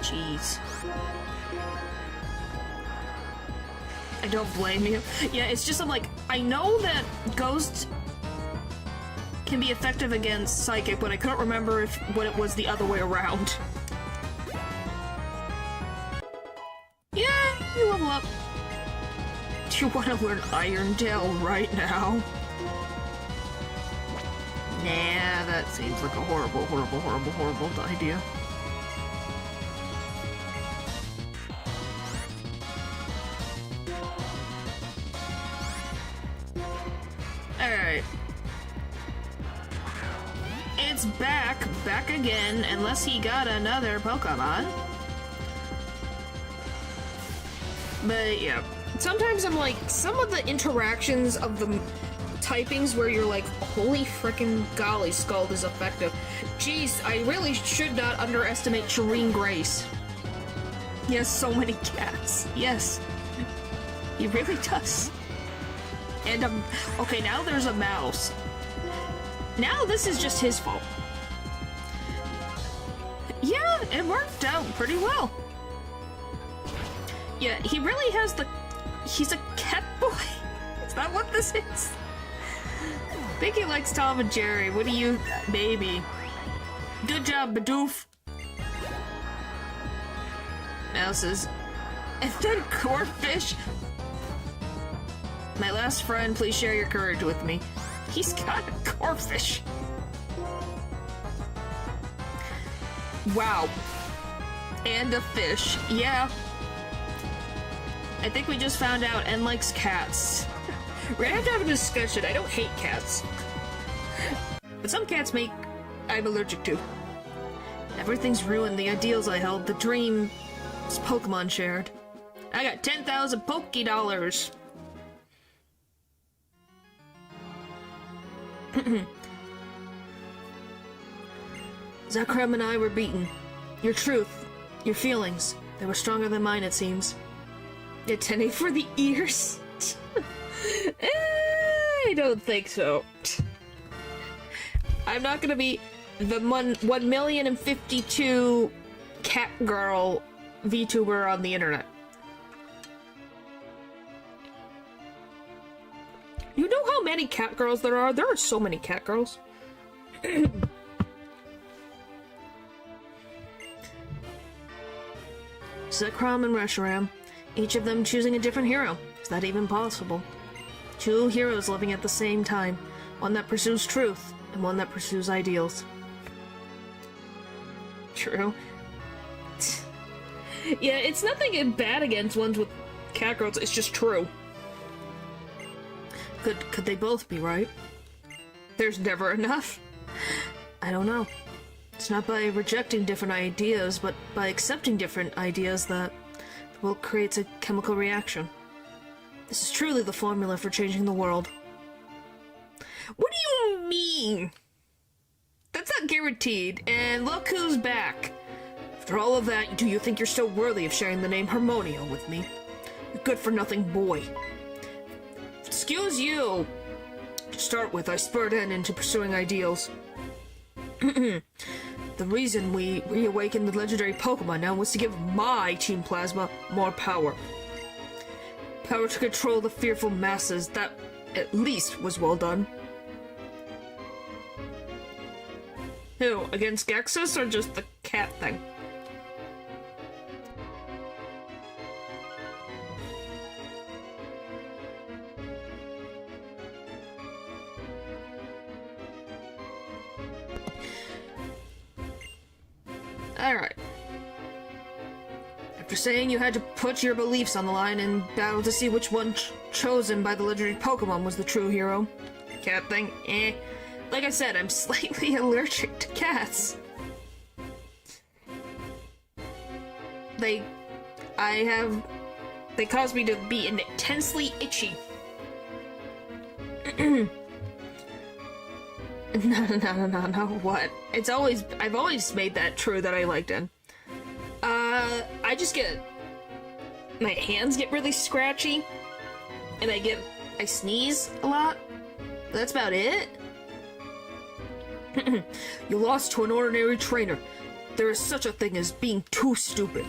Jeez. I don't blame you. Yeah, it's just I'm like, I know that Ghost can be effective against Psychic, but I couldn't remember what it was the other way around. Yeah, you level up. Do you want to learn Iron Tail right now? Nah, that seems like a horrible, horrible, horrible, horrible idea. Alright. It's back again, unless he got another Pokemon. But yeah, sometimes I'm like, some of the interactions of the typings where you're like, holy frickin' golly, Scald is effective. Jeez, I really should not underestimate Shireen Grace. He has so many cats. Yes, he really does. And okay, now there's a mouse. Now this is just his fault. Yeah, it worked out pretty well. Yeah, he really has he's a cat boy. Is that what this is? I think he likes Tom and Jerry. What do you, baby? Good job, Bidoof. Mouses. And then Corfish. My last friend, please share your courage with me. He's got a Corfish. Wow. And a fish. Yeah. I think we just found out N likes cats. We're gonna have to have a discussion. I don't hate cats. But some cats I'm allergic to. Everything's ruined. The ideals I held. The dreams Pokemon shared. I got 10,000 Poké Dollars. Zakram and I were beaten. Your truth, your feelings, they were stronger than mine, it seems. Attending for the ears? I don't think so. I'm not gonna be the 1,052 cat girl VTuber on the internet. You know how many cat girls there are? There are so many cat girls. Zekrom and Reshiram, each of them choosing a different hero. Is that even possible? Two heroes living at the same time. One that pursues truth, and one that pursues ideals. True. Yeah, it's nothing bad against ones with cat girls, it's just true. Could they both be right? There's never enough? I don't know. It's not by rejecting different ideas, but by accepting different ideas that the world creates a chemical reaction. This is truly the formula for changing the world. What do you mean? That's not guaranteed, and look who's back. After all of that, do you think you're still worthy of sharing the name Harmonia with me? You good-for-nothing boy. Excuse you! To start with, I spurred into pursuing ideals. The reason we reawakened the legendary Pokemon now was to give my Team Plasma more power. Power to control the fearful masses. That, at least, was well done. Who, against Gexus or just the cat thing? Alright. After saying you had to put your beliefs on the line and battle to see which one chosen by the legendary Pokemon was the true hero. Cat thing, eh. Like I said, I'm slightly allergic to cats. They cause me to be intensely itchy. No, what? I've always made that true that I liked it. My hands get really scratchy, and I sneeze a lot. That's about it. You lost to an ordinary trainer. There is such a thing as being too stupid.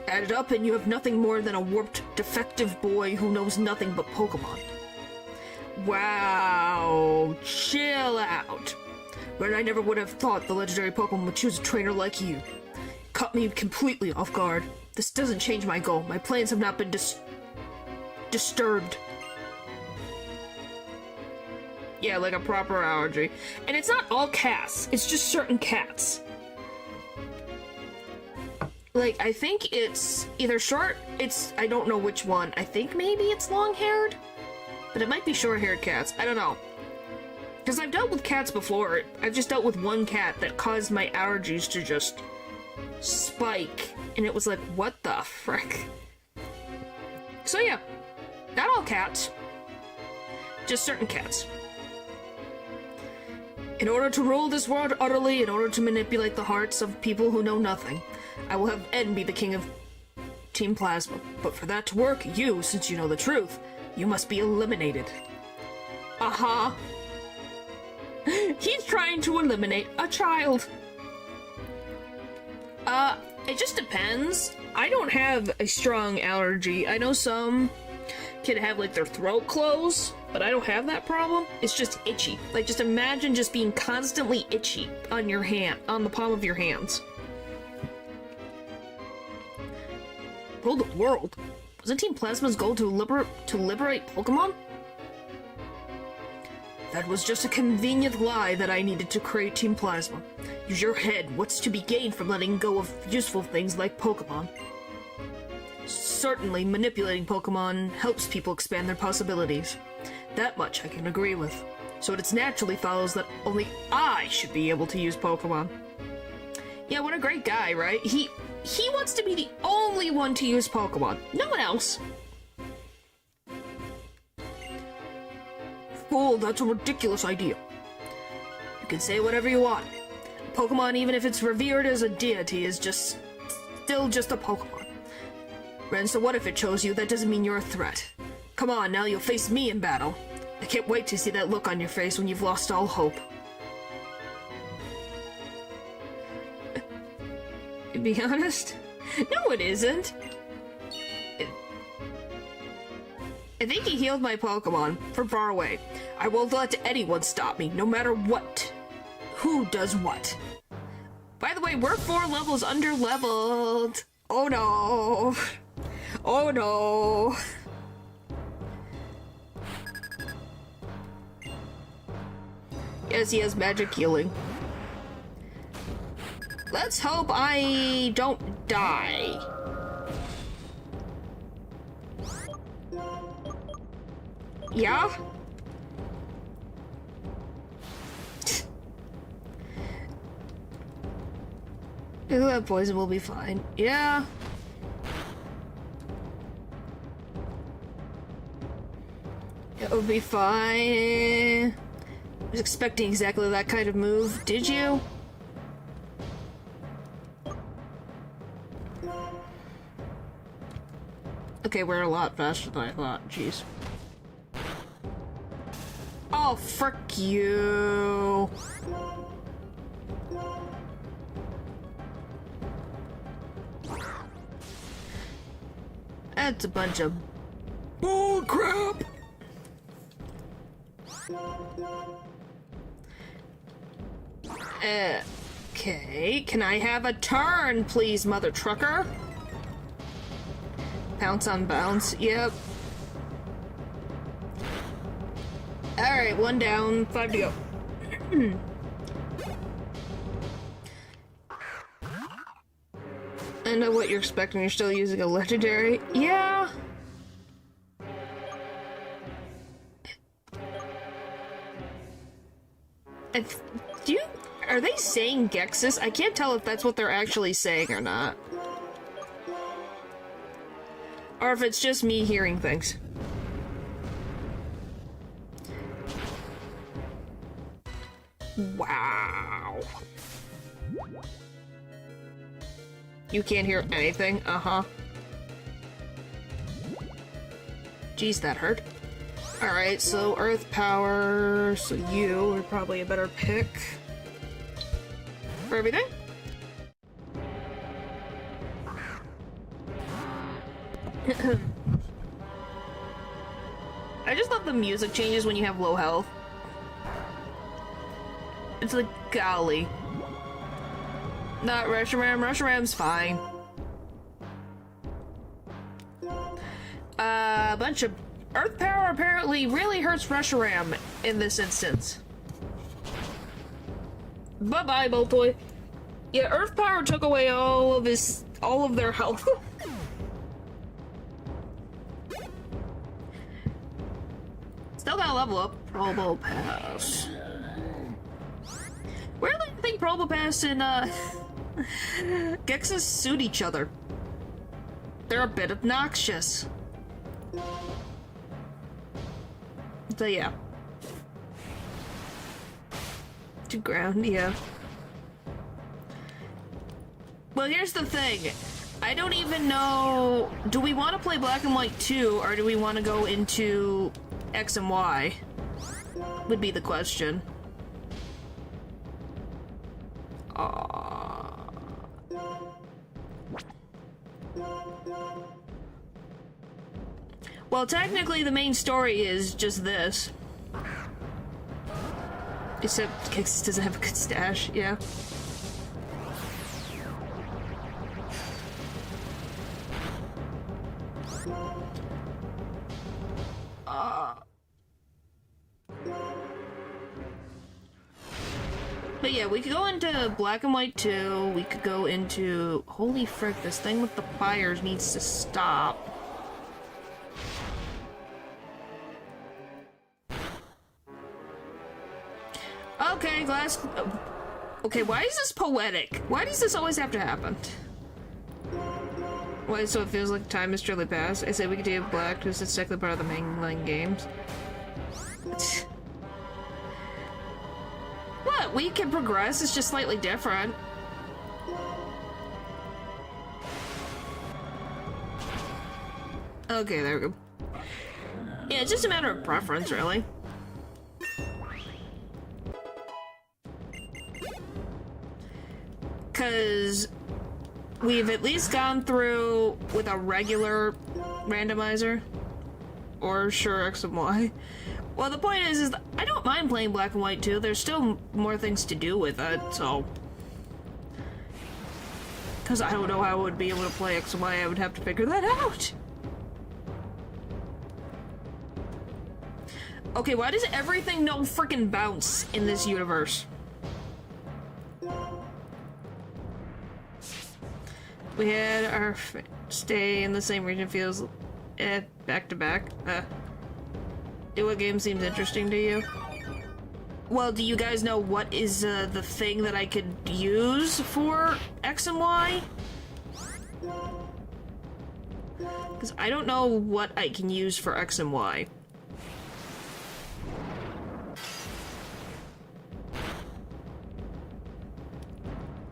Add it up and you have nothing more than a warped, defective boy who knows nothing but Pokemon. Wow, chill out. But I never would have thought the legendary Pokemon would choose a trainer like you. Caught me completely off guard. This doesn't change my goal. My plans have not been disturbed. Yeah, like a proper allergy. And it's not all cats, it's just certain cats. Like, I think it's either I don't know which one. I think maybe it's long-haired? But it might be short-haired cats. I don't know. Because I've dealt with cats before. I've just dealt with one cat that caused my allergies to just spike. And it was like, what the frick? So yeah, not all cats. Just certain cats. In order to rule this world utterly, in order to manipulate the hearts of people who know nothing, I will have N be the king of Team Plasma. But for that to work, you, since you know the truth, you must be eliminated. Uh-huh. He's trying to eliminate a child. It just depends. I don't have a strong allergy. I know some can have, like, their throat close, but I don't have that problem. It's just itchy. Like, just imagine just being constantly itchy on your hand, on the palm of your hands. Rule the world? Wasn't Team Plasma's goal to liberate Pokemon? That was just a convenient lie that I needed to create Team Plasma. Use your head. What's to be gained from letting go of useful things like Pokemon? Certainly, manipulating Pokemon helps people expand their possibilities. That much I can agree with. So it naturally follows that only I should be able to use Pokemon. Yeah, what a great guy, right? He wants to be the only one to use Pokemon. No one else. Fool, that's a ridiculous idea. You can say whatever you want. Pokemon, even if it's revered as a deity, is still just a Pokemon. Ren, so what if it chose you? That doesn't mean you're a threat. Come on, now you'll face me in battle. I can't wait to see that look on your face when you've lost all hope. To be honest, no it isn't. I think he healed my Pokemon from far away. I won't let anyone stop me, no matter what. Who does what? By the way, we're 4 levels under-leveled. Oh no. Oh no. Yes, he has magic healing. Let's hope I don't die. Yeah? That poison will be fine. Yeah. It'll be fine. I was expecting exactly that kind of move. Did you? Okay, we're a lot faster than I thought. Jeez. Oh, frick you. That's a bunch of bull crap. Okay, can I have a turn, please, mother trucker? Pounce on bounce, yep. Alright, 1 down, 5 to go. I know what you're expecting, you're still using a legendary. Yeah. Are they saying Gexus? I can't tell if that's what they're actually saying or not. Or if it's just me hearing things. Wow. You can't hear anything? Uh-huh. Jeez, that hurt. Alright, so Earth Power, so you are probably a better pick for everything. I just love the music changes when you have low health. It's like, golly. Not Reshiram. Reshiram's fine. A bunch of Earth Power apparently really hurts Reshiram in this instance. Bye-bye, Boltoy. Yeah, Earth Power took away all of their health. Still gotta level up. Probopass. Where do you think Probopass and Gexus suit each other? They're a bit obnoxious. So yeah. To ground, yeah. Well, here's the thing. I don't even know... Do we want to play Black and White 2, or do we want to go into X and Y? Would be the question. Well, technically the main story is just this. Except Kix doesn't have a good stash, yeah. But yeah, we could go into Black and White 2, we could go into... Holy frick, this thing with the fires needs to stop. Okay, glass... Okay, why is this poetic? Why does this always have to happen? Why, so it feels like time has truly passed? I say we could do Black because it's technically part of the mainline games. What? We can progress, it's just slightly different. Okay, there we go. Yeah, it's just a matter of preference, really. Because we've at least gone through with a regular randomizer. Or sure, X and Y. Well, the point is I don't mind playing Black and White 2. There's still more things to do with it, so... Because I don't know how I would be able to play X and Y. I would have to figure that out. Okay, why does everything no freaking bounce in this universe? We had our stay in the same region feels back to back. What game seems interesting to you? Well, do you guys know what is the thing that I could use for X and Y? Because I don't know what I can use for X and Y.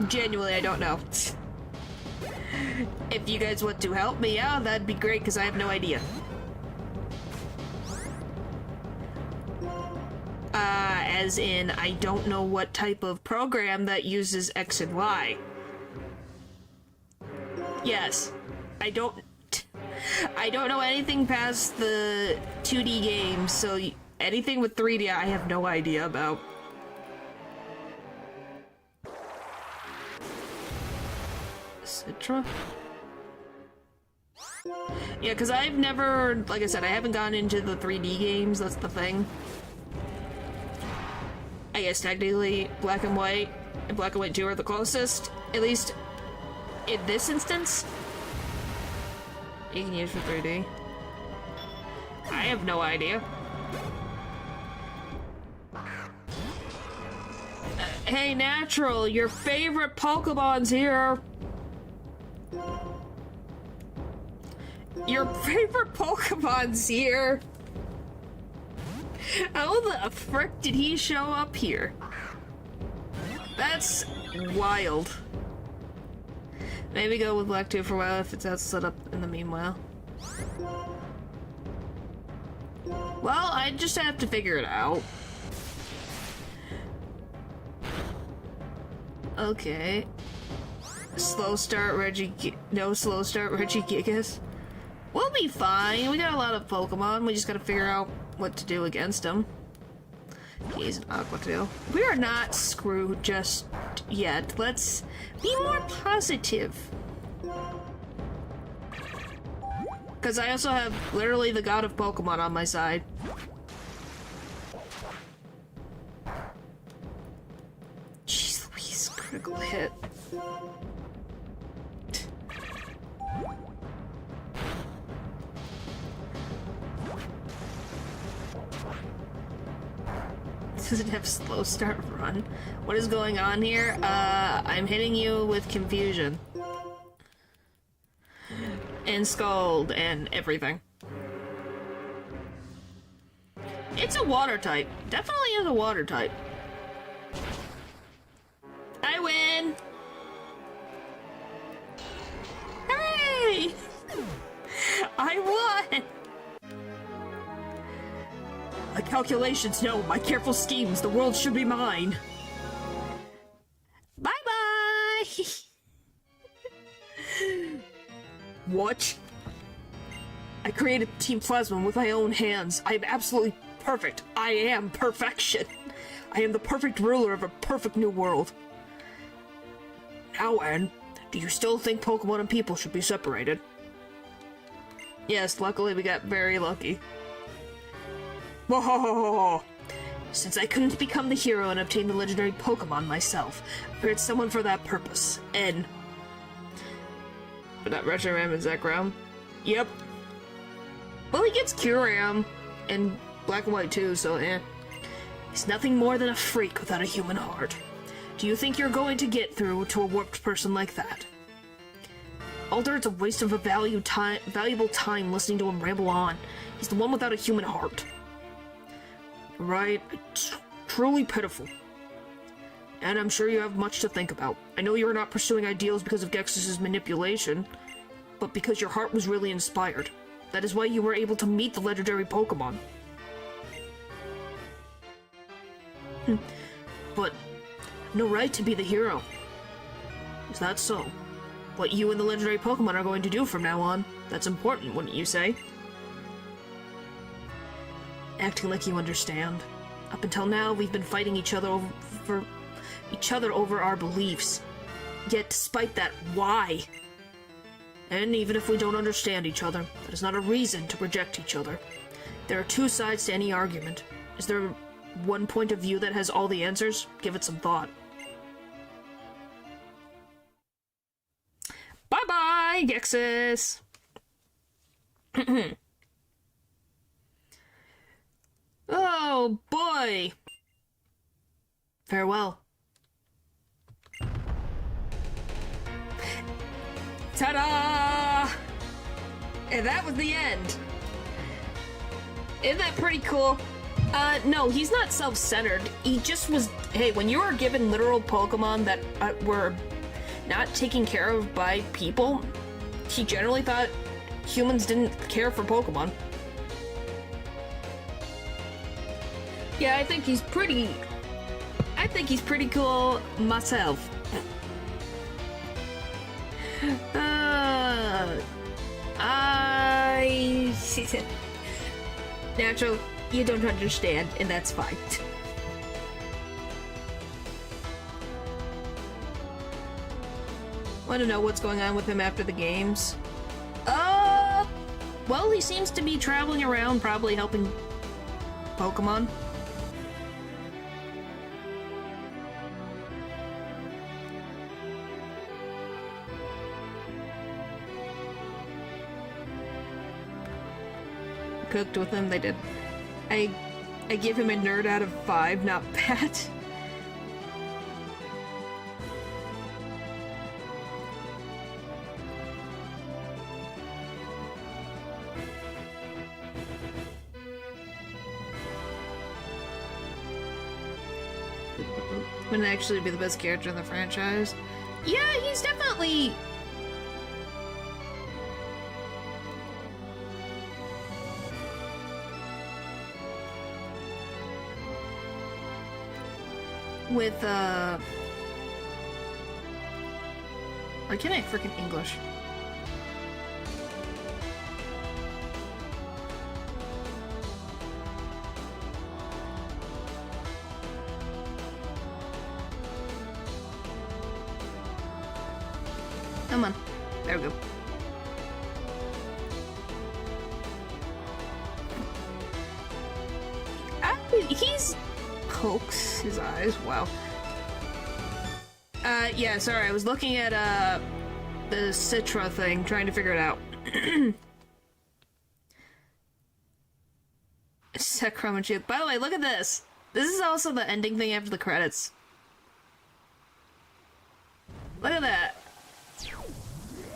Genuinely, I don't know. If you guys want to help me out, that'd be great, because I have no idea. As in, I don't know what type of program that uses X and Y. Yes, I don't know anything past the 2D games, so anything with 3D I have no idea about. Citra? Yeah, because I've never, like I said, I haven't gone into the 3D games, that's the thing. I guess technically Black and White and Black and White 2 are the closest, at least in this instance. You can use for 3D. I have no idea. Hey, Natural, your favorite Pokemon's here. Your favorite Pokemon's here. How the frick did he show up here? That's wild. Maybe go with Black 2 for a while if it's out set up in the meanwhile. Well, I just have to figure it out. Okay. Slow start Reggie... No slow start Reggie Gigas. We'll be fine. We got a lot of Pokemon. We just gotta figure out what to do against them. He's an Aqua too. We are not screwed just yet. Let's be more positive. Because I also have literally the god of Pokemon on my side. Jeez Louise, critical hit. Does it have slow start run? What is going on here? I'm hitting you with confusion. And Scald and everything. It's a water type. Definitely is a water type. I win! Hooray! I won! My calculations, no, my careful schemes, the world should be mine. Bye-bye! What? I created Team Plasma with my own hands. I am absolutely perfect. I am perfection. I am the perfect ruler of a perfect new world. Now, Anne, do you still think Pokemon and people should be separated? Yes, luckily we got very lucky. Whoa! Since I couldn't become the hero and obtain the legendary Pokemon myself, I prepared someone for that purpose. N. But not Reshiram and Zekrom? Yep. Well, he gets Kyurem and Black and White too, so eh. He's nothing more than a freak without a human heart. Do you think you're going to get through to a warped person like that? Alder, it's a waste of a valuable time listening to him ramble on. He's the one without a human heart. Right, it's truly pitiful. And I'm sure you have much to think about. I know you're not pursuing ideals because of Gexus's manipulation, but because your heart was really inspired. That is why you were able to meet the legendary Pokemon. But no right to be the hero. Is that so? What you and the legendary Pokemon are going to do from now on, that's important, wouldn't you say? Acting like you understand. Up until now, we've been fighting each other over our beliefs. Yet, despite that, why? And even if we don't understand each other, that is not a reason to reject each other. There are two sides to any argument. Is there one point of view that has all the answers? Give it some thought. Bye-bye, Gexus! Oh, boy! Farewell. Ta-da! And that was the end. Isn't that pretty cool? No, he's not self-centered. He just was... Hey, when you are given literal Pokemon that were not taken care of by people, he generally thought humans didn't care for Pokemon. Yeah, I think he's pretty cool myself. Natural, you don't understand, and that's fine. Want to know what's going on with him after the games? Well, he seems to be traveling around, probably helping Pokemon. Cooked with him, they did. I give him a nerd out of 5, not bad. Wouldn't actually be the best character in the franchise. Yeah, he's definitely... with, why can't I freaking English? Come on. There we go. He's... pokes his eyes. Wow. Yeah, sorry, I was looking at, the Citra thing, trying to figure it out. Set Chrome and Shield. By the way, look at this! This is also the ending thing after the credits. Look at that!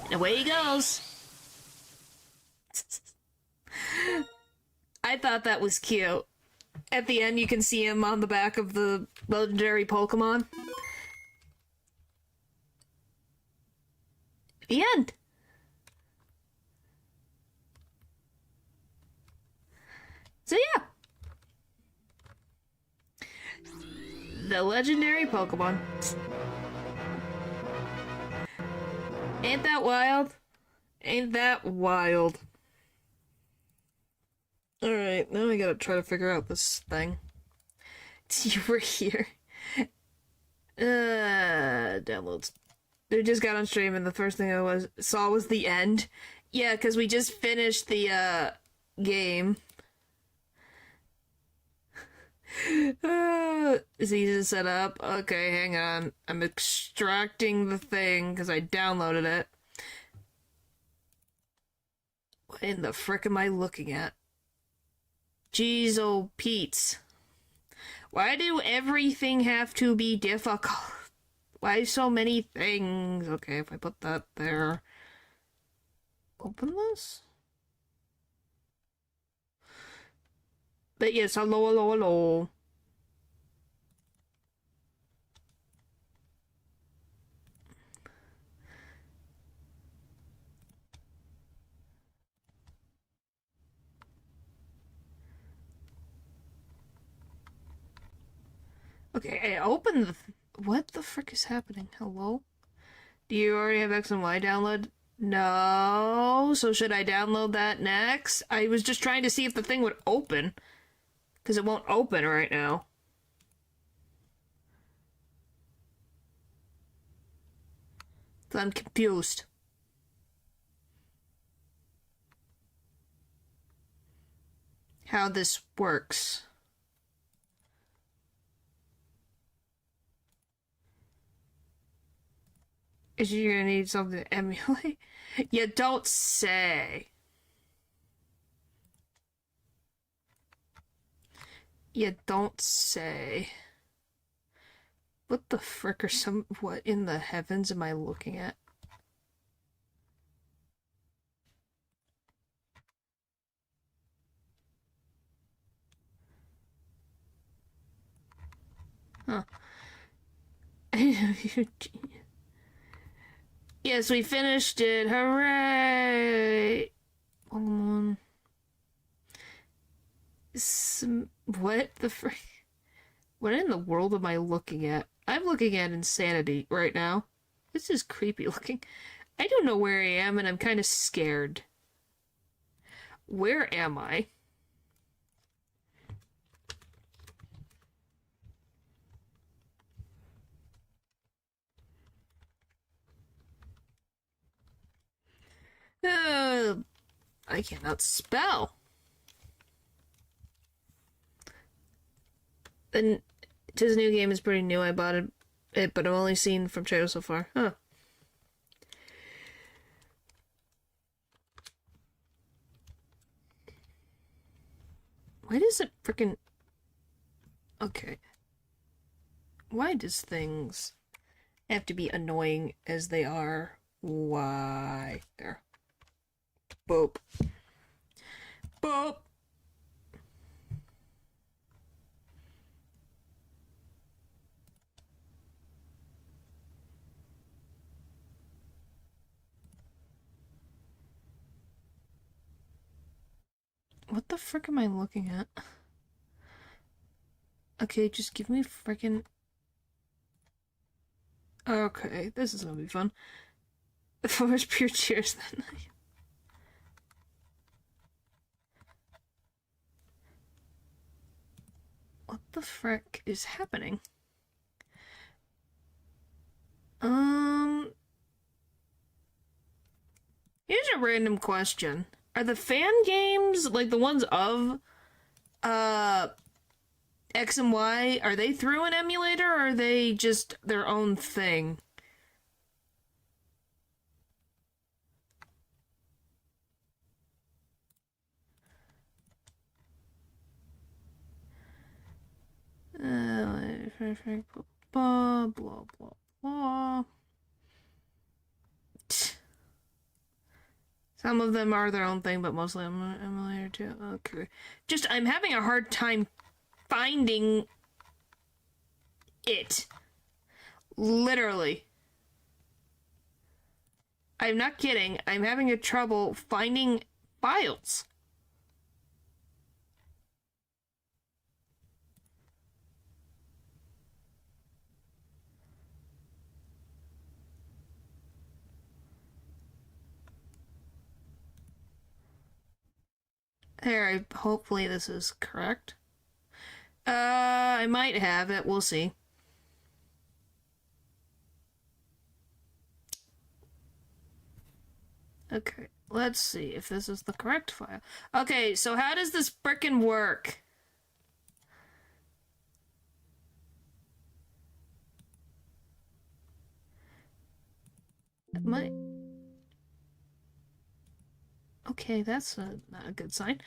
And away he goes! I thought that was cute. At the end, you can see him on the back of the legendary Pokemon. The end. So yeah. The legendary Pokemon. Ain't that wild? Ain't that wild? Alright, now I gotta try to figure out this thing. You were here. Downloads. They just got on stream and the first thing I saw was the end. Yeah, because we just finished the, game. It's easy to set up. Okay, hang on. I'm extracting the thing because I downloaded it. What in the frick am I looking at? Jeez, oh Pete's. Why do everything have to be difficult? Why so many things? Okay, if I put that there. Open this? But yes, hello, hello, hello. Okay, I opened the... What the frick is happening? Hello? Do you already have X and Y download? No. So should I download that next? I was just trying to see if the thing would open. Because it won't open right now. So I'm confused. How this works. Is you're gonna need something to emulate? You don't say. You don't say. What the frick what in the heavens am I looking at? Huh. Yes, we finished it. Hooray! Pokemon. What the frick? What in the world am I looking at? I'm looking at insanity right now. This is creepy looking. I don't know where I am and I'm kind of scared. Where am I? I cannot spell. And this new game is pretty new. I bought it, but I've only seen from trailers so far. Huh. Why does it freaking... Okay. Why does things have to be annoying as they are? Why? There. Boop. Boop! What the frick am I looking at? Okay, just give me frickin'... Okay, this is gonna be fun. First pure cheers then. What the frick is happening? Here's a random question. Are the fan games, like the ones of, X and Y, are they through an emulator, or are they just their own thing? Blah, blah, blah, blah. Some of them are their own thing, but mostly I'm an emulator too. Okay. Just, I'm having a hard time finding it. Literally. I'm not kidding. I'm having a trouble finding files. There, hopefully this is correct. I might have it. We'll see. Okay, let's see if this is the correct file. Okay, so how does this frickin' work? Okay, that's not a good sign.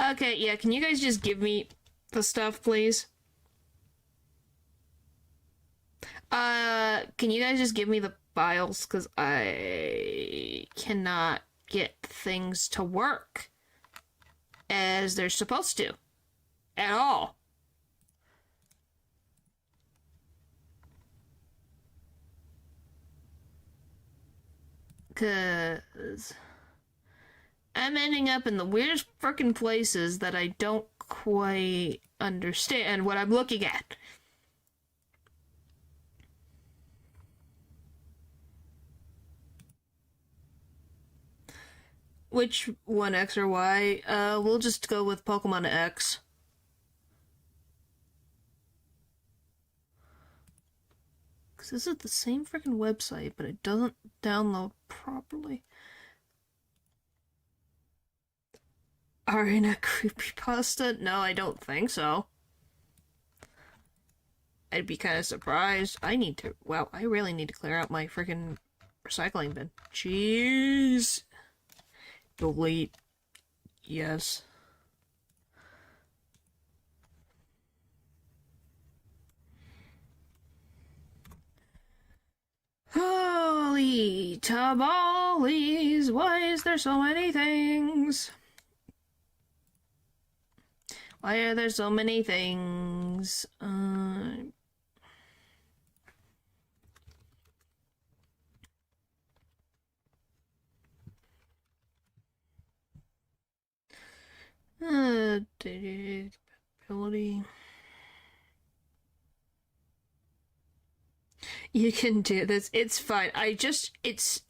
Okay, yeah, can you guys just give me the stuff, please? Can you guys just give me the files? Because I cannot get things to work as they're supposed to. At all. Because I'm ending up in the weirdest frickin' places that I don't quite understand what I'm looking at. Which one, X or Y? We'll just go with Pokemon X. Because this is the same freaking website, but it doesn't download properly. Arena creepypasta? No, I don't think so. I'd be kind of surprised. I really need to clear out my freaking recycling bin. Jeez. Delete. Yes. Tamales, why is there so many things? Why are there so many things? Ability. You can do this. It's fine. It's...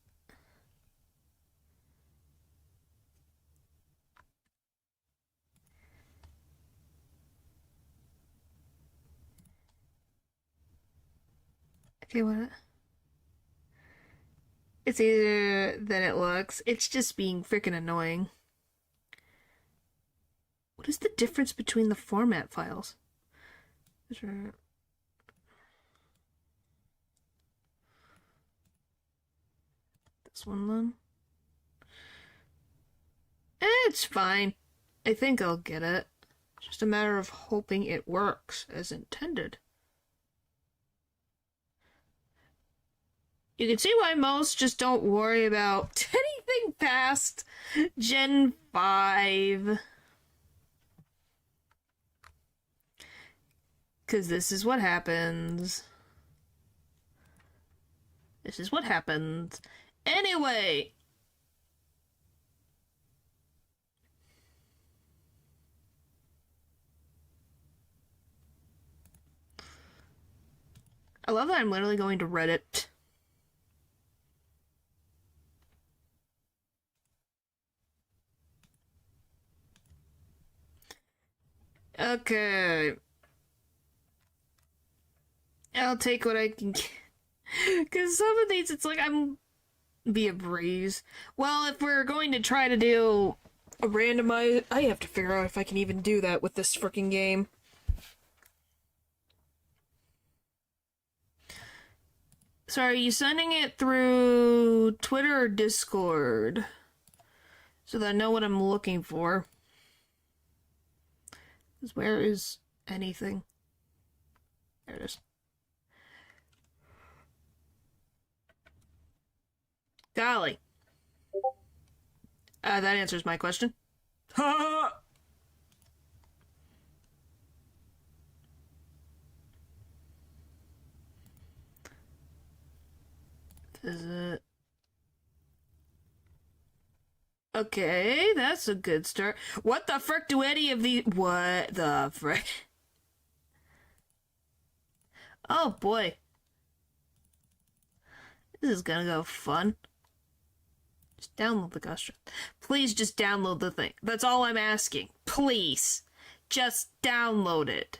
Okay, what? It's easier than it looks. It's just being freaking annoying. What is the difference between the format files? This one then. It's fine. I think I'll get it. It's just a matter of hoping it works as intended. You can see why most just don't worry about anything past Gen 5. Because this is what happens. This is what happens. Anyway. I love that I'm literally going to Reddit. Okay. I'll take what I can get. Because some of these, it's like I'm... be a breeze. Well, if we're going to try to do a randomizer... I have to figure out if I can even do that with this freaking game. So are you sending it through Twitter or Discord? So that I know what I'm looking for. Because where is anything? There it is. Golly. That answers my question. Ha! Visit. Okay, that's a good start. What the frick do any of these... What the frick? Oh boy. This is gonna go fun. Just download the Gustra. Please just download the thing. That's all I'm asking. Please. Just download it.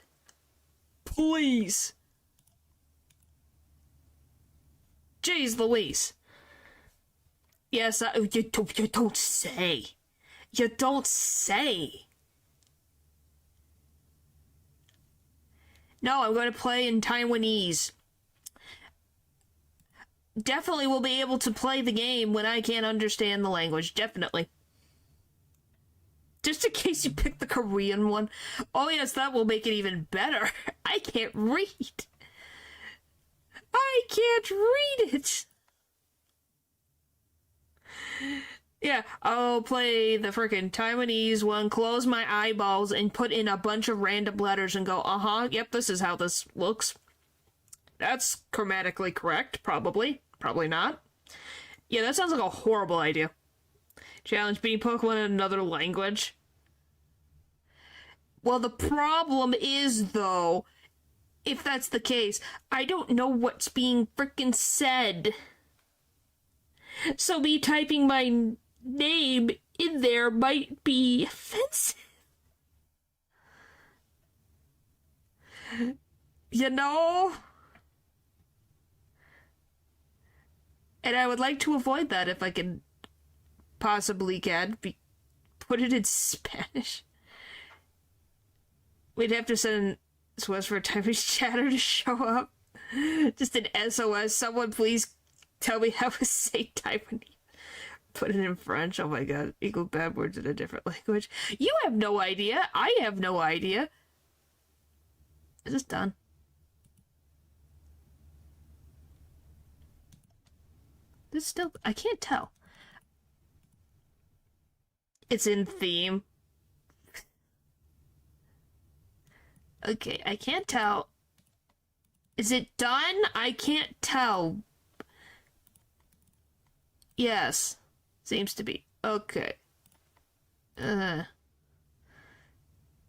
Please. Jeez Louise. Yes, you don't say. You don't say. No, I'm going to play in Taiwanese. Definitely will be able to play the game when I can't understand the language. Definitely. Just in case you pick the Korean one. Oh yes, that will make it even better. I can't read. I can't read it. Yeah, I'll play the frickin' Taiwanese one, close my eyeballs, and put in a bunch of random letters and go, uh-huh, yep, this is how this looks. That's grammatically correct, probably. Probably not. Yeah, that sounds like a horrible idea. Challenge beating Pokemon in another language. Well, the problem is, though, if that's the case, I don't know what's being frickin' said. So me typing my name in there might be offensive. You know? And I would like to avoid that if I can possibly put it in Spanish. We'd have to send SOS for a Taiwanese chatter to show up. Just an SOS. Someone please tell me how to say Taiwanese. Put it in French. Oh my god. Equal bad words in a different language. You have no idea. I have no idea. Is this done? This still... I can't tell. It's in theme. Okay, I can't tell. Is it done? I can't tell. Yes. Seems to be. Okay.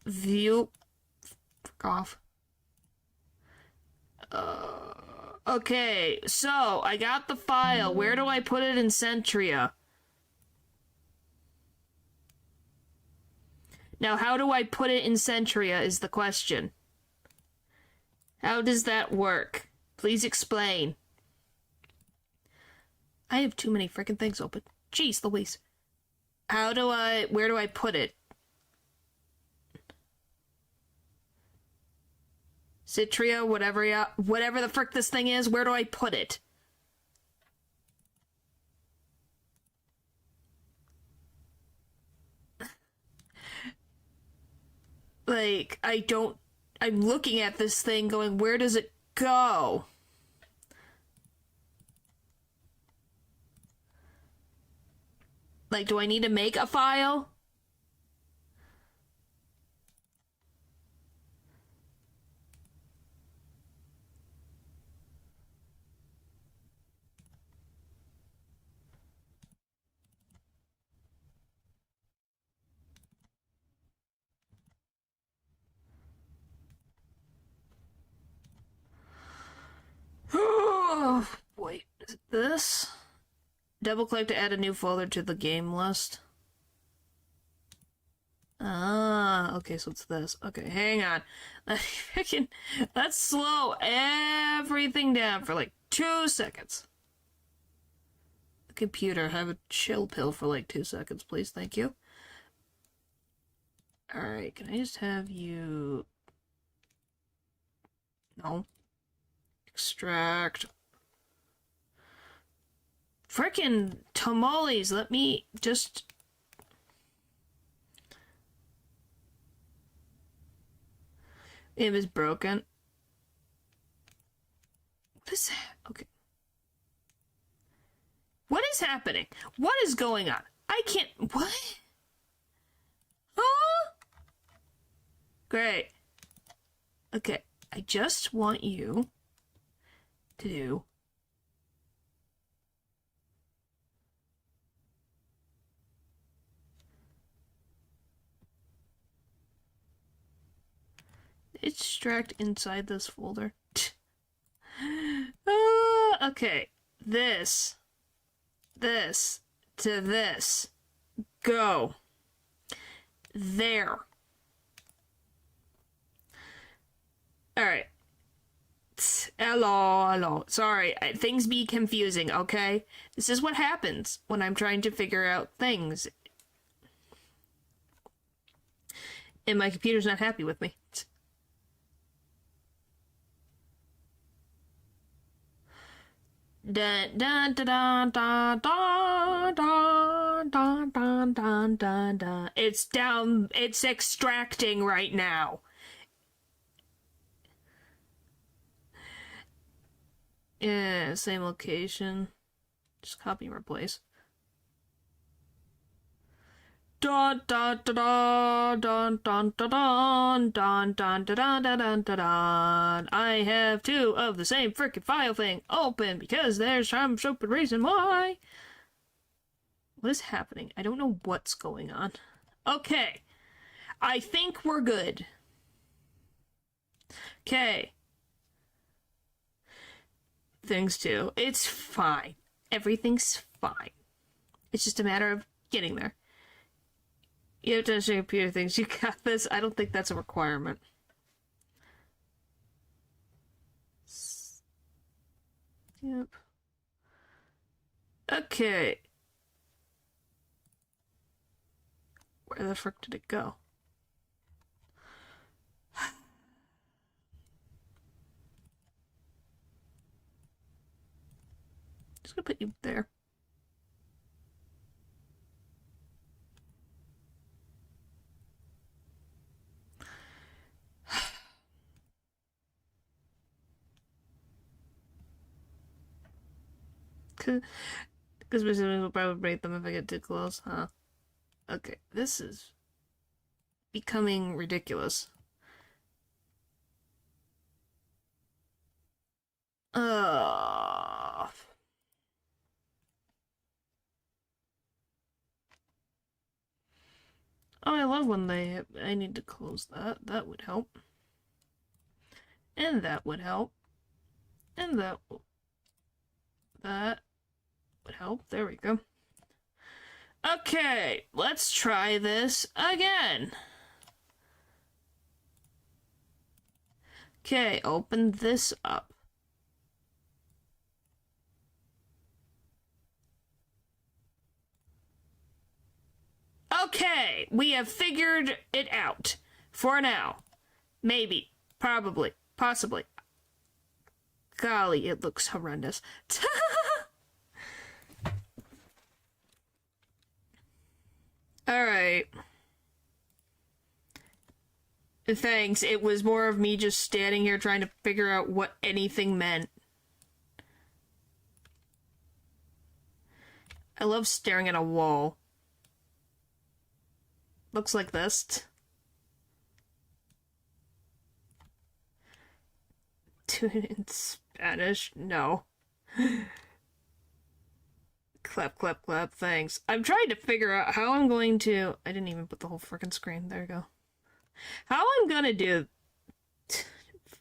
View. Fuck off. Okay, so I got the file. Where do I put it in Centria? Now, how do I put it in Centria is the question. How does that work? Please explain. I have too many freaking things open. Jeez Louise. Where do I put it? Citria, whatever the frick this thing is, where do I put it? Like, I'm looking at this thing going, where does it go? Like, do I need to make a file? Oh, wait, is it this? Double click to add a new folder to the game list. Ah, okay, so it's this. Okay, hang on. Let's slow everything down for like 2 seconds. The computer, have a chill pill for like 2 seconds, please. Thank you. Alright, can I just have you... No. Extract. Frickin' tamales, let me just... It was broken. What is that? Okay. What is happening? What is going on? I can't... What? Huh? Great. Okay. I just want you to do... Extract inside this folder. Okay. This to this. Go. There. Alright. Hello. Sorry, things be confusing, okay? This is what happens when I'm trying to figure out things. And my computer's not happy with me. Dun dun dun dun dun dun dun dun dun dun dun. It's down. It's extracting right now. Yeah, same location. Just copy and replace. Dun dun dun dun dun dun dun dun dun dun dun dun dun dun. I have 2 of the same frickin' file thing open because there's some stupid reason why. What is happening? I don't know what's going on. Okay. I think we're good. Okay. Things too. It's fine. Everything's fine. It's just a matter of getting there. You have to show computer things. You got this. I don't think that's a requirement. Yep. Okay. Where the frick did it go? Just gonna put you there. Because my siblings will probably break them if I get too close, huh? Okay, this is becoming ridiculous. Uh... Oh, I love when I need to close that. That would help. And that would help. And that would help. There we go. Okay, let's try this again. Okay, open this up. Okay, we have figured it out. For now. Maybe. Probably. Possibly. Golly, it looks horrendous. Alright. Thanks, it was more of me just standing here trying to figure out what anything meant. I love staring at a wall. Looks like this. Do it in Spanish? No. Clap, clap, clap, thanks. I'm trying to figure out how I'm going to... I didn't even put the whole frickin' screen. There you go. How I'm gonna do...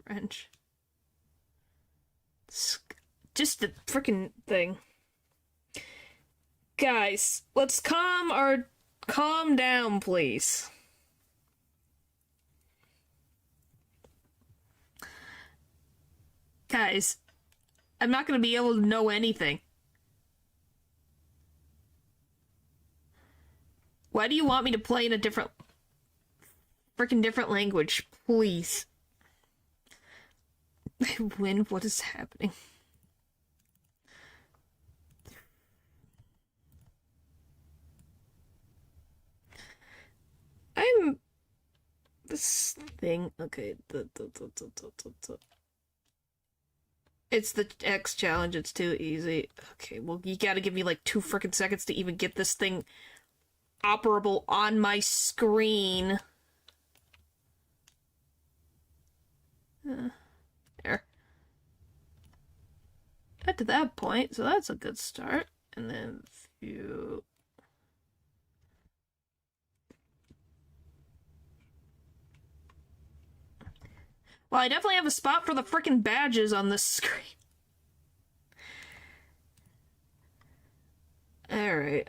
French. Just the frickin' thing. Guys, let's calm down, please. Guys, I'm not gonna be able to know anything. Why do you want me to play in a different language? Please. I win. What is happening? I'm... This thing... Okay. It's the X challenge. It's too easy. Okay, well, you gotta give me like 2 frickin' seconds to even get this thing operable on my screen. There. Got to that point, so that's a good start. And then you... Well, I definitely have a spot for the frickin' badges on this screen. Alright,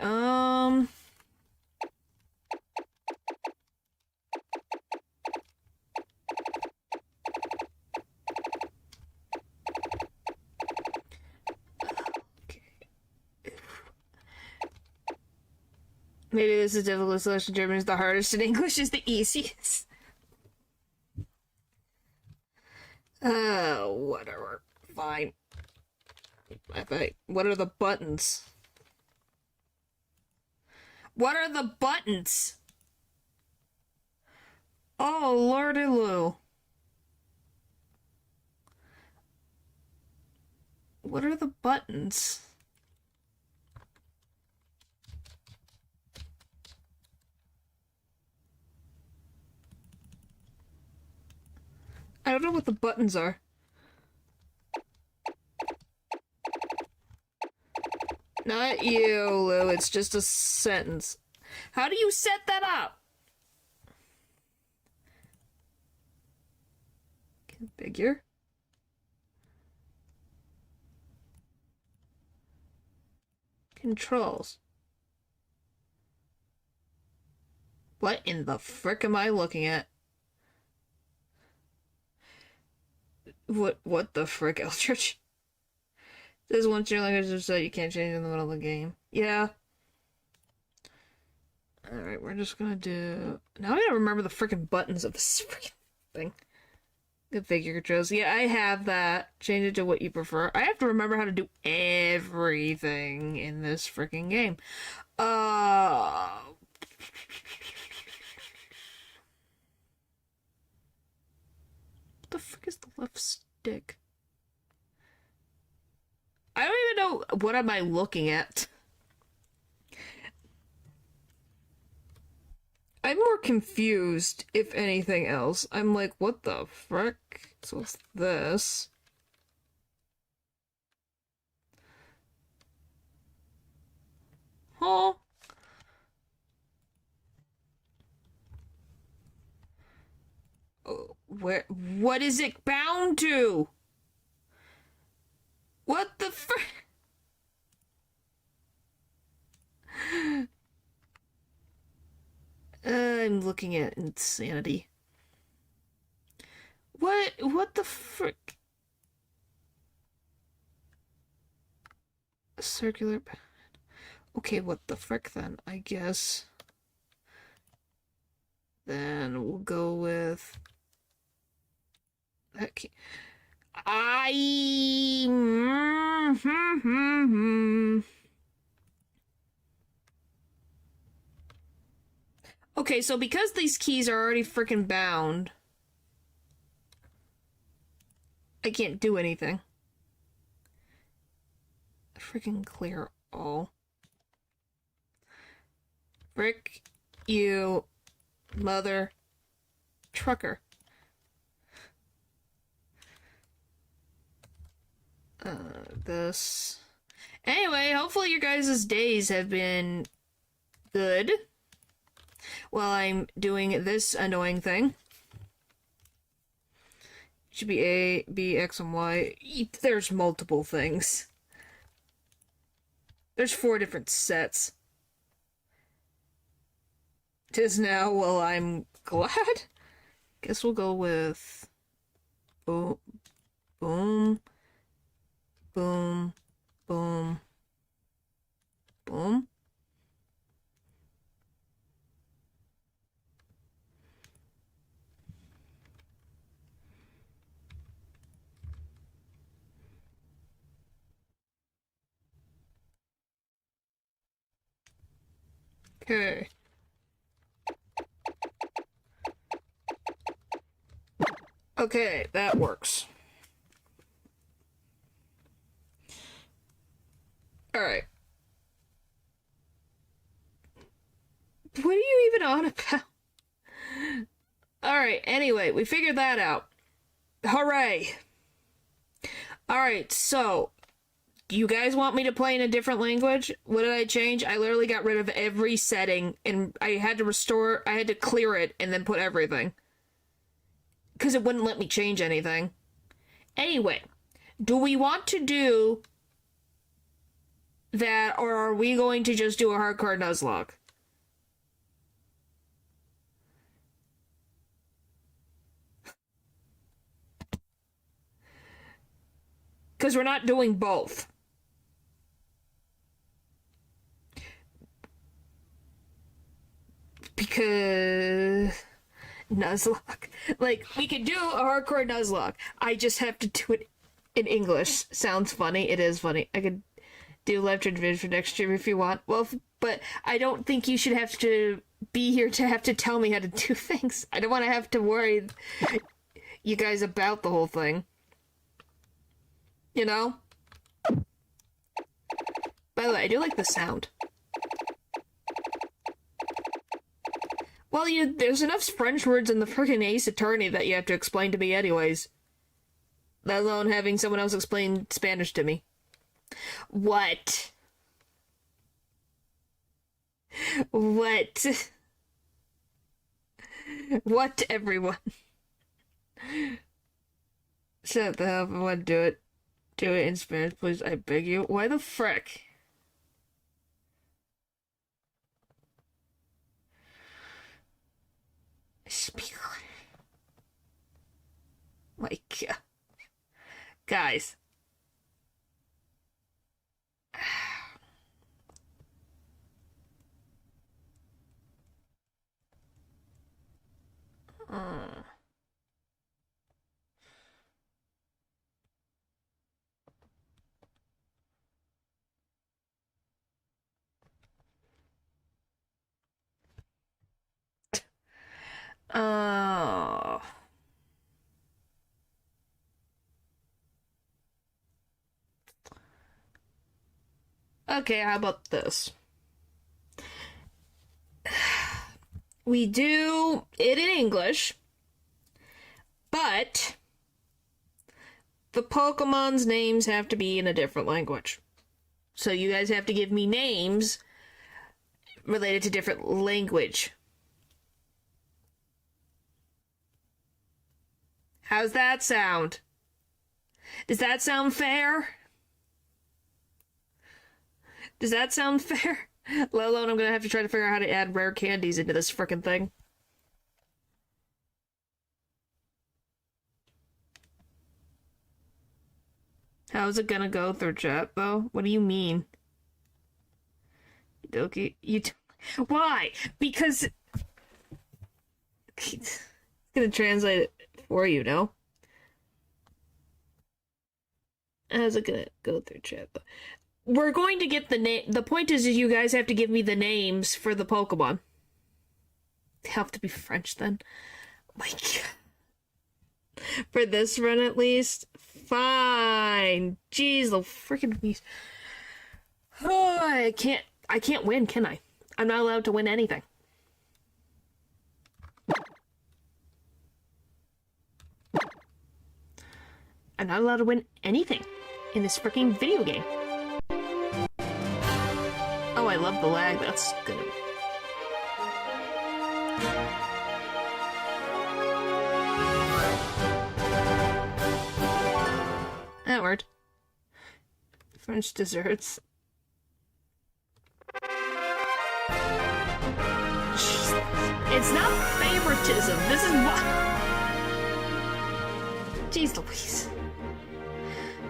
maybe this is difficult, selection German is the hardest and English is the easiest. Whatever. Fine. What are the buttons? What are the buttons? Oh, lordy loo. What are the buttons? I don't know what the buttons are. Not you, Lou. It's just a sentence. How do you set that up? Configure. Controls. What in the frick am I looking at? What the frick, Eldritch? Says once your language is set, you can't change it in the middle of the game. Yeah. Alright, we're just gonna do... Now I gotta remember the freaking buttons of this freaking thing. Configure controls. Yeah, I have that. Change it to what you prefer. I have to remember how to do everything in this freaking game. What the frick is the left stick? I don't even know what am I looking at. I'm more confused, if anything else. I'm like, what the frick? So what's this? Huh? What is it bound to? What the frick? I'm looking at insanity. What the frick? Circular. Okay, what the frick then? I guess. Then we'll go with. Okay. Okay, so because these keys are already freaking bound, I can't do anything. Freaking clear all. Frick you, mother trucker. This. Anyway, hopefully your guys' days have been good while I'm doing this annoying thing. Should be A, B, X, and Y. There's multiple things. There's 4 different sets. Tis now, well, I'm glad. Guess we'll go with boom, boom, boom, boom, boom. Okay. Okay, that works. Alright. What are you even on about? Alright, anyway, we figured that out. Hooray! Alright, so you guys want me to play in a different language? What did I change? I literally got rid of every setting and I had to clear it and then put everything. Because it wouldn't let me change anything. Anyway, do we want to do that or are we going to just do a hardcore Nuzlocke? Because we're not doing both. Because Nuzlocke. Like, we could do a hardcore Nuzlocke. I just have to do it in English. Sounds funny. It is funny. I could do live transmission for next year if you want. Well, but I don't think you should have to be here to have to tell me how to do things. I don't want to have to worry you guys about the whole thing. You know? By the way, I do like the sound. Well, there's enough French words in the friggin' Ace Attorney that you have to explain to me anyways. Let alone having someone else explain Spanish to me. What? What? What, everyone? Shut the hell up, I want to do it. Do it in Spanish, please, I beg you. Why the frick? Speak. My God. Guys. Oh. Okay, how about this? We do it in English, but the Pokemon's names have to be in a different language. So you guys have to give me names related to different language. How's that sound? Does that sound fair? Does that sound fair? Let alone I'm gonna have to try to figure out how to add rare candies into this frickin' thing. How's it gonna go through chat, though? What do you mean? Doki, why? Because it's gonna translate it for you, no? How's it gonna go through chat, though? We're going to get the name. The point is you guys have to give me the names for the Pokemon. They have to be French, then. Oh my god. For this run, at least. Fine. Jeez, the freaking beast. Oh, I can't win, can I? I'm not allowed to win anything. I'm not allowed to win anything in this freaking video game. Oh, I love the lag. That's good. That worked. French desserts. Jeez. It's not favoritism. This is what. Jeez Louise.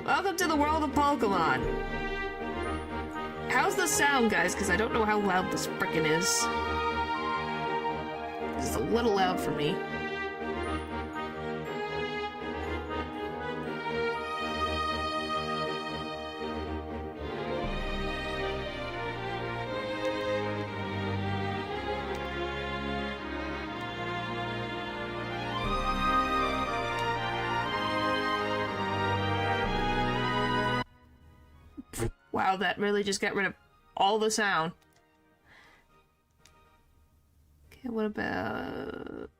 Welcome to the world of Pokemon. How's the sound, guys? Because I don't know how loud this frickin' is. It's a little loud for me. Wow, that really just got rid of all the sound. Okay, what about...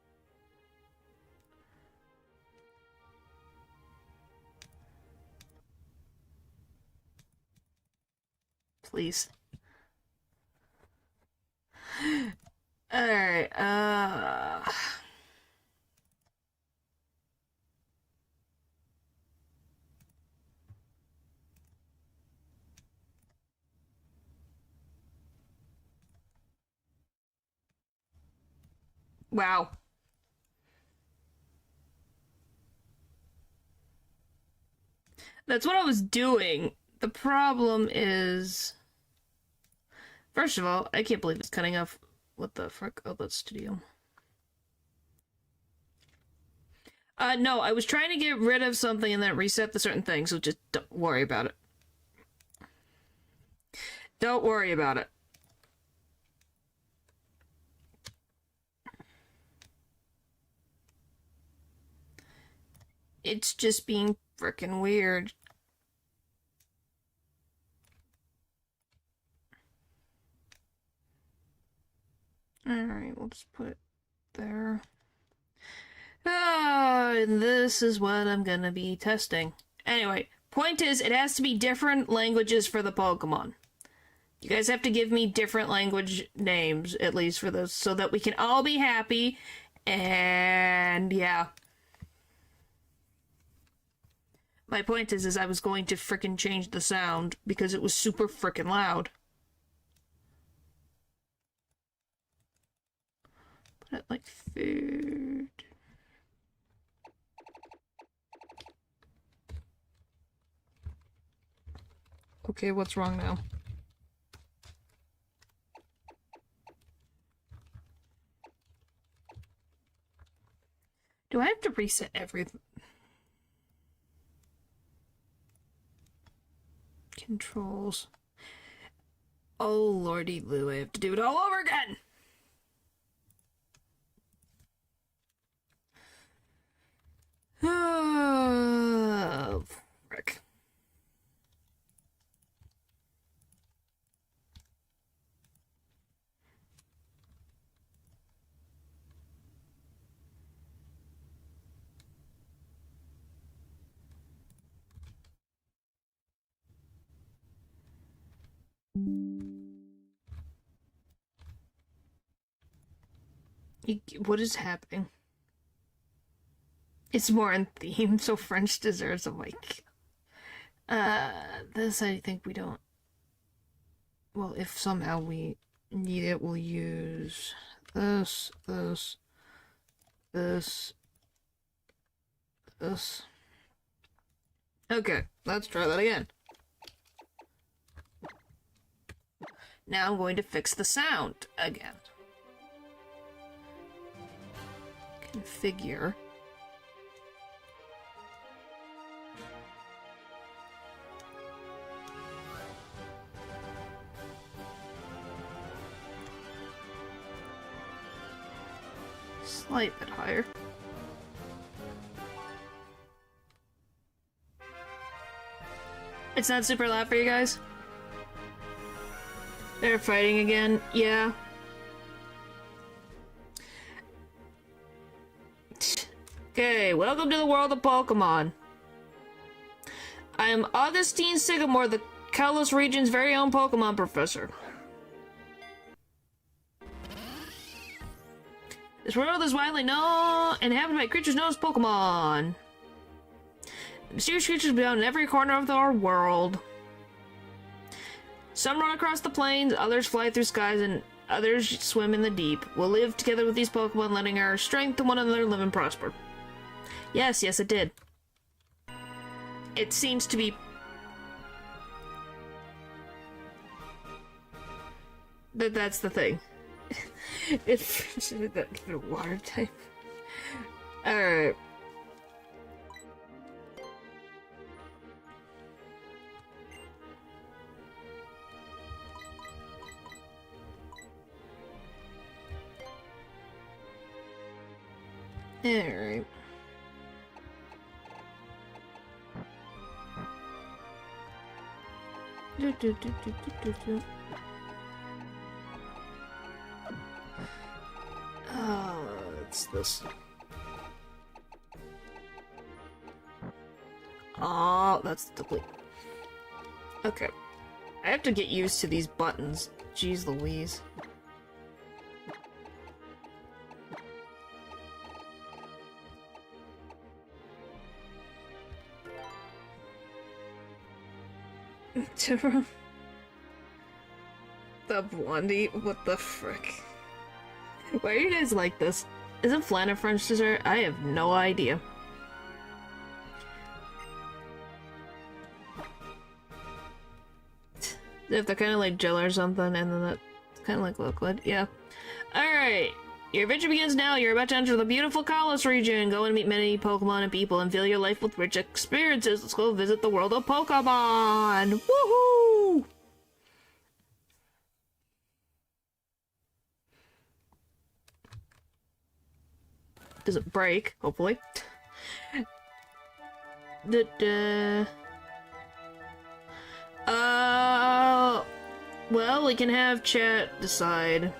Please. Alright, wow. That's what I was doing. The problem is... First of all, I can't believe it's cutting off. What the frick? Oh, that's studio. No, I was trying to get rid of something and then reset the certain thing, so just don't worry about it. Don't worry about it. It's just being frickin' weird. Alright, we'll just put it there. And this is what I'm gonna be testing. Anyway, point is, it has to be different languages for the Pokemon. You guys have to give me different language names, at least for those, so that we can all be happy. And yeah. My point is I was going to frickin' change the sound because it was super frickin' loud. Put it like food. Okay, what's wrong now? Do I have to reset everything? Controls. Oh, lordy Lou, I have to do it all over again! Oh, frick. What is happening? It's more in theme, so French deserves a mic. This I think we don't. Well, if somehow we need it, we'll use this, this, this, this. Okay, let's try that again. Now I'm going to fix the sound again. Configure. Slight bit higher. It's not super loud for you guys? They're fighting again. Yeah. Okay, welcome to the world of Pokemon. I am Augustine Sycamore, the Kalos region's very own Pokemon professor. This world is widely known and inhabited by creatures known as Pokemon. Mysterious creatures abound in every corner of our world. Some run across the plains, others fly through skies, and others swim in the deep. We'll live together with these Pokemon, lending our strength to one another, live and prosper. Yes, it did. It seems to be... That's the thing. It's a water type. Alright. Alright. It's this. Oh, that's the delete. Okay. I have to get used to these buttons. Jeez Louise. The blondie? What the frick? Why are you guys like this? Isn't flan a French dessert? I have no idea. They have to kind of like gel or something, and then that's kind of like liquid. Yeah. Alright. Your adventure begins now. You're about to enter the beautiful Kalos region. Go and meet many Pokemon and people and fill your life with rich experiences. Let's go visit the world of Pokemon! Woohoo! Does it break? Hopefully. Well, we can have chat decide.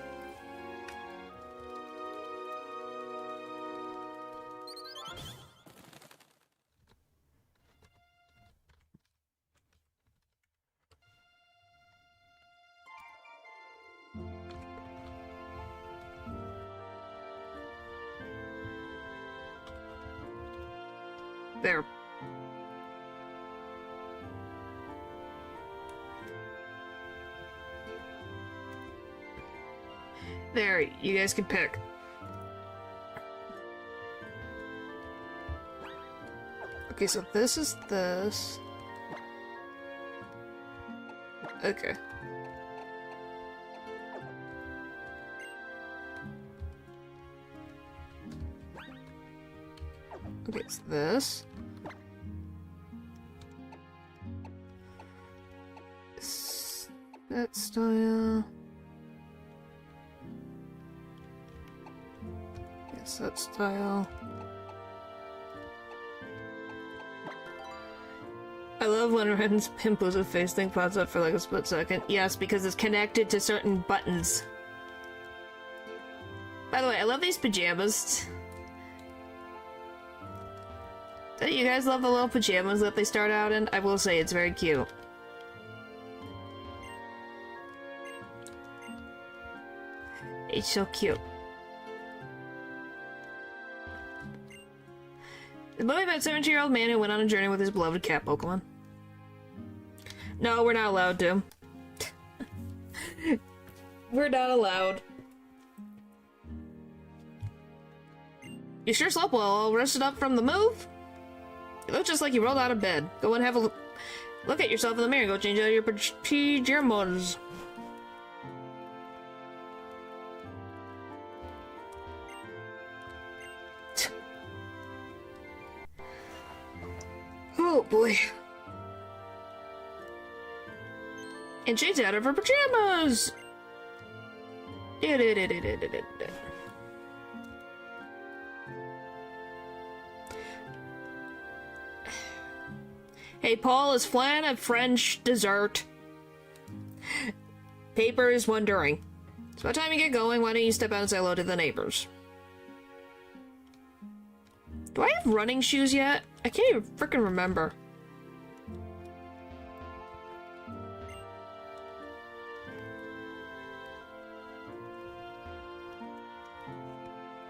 There. There, you guys can pick. Okay, so this is this. Okay. Okay, it's this. That style. Yes, that style. I love when Ren's Pimples with face thing pops up for like a split second. Yes, because it's connected to certain buttons. By the way, I love these pajamas. Don't you guys love the little pajamas that they start out in? I will say, it's very cute. It's so cute. The movie about a 17-year-old man who went on a journey with his beloved cat Pokemon. No, we're not allowed to. We're not allowed. You sure slept well, all rested up from the move? You look just like you rolled out of bed. Go and have a look at yourself in the mirror. Go change out your pajamas. Oh boy. And she's out of her pajamas! Hey, Paul, is flan a French dessert? Paper is wondering. It's about time you get going. Why don't you step out and say hello to the neighbors? Do I have running shoes yet? I can't even frickin' remember.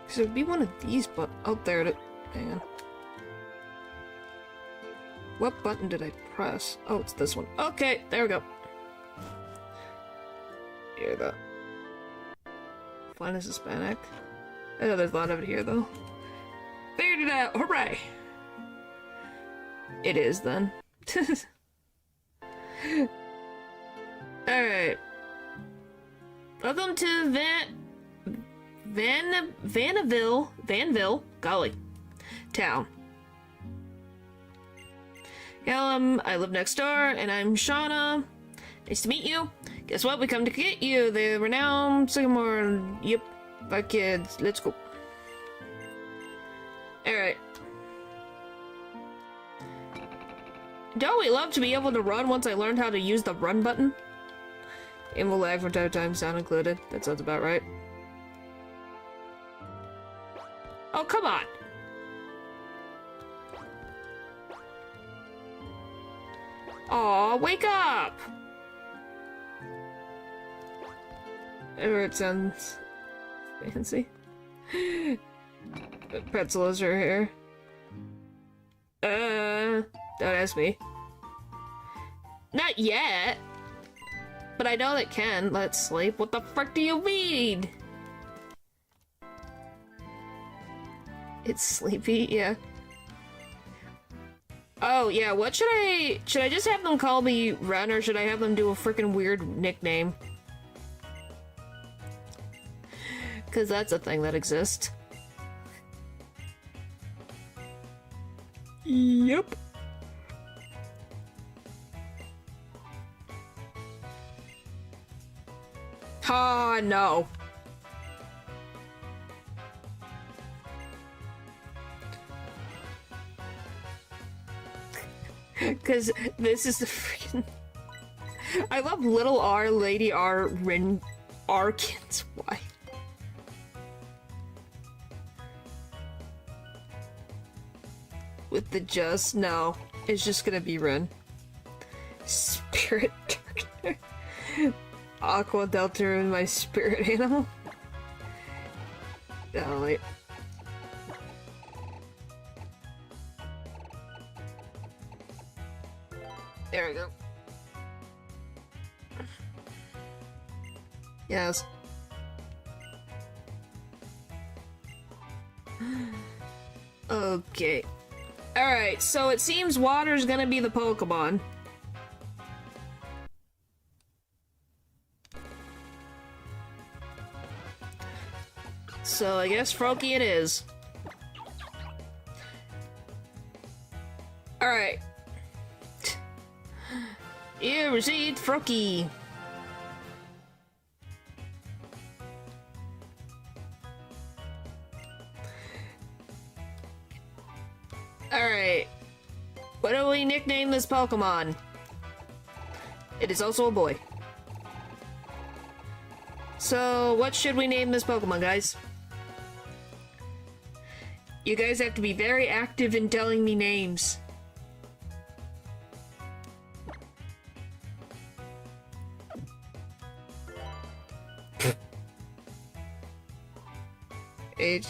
Because it would be one of these, but out there to... Hang on. What button did I press? Oh, it's this one. Okay, there we go. Here, though. Flan is Hispanic. I know there's a lot of it here, though. Figured it out! Hooray! It is, then. Alright. Welcome to Vanville, golly, town. Yeah, I live next door, and I'm Shauna. Nice to meet you. Guess what? We come to get you. The renowned Sycamore. Yep. 5 kids. Let's go. Alright. Don't we love to be able to run once I learned how to use the run button? Aim will lag from time to time, sound included. That sounds about right. Oh, come on! Aw, wake up! Ever it sounds fancy. Pretzel is her hair. Don't ask me. Not yet! But I know that can. Let's sleep. What the frick do you mean? It's sleepy, yeah. Oh, yeah, what should I just have them call me Ren, or should I have them do a freaking weird nickname? Because that's a thing that exists. Yep. Ah, no. Because this is the freaking... I love Little R, Lady R, Rin... Arkins. Why? With the just... No. It's just gonna be Rin. Spirit Darkner. Aqua Delta in my spirit animal. Oh, wait. There we go. Yes. Okay. Alright, so it seems water's gonna be the Pokemon. So I guess Froakie it is. Alright. You received Froakie. Alright. What do we nickname this Pokemon? It is also a boy. So, what should we name this Pokemon, guys? You guys have to be very active in telling me names. Age.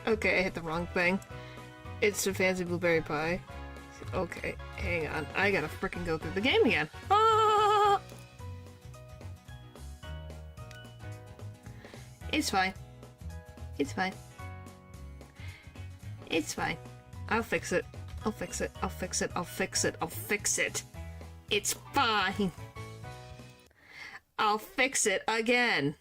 Okay, I hit the wrong thing. It's a fancy blueberry pie. Okay, hang on. I gotta frickin' go through the game again. Ah! It's fine. It's fine. It's fine. I'll fix it. I'll fix it. I'll fix it. I'll fix it. I'll fix it. It's fine. I'll fix it again.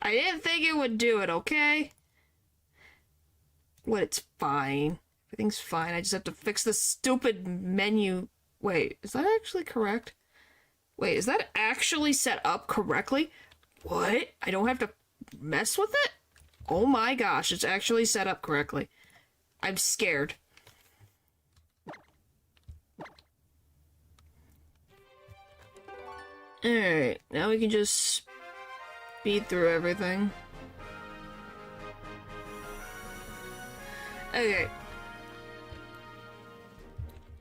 I didn't think it would do it, okay? What, it's fine. Everything's fine. I just have to fix the stupid menu. Wait, is that actually correct? Wait, is that actually set up correctly? What? I don't have to mess with it? Oh my gosh, it's actually set up correctly. I'm scared. Alright, now we can just speed through everything. Okay.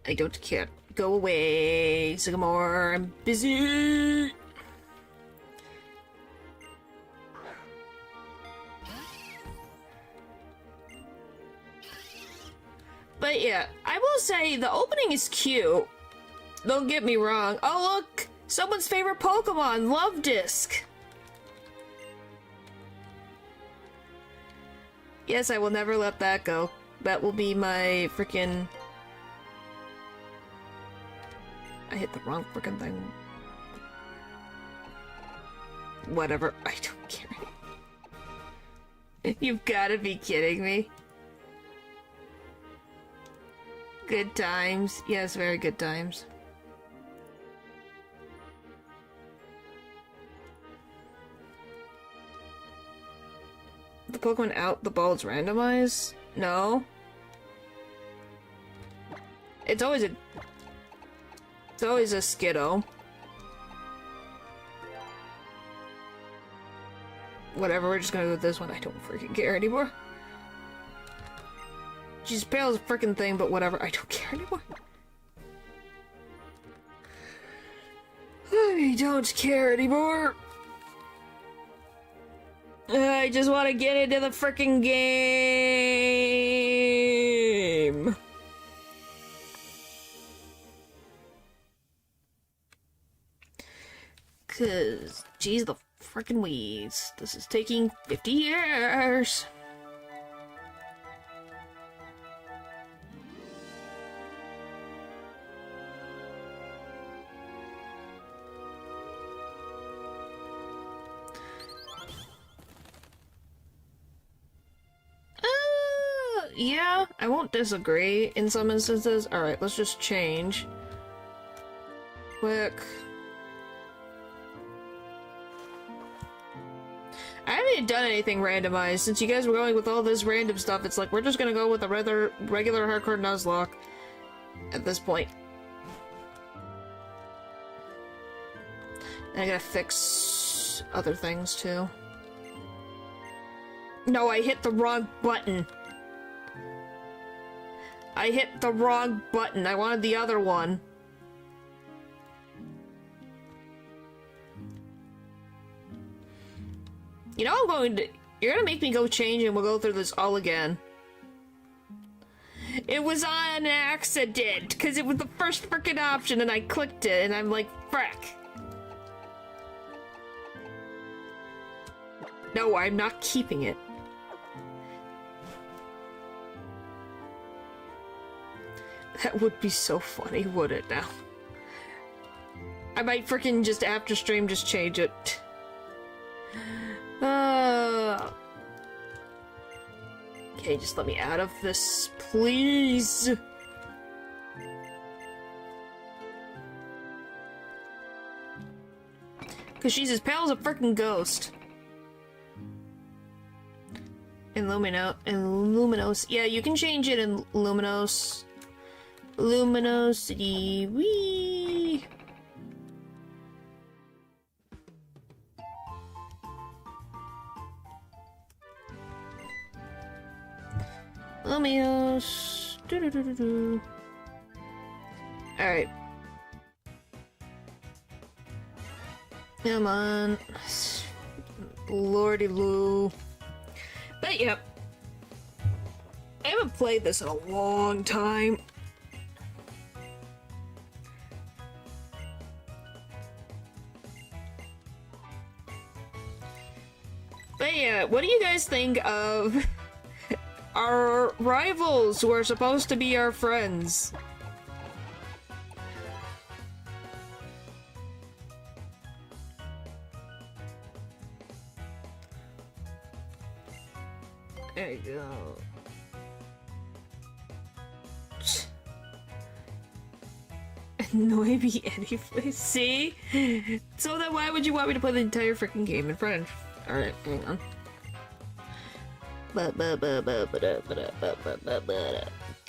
I don't care. Go away, Sycamore. I'm busy. But yeah, I will say the opening is cute. Don't get me wrong. Oh look! Someone's favorite Pokemon, Love Disc! Yes, I will never let that go. That will be my freaking... I hit the wrong freaking thing. Whatever, I don't care. You've gotta be kidding me. Good times. Yes, very good times. The Pokemon out, the ball is randomized? No. It's always a Skiddo. Whatever, we're just gonna go with this one. I don't freaking care anymore. She's pale as a freaking thing, but whatever. I don't care anymore. I don't care anymore. I just want to get into the freaking game. Cause, geez, the freaking weeds. This is taking 50 years. Yeah, I won't disagree in some instances. Alright, let's just change. Quick. I haven't even done anything randomized. Since you guys were going with all this random stuff, it's like, we're just gonna go with a regular hardcore Nuzlocke at this point. And I gotta fix other things, too. No, I hit the wrong button. I hit the wrong button. I wanted the other one. You know, you're gonna make me go change and we'll go through this all again. It was on accident, because it was the first frickin' option and I clicked it and I'm like, frack. No, I'm not keeping it. That would be so funny, would it now? I might frickin' just after stream just change it. Okay, just let me out of this, please. Cause she's as pale as a frickin' ghost. In Luminos. Yeah, you can change it in Luminos. Luminosity, wee. Luminos. Alright. Come on. Lordy Lou. But yep. I haven't played this in a long time. But yeah, what do you guys think of our rivals who are supposed to be our friends? There you go. Annoy me anyway. See? So then why would you want me to play the entire freaking game in French? Alright, hang on.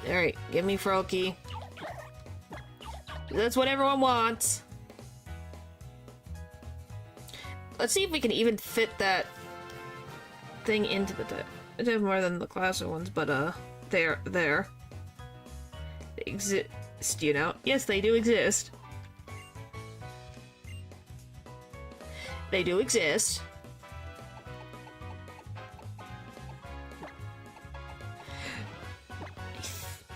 Alright, give me Froakie. That's what everyone wants. Let's see if we can even fit that thing into the it has more than the classic ones, but there. They exist, you know? Yes, they do exist. They do exist.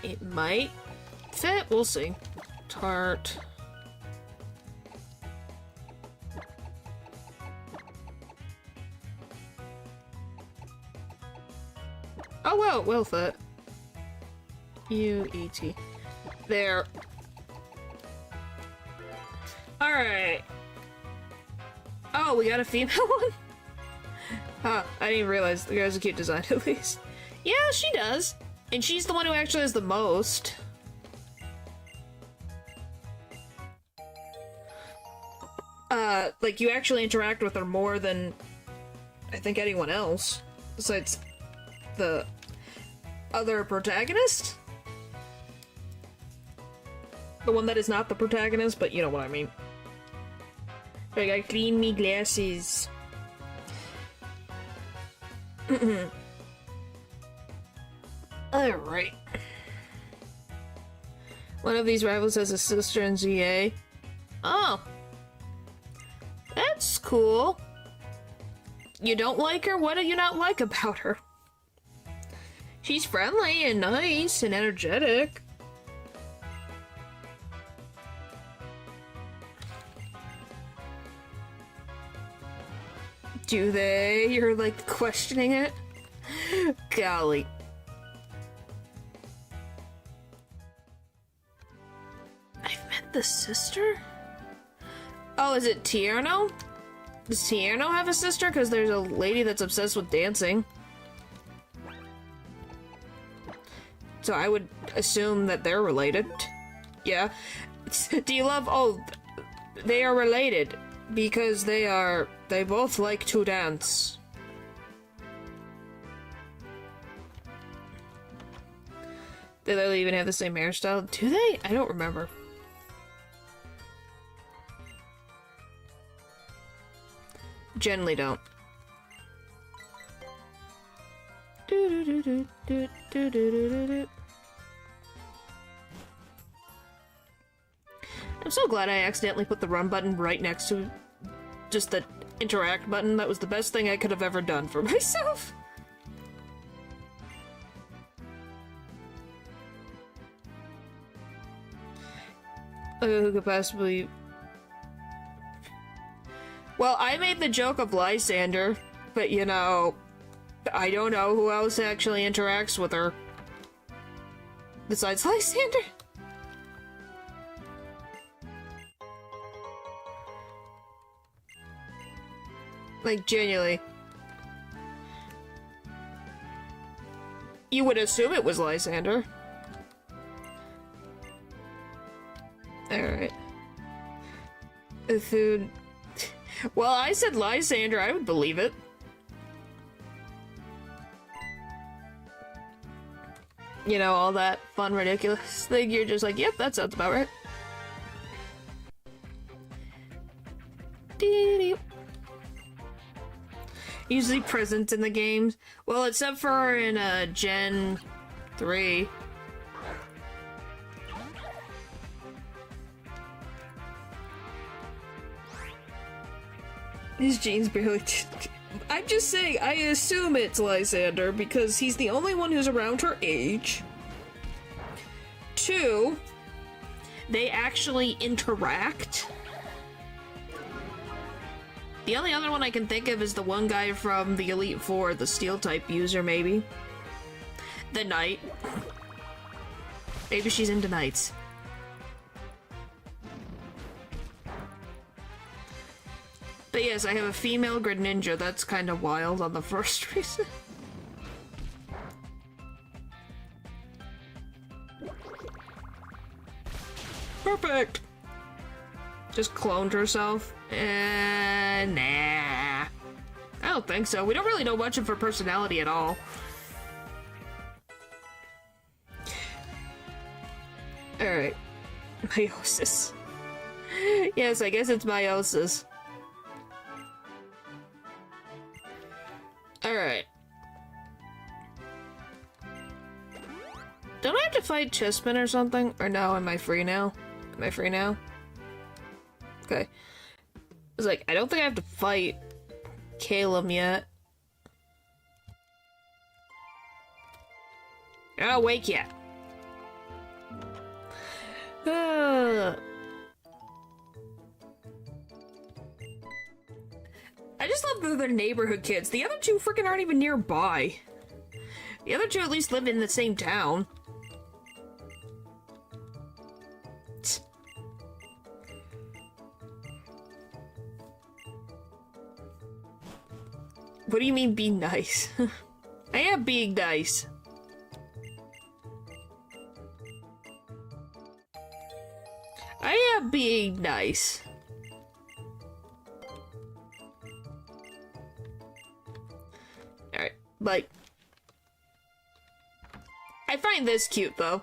It might fit, we'll see. Tart. Oh well, will fit. U-E-T. There. Alright. Oh, we got a female one? Huh, I didn't even realize the guy's a cute design at least. Yeah, she does. And she's the one who actually has the most. Like, you actually interact with her more than I think anyone else. Besides the other protagonist? The one that is not the protagonist, but you know what I mean. I gotta clean me glasses. Alright. One of these rivals has a sister in ZA. Oh. That's cool. You don't like her? What do you not like about her? She's friendly and nice and energetic. Do they? You're like questioning it? Golly. I've met the sister? Oh, is it Tierno? Does Tierno have a sister? Because there's a lady that's obsessed with dancing. So I would assume that they're related. Yeah. Do you love... Oh, they are related. Because they both like to dance. They literally even have the same hairstyle. Do they? I don't remember. Generally don't. I'm so glad I accidentally put the run button right next to just the interact button. That was the best thing I could have ever done for myself. Who could possibly... Well, I made the joke of Lysander, but you know, I don't know who else actually interacts with her. Besides Lysander. Like, genuinely. You would assume it was Lysander. Alright. Food. Well, I said Lysander, I would believe it. You know, all that fun, ridiculous thing, you're just like, yep, that sounds about right. Usually present in the games. Well, except for in Gen 3. His jeans barely... I'm just saying, I assume it's Lysander because he's the only one who's around her age. 2, they actually interact. The only other one I can think of is the one guy from the Elite Four, the Steel-type user, maybe. The Knight. Maybe she's into knights. But yes, I have a female Greninja. That's kind of wild on the first reason. Perfect! Just cloned herself? Nah. I don't think so. We don't really know much of her personality at all. Alright. Meiosis. Yes, I guess it's meiosis. Alright. Don't I have to fight Chessman or something? Or no, am I free now? Am I free now? Okay. I was like, I don't think I have to fight Caleb yet. I'll wake ya. I just love that they're neighborhood kids. The other two freaking aren't even nearby. The other two at least live in the same town. What do you mean be nice? I am being nice. I am being nice. Alright, like... I find this cute, though.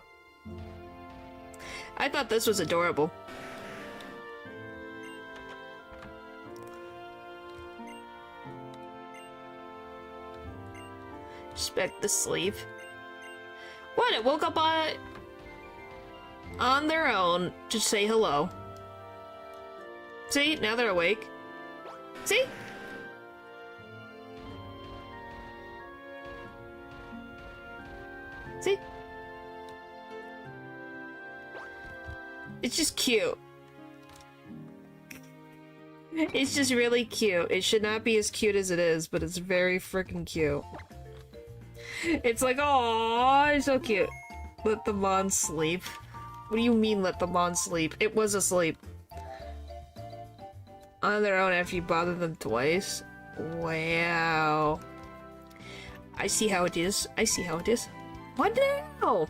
I thought this was adorable. Expect the sleep. What? It woke up on their own to say hello. See? Now they're awake. See? See? It's just cute. It's just really cute. It should not be as cute as it is, but it's very freaking cute. It's like, aww, it's so cute. Let the Mon sleep. What do you mean, let the Mon sleep? It was asleep. On their own after you bother them twice? Wow. I see how it is. I see how it is. What now?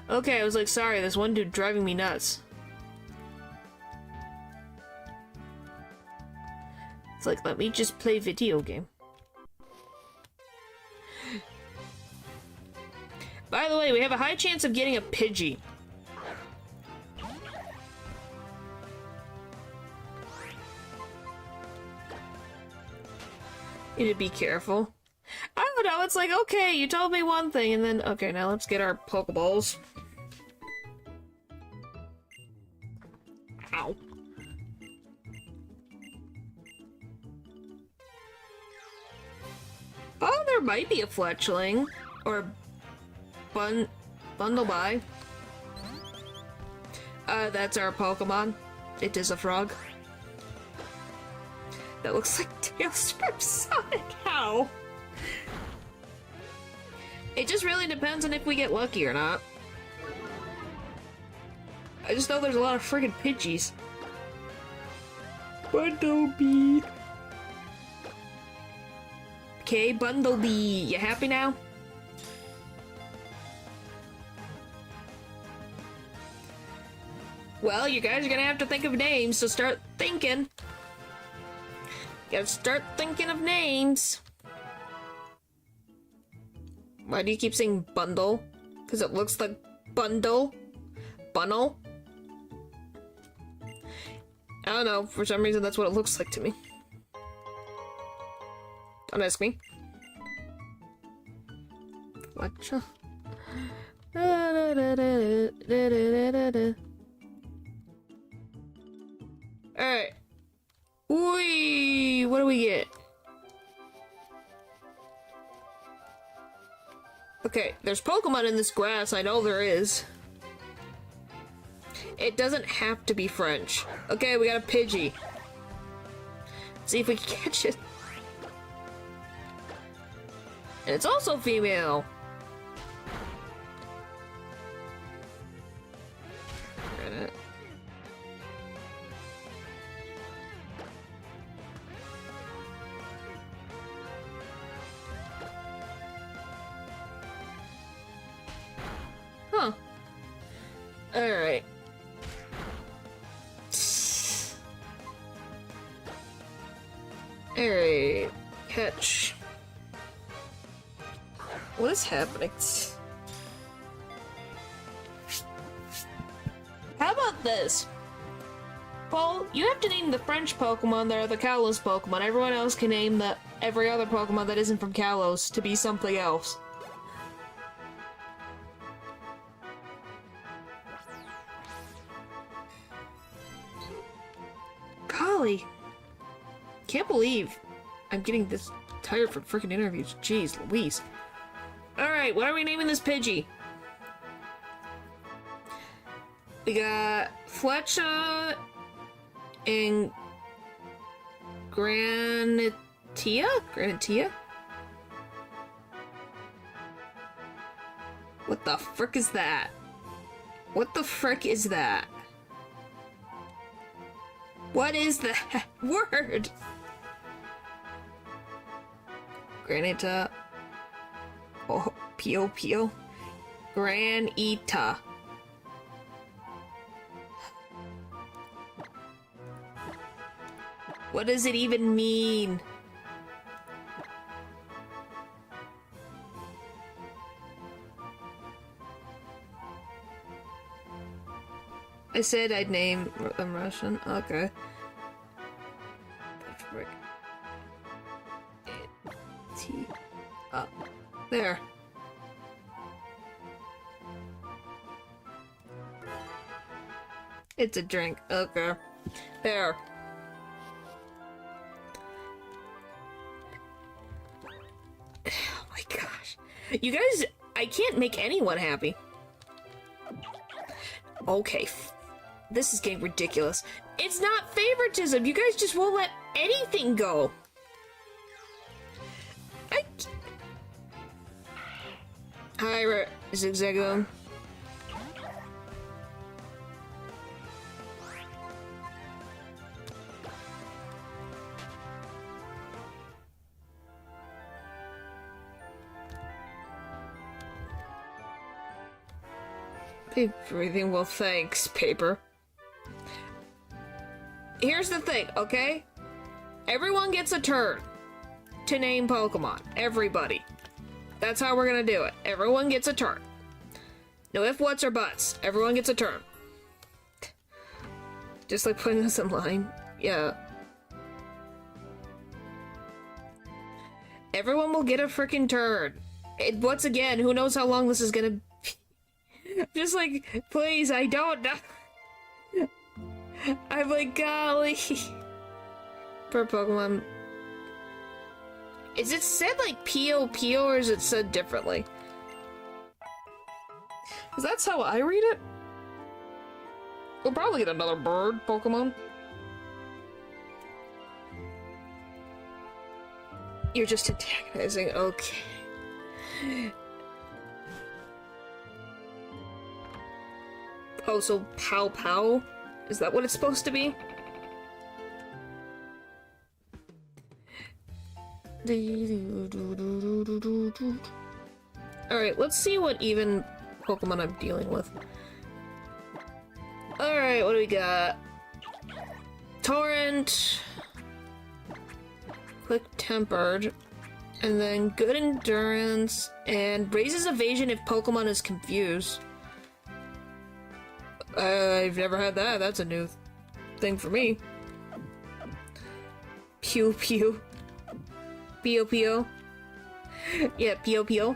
Okay, I was like, sorry, this one dude driving me nuts. It's like, let me just play video game. By the way, we have a high chance of getting a Pidgey. Need to be careful. I don't know, it's like, okay, you told me one thing, and then, okay, now let's get our Pokeballs. Ow. Oh, there might be a Fletchling. Or Bundle by. That's our Pokemon. It is a frog. That looks like Tails from Sonic. How? It just really depends on if we get lucky or not. I just know there's a lot of friggin' Pidgeys. Bundlebee. Okay, Bundlebee. You happy now? Well, you guys are gonna have to think of names, so start thinking. Gotta start thinking of names. Why do you keep saying bundle? Because it looks like bundle? Bunnel? I don't know, for some reason that's what it looks like to me. Don't ask me. Gotcha. Alright. Whee! What do we get? Okay, there's Pokemon in this grass, I know there is. It doesn't have to be French. Okay, we got a Pidgey. See if we can catch it. And it's also female. Huh. Alright. Alright. Catch. What is happening? How about this? Paul, you have to name the French Pokemon that are the Kalos Pokemon. Everyone else can name every other Pokemon that isn't from Kalos to be something else. Golly. Can't believe I'm getting this tired from freaking interviews. Jeez Louise. Alright, what are we naming this Pidgey? We got Fletcha and Granitia? Granitia? What the frick is that? What the frick is that? What is that word? Granita. Oh, Pio Pio. Granita. What does it even mean? I said I'd name them Russian. Okay. T. Up. There. It's a drink. Okay. There. Oh my gosh. You guys, I can't make anyone happy. Okay. This is getting ridiculous. It's not favoritism. You guys just won't let anything go. Hi, Zigzagoon. Everything, well, thanks, Paper. Here's the thing, okay? Everyone gets a turn to name Pokemon. Everybody. That's how we're gonna do it. Everyone gets a turn. No ifs, whats, or buts. Everyone gets a turn. Just like putting this in line. Yeah. Everyone will get a freaking turn. Once again, who knows how long this is gonna be. Just like, please, I don't know. I'm like, golly. Per Pokemon. Is it said like P-O-P-O or is it said differently? Because that's how I read it. We'll probably get another bird Pokemon. You're just antagonizing, okay. Oh, so Pow Pow? Is that what it's supposed to be? Alright, let's see what even Pokemon I'm dealing with. Alright, what do we got? Torrent. Quick-tempered. And then good endurance. And raises evasion if Pokemon is confused. I've never had that. That's a new thing for me. Pew Pew. Pio Pio. Yeah, Pio Pio.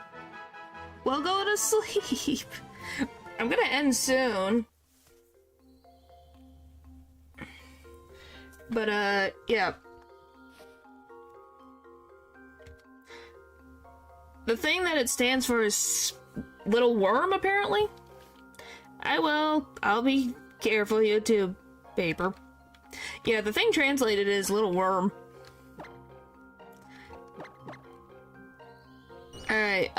Well, go to sleep. I'm gonna end soon. But, yeah. The thing that it stands for is little worm, apparently. I'll be careful, YouTube. Paper. Yeah, the thing translated is little worm. Alright,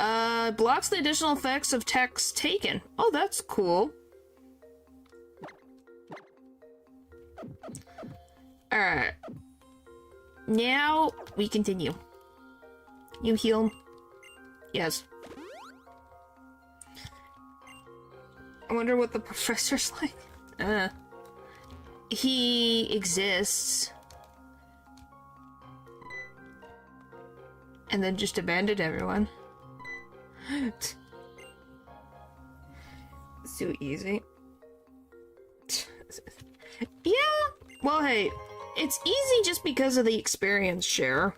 blocks the additional effects of text taken. Oh, that's cool. Alright. Now, we continue. You heal. Yes. I wonder what the professor's like. He exists. And then just abandoned everyone. It's too easy. Yeah, well, hey, it's easy just because of the experience share.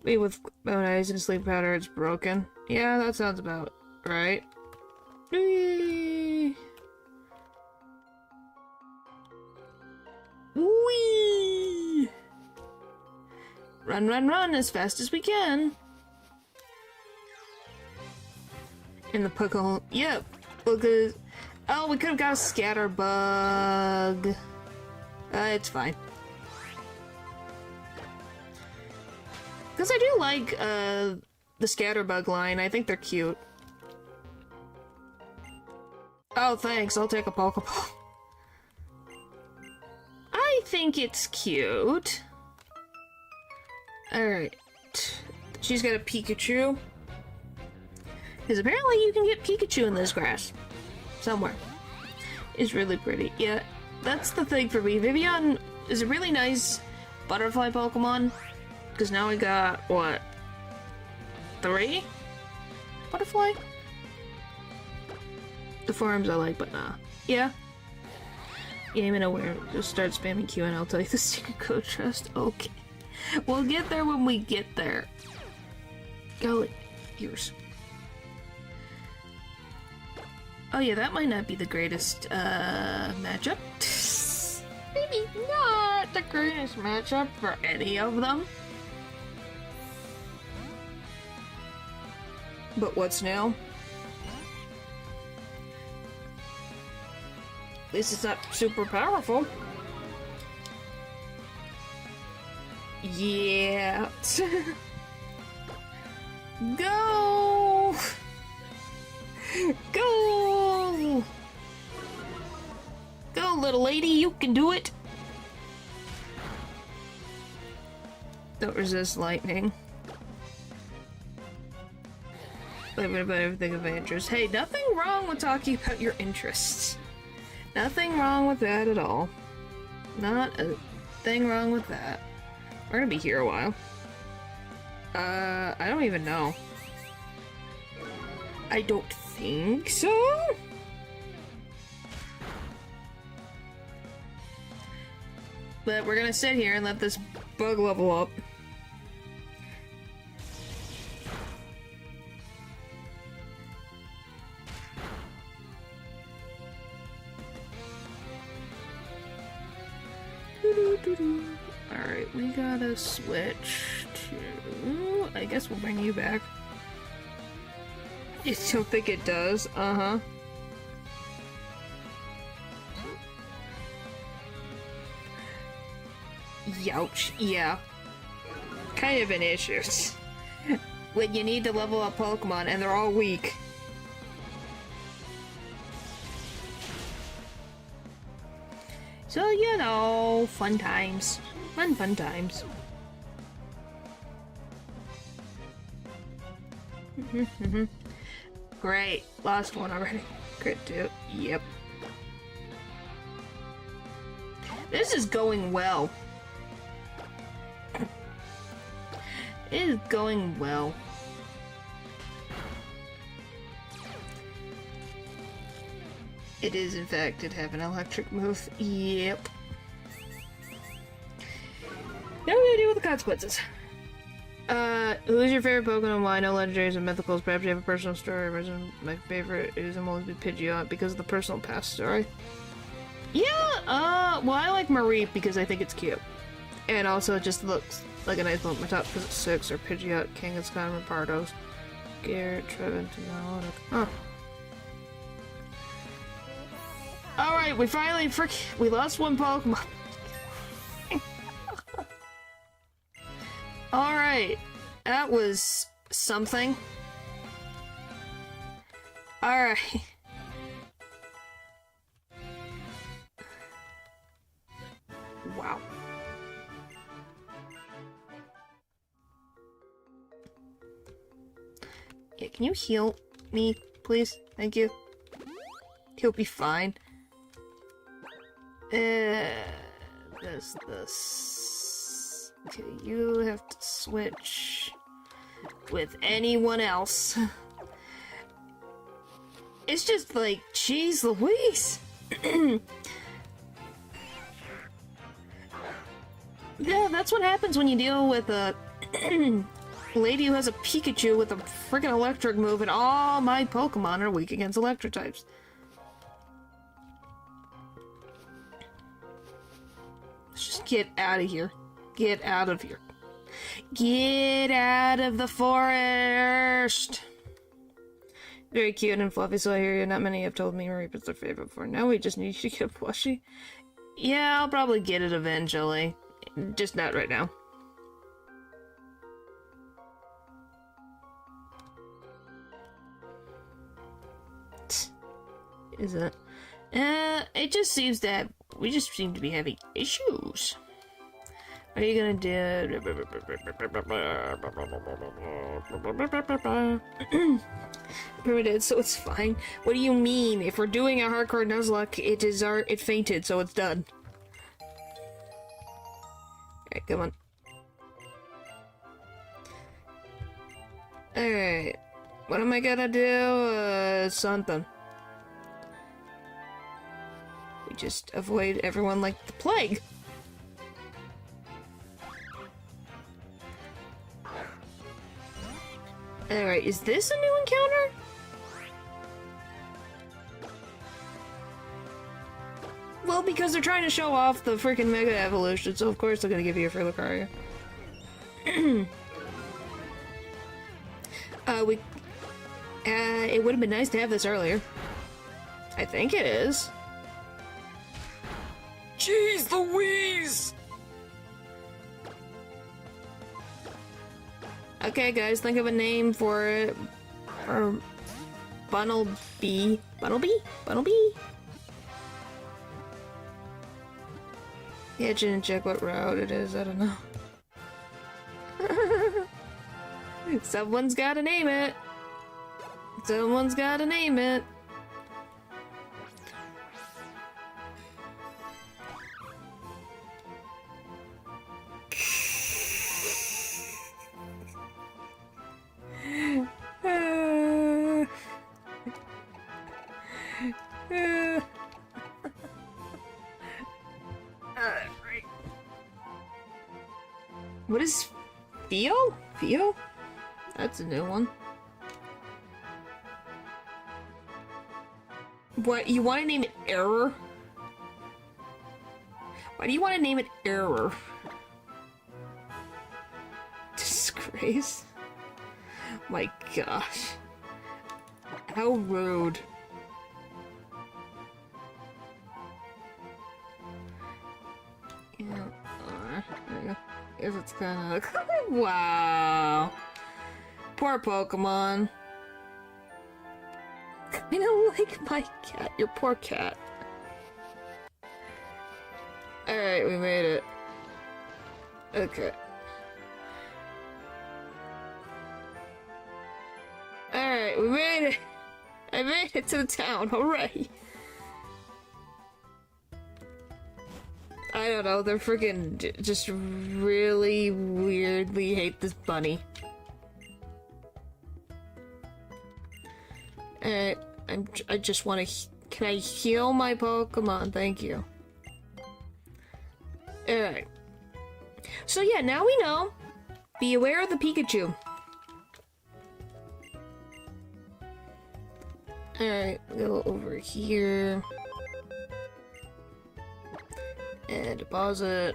Me with bone eyes and sleep powder, it's broken. Yeah, that sounds about right. Whee! Whee! Run, run, run as fast as we can. In the pickle. Yep. Look at. Oh, we could have got a scatter bug. It's fine. Because I do like the scatter bug line. I think they're cute. Oh, thanks. I'll take a Pokeball. I think it's cute. Alright. She's got a Pikachu. Because apparently you can get Pikachu in this grass. Somewhere. It's really pretty. Yeah, that's the thing for me. Vivian is a really nice butterfly Pokemon. Because now we got, what? 3? Butterfly? The forums I like, but nah. Yeah. Game and aware. Just start spamming Q and I'll tell you the secret code trust. Okay. We'll get there when we get there. Golly. Yours. Oh yeah, that might not be the greatest, matchup. Maybe not the greatest matchup for any of them. But what's new? At least it's not super powerful. Yeah. Go! Go! Go, little lady, you can do it! Don't resist lightning. Living about everything of interest. Hey, nothing wrong with talking about your interests. Nothing wrong with that at all. Not a thing wrong with that. We're gonna be here a while. I don't even know. I don't think so? But we're gonna sit here and let this bug level up. Alright, we gotta switch to... I guess we'll bring you back. You don't think it does? Uh-huh. Youch, yeah. Kind of an issue. When you need to level up Pokemon and they're all weak. So, you know, fun times. Fun times. Great. Lost one already. Crit 2. Yep. This is going well. It is going well. It is, in fact, it have an electric move. Yep. Now we gotta deal with the consequences. Who's your favorite Pokemon? Well, I know legendaries and mythicals. Perhaps you have a personal story. My favorite is always be Pidgeot because of the personal past story. Yeah, well, I like Mareep because I think it's cute. And also it just looks like a nice little my top because it's 6, or Pidgeot, Kangaskhan, Rapardos, Garrett, Trevin, Huh. Alright, we finally we lost one Pokemon. Alright, that was something. Alright. Wow. Yeah, can you heal me, please? Thank you. He'll be fine. This. Okay, you have to switch with anyone else. It's just like, jeez Louise. Yeah, that's what happens when you deal with a lady who has a Pikachu with a freaking electric move, and all my Pokemon are weak against electric types. Let's just get out of here. Get out of here. Get out of the forest! Very cute and fluffy, so I hear you. Not many have told me Mareep is their favorite for now. We just need you to get a plushie. Yeah, I'll probably get it eventually. Just not right now. Is it? It just seems that we just seem to be having issues. What are you gonna do? Permitted, so it's fine. What do you mean? If we're doing a hardcore Nuzlocke, it fainted, so it's done. Alright, come on. Alright. What am I gonna do? Something. We just avoid everyone like the plague. Alright, is this a new encounter? Well, because they're trying to show off the freaking Mega Evolution, so of course they're gonna give you a free Lucario. It would have been nice to have this earlier. I think it is. Jeez Louise! Okay, guys, think of a name for it. Or Bunnelby. Bunnelby? Bunnelby? Yeah, I didn't check what route it is. I don't know. Someone's gotta name it. Someone's gotta name it. What is Theo? Theo? That's a new one. What, you want to name it Error? Why do you want to name it Error? Disgrace? My gosh. How rude. Yeah, there you go. Guess it's kind of... Wow. Poor Pokemon. I don't like my cat. Your poor cat. Alright, we made it. Okay. Alright, we made it. I made it to the town. Hooray. I don't know, they're freaking just really weirdly hate this bunny. Alright, I just want to... Can I heal my Pokemon? Thank you. Alright. So yeah, now we know Be aware of the Pikachu. Alright, go over here. And deposit.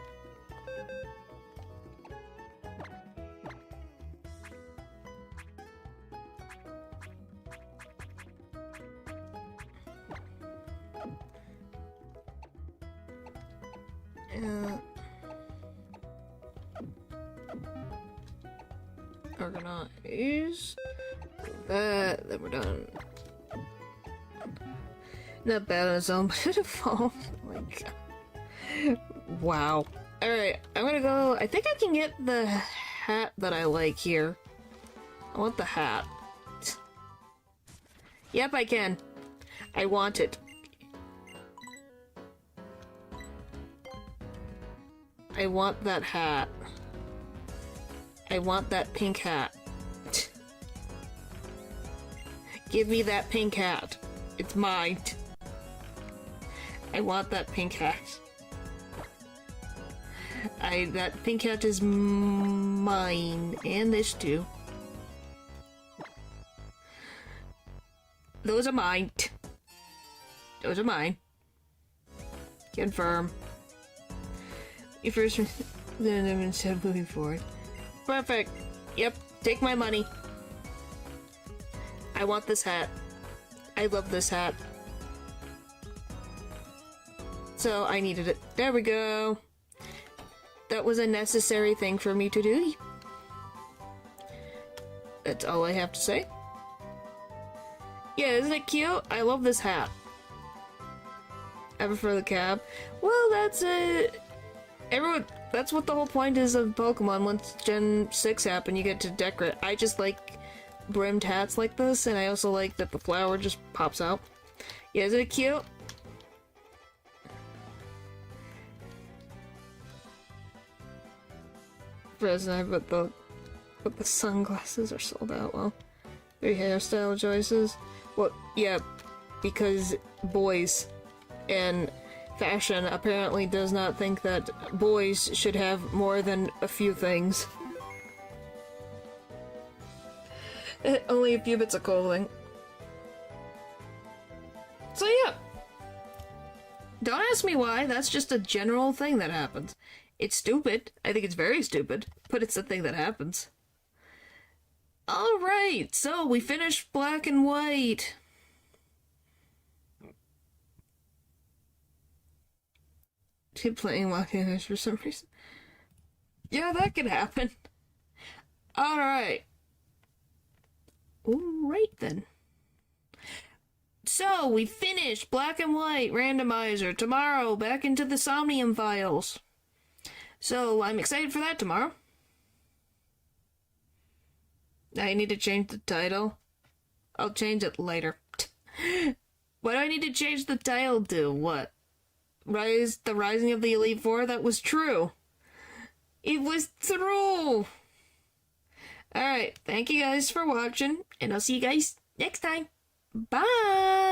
Organize that, then we're done. Not bad on its own, but it evolved. Oh my god. Wow. Alright, I'm gonna go. I think I can get the hat that I like here. I want the hat. Yep, I can. I want it. I want that hat. I want that pink hat. Give me that pink hat. It's mine. I want that pink hat. That pink hat is mine. And this too. Those are mine. Those are mine. Confirm. You first then instead of moving forward. Perfect. Yep, take my money. I want this hat. I love this hat. So I needed it. There we go. That was a necessary thing for me to do. That's all I have to say. Yeah, isn't it cute? I love this hat. I prefer the cap. Well, that's it. Everyone, that's what the whole point is of Pokemon. Once Gen 6 happened, you get to decorate. I just like brimmed hats like this, and I also like that the flower just pops out. Yeah, isn't it cute? Present, but the sunglasses are sold out. Well, their hairstyle choices. Well, yeah, because boys and fashion apparently does not think that boys should have more than a few things. Only a few bits of clothing. So yeah. Don't ask me why, that's just a general thing that happens. It's stupid. I think it's very stupid, but it's a thing that happens. Alright, so we finished Black and White. Keep playing walking for some reason. Yeah, that could happen. Alright. Alright then. So, we finished Black and White Randomizer. Tomorrow, back into the Somnium files. So, I'm excited for that tomorrow. I need to change the title. I'll change it later. What do I need to change the title to? What? The Rising of the Elite Four? That was true. It was true. Alright, thank you guys for watching, and I'll see you guys next time. Bye!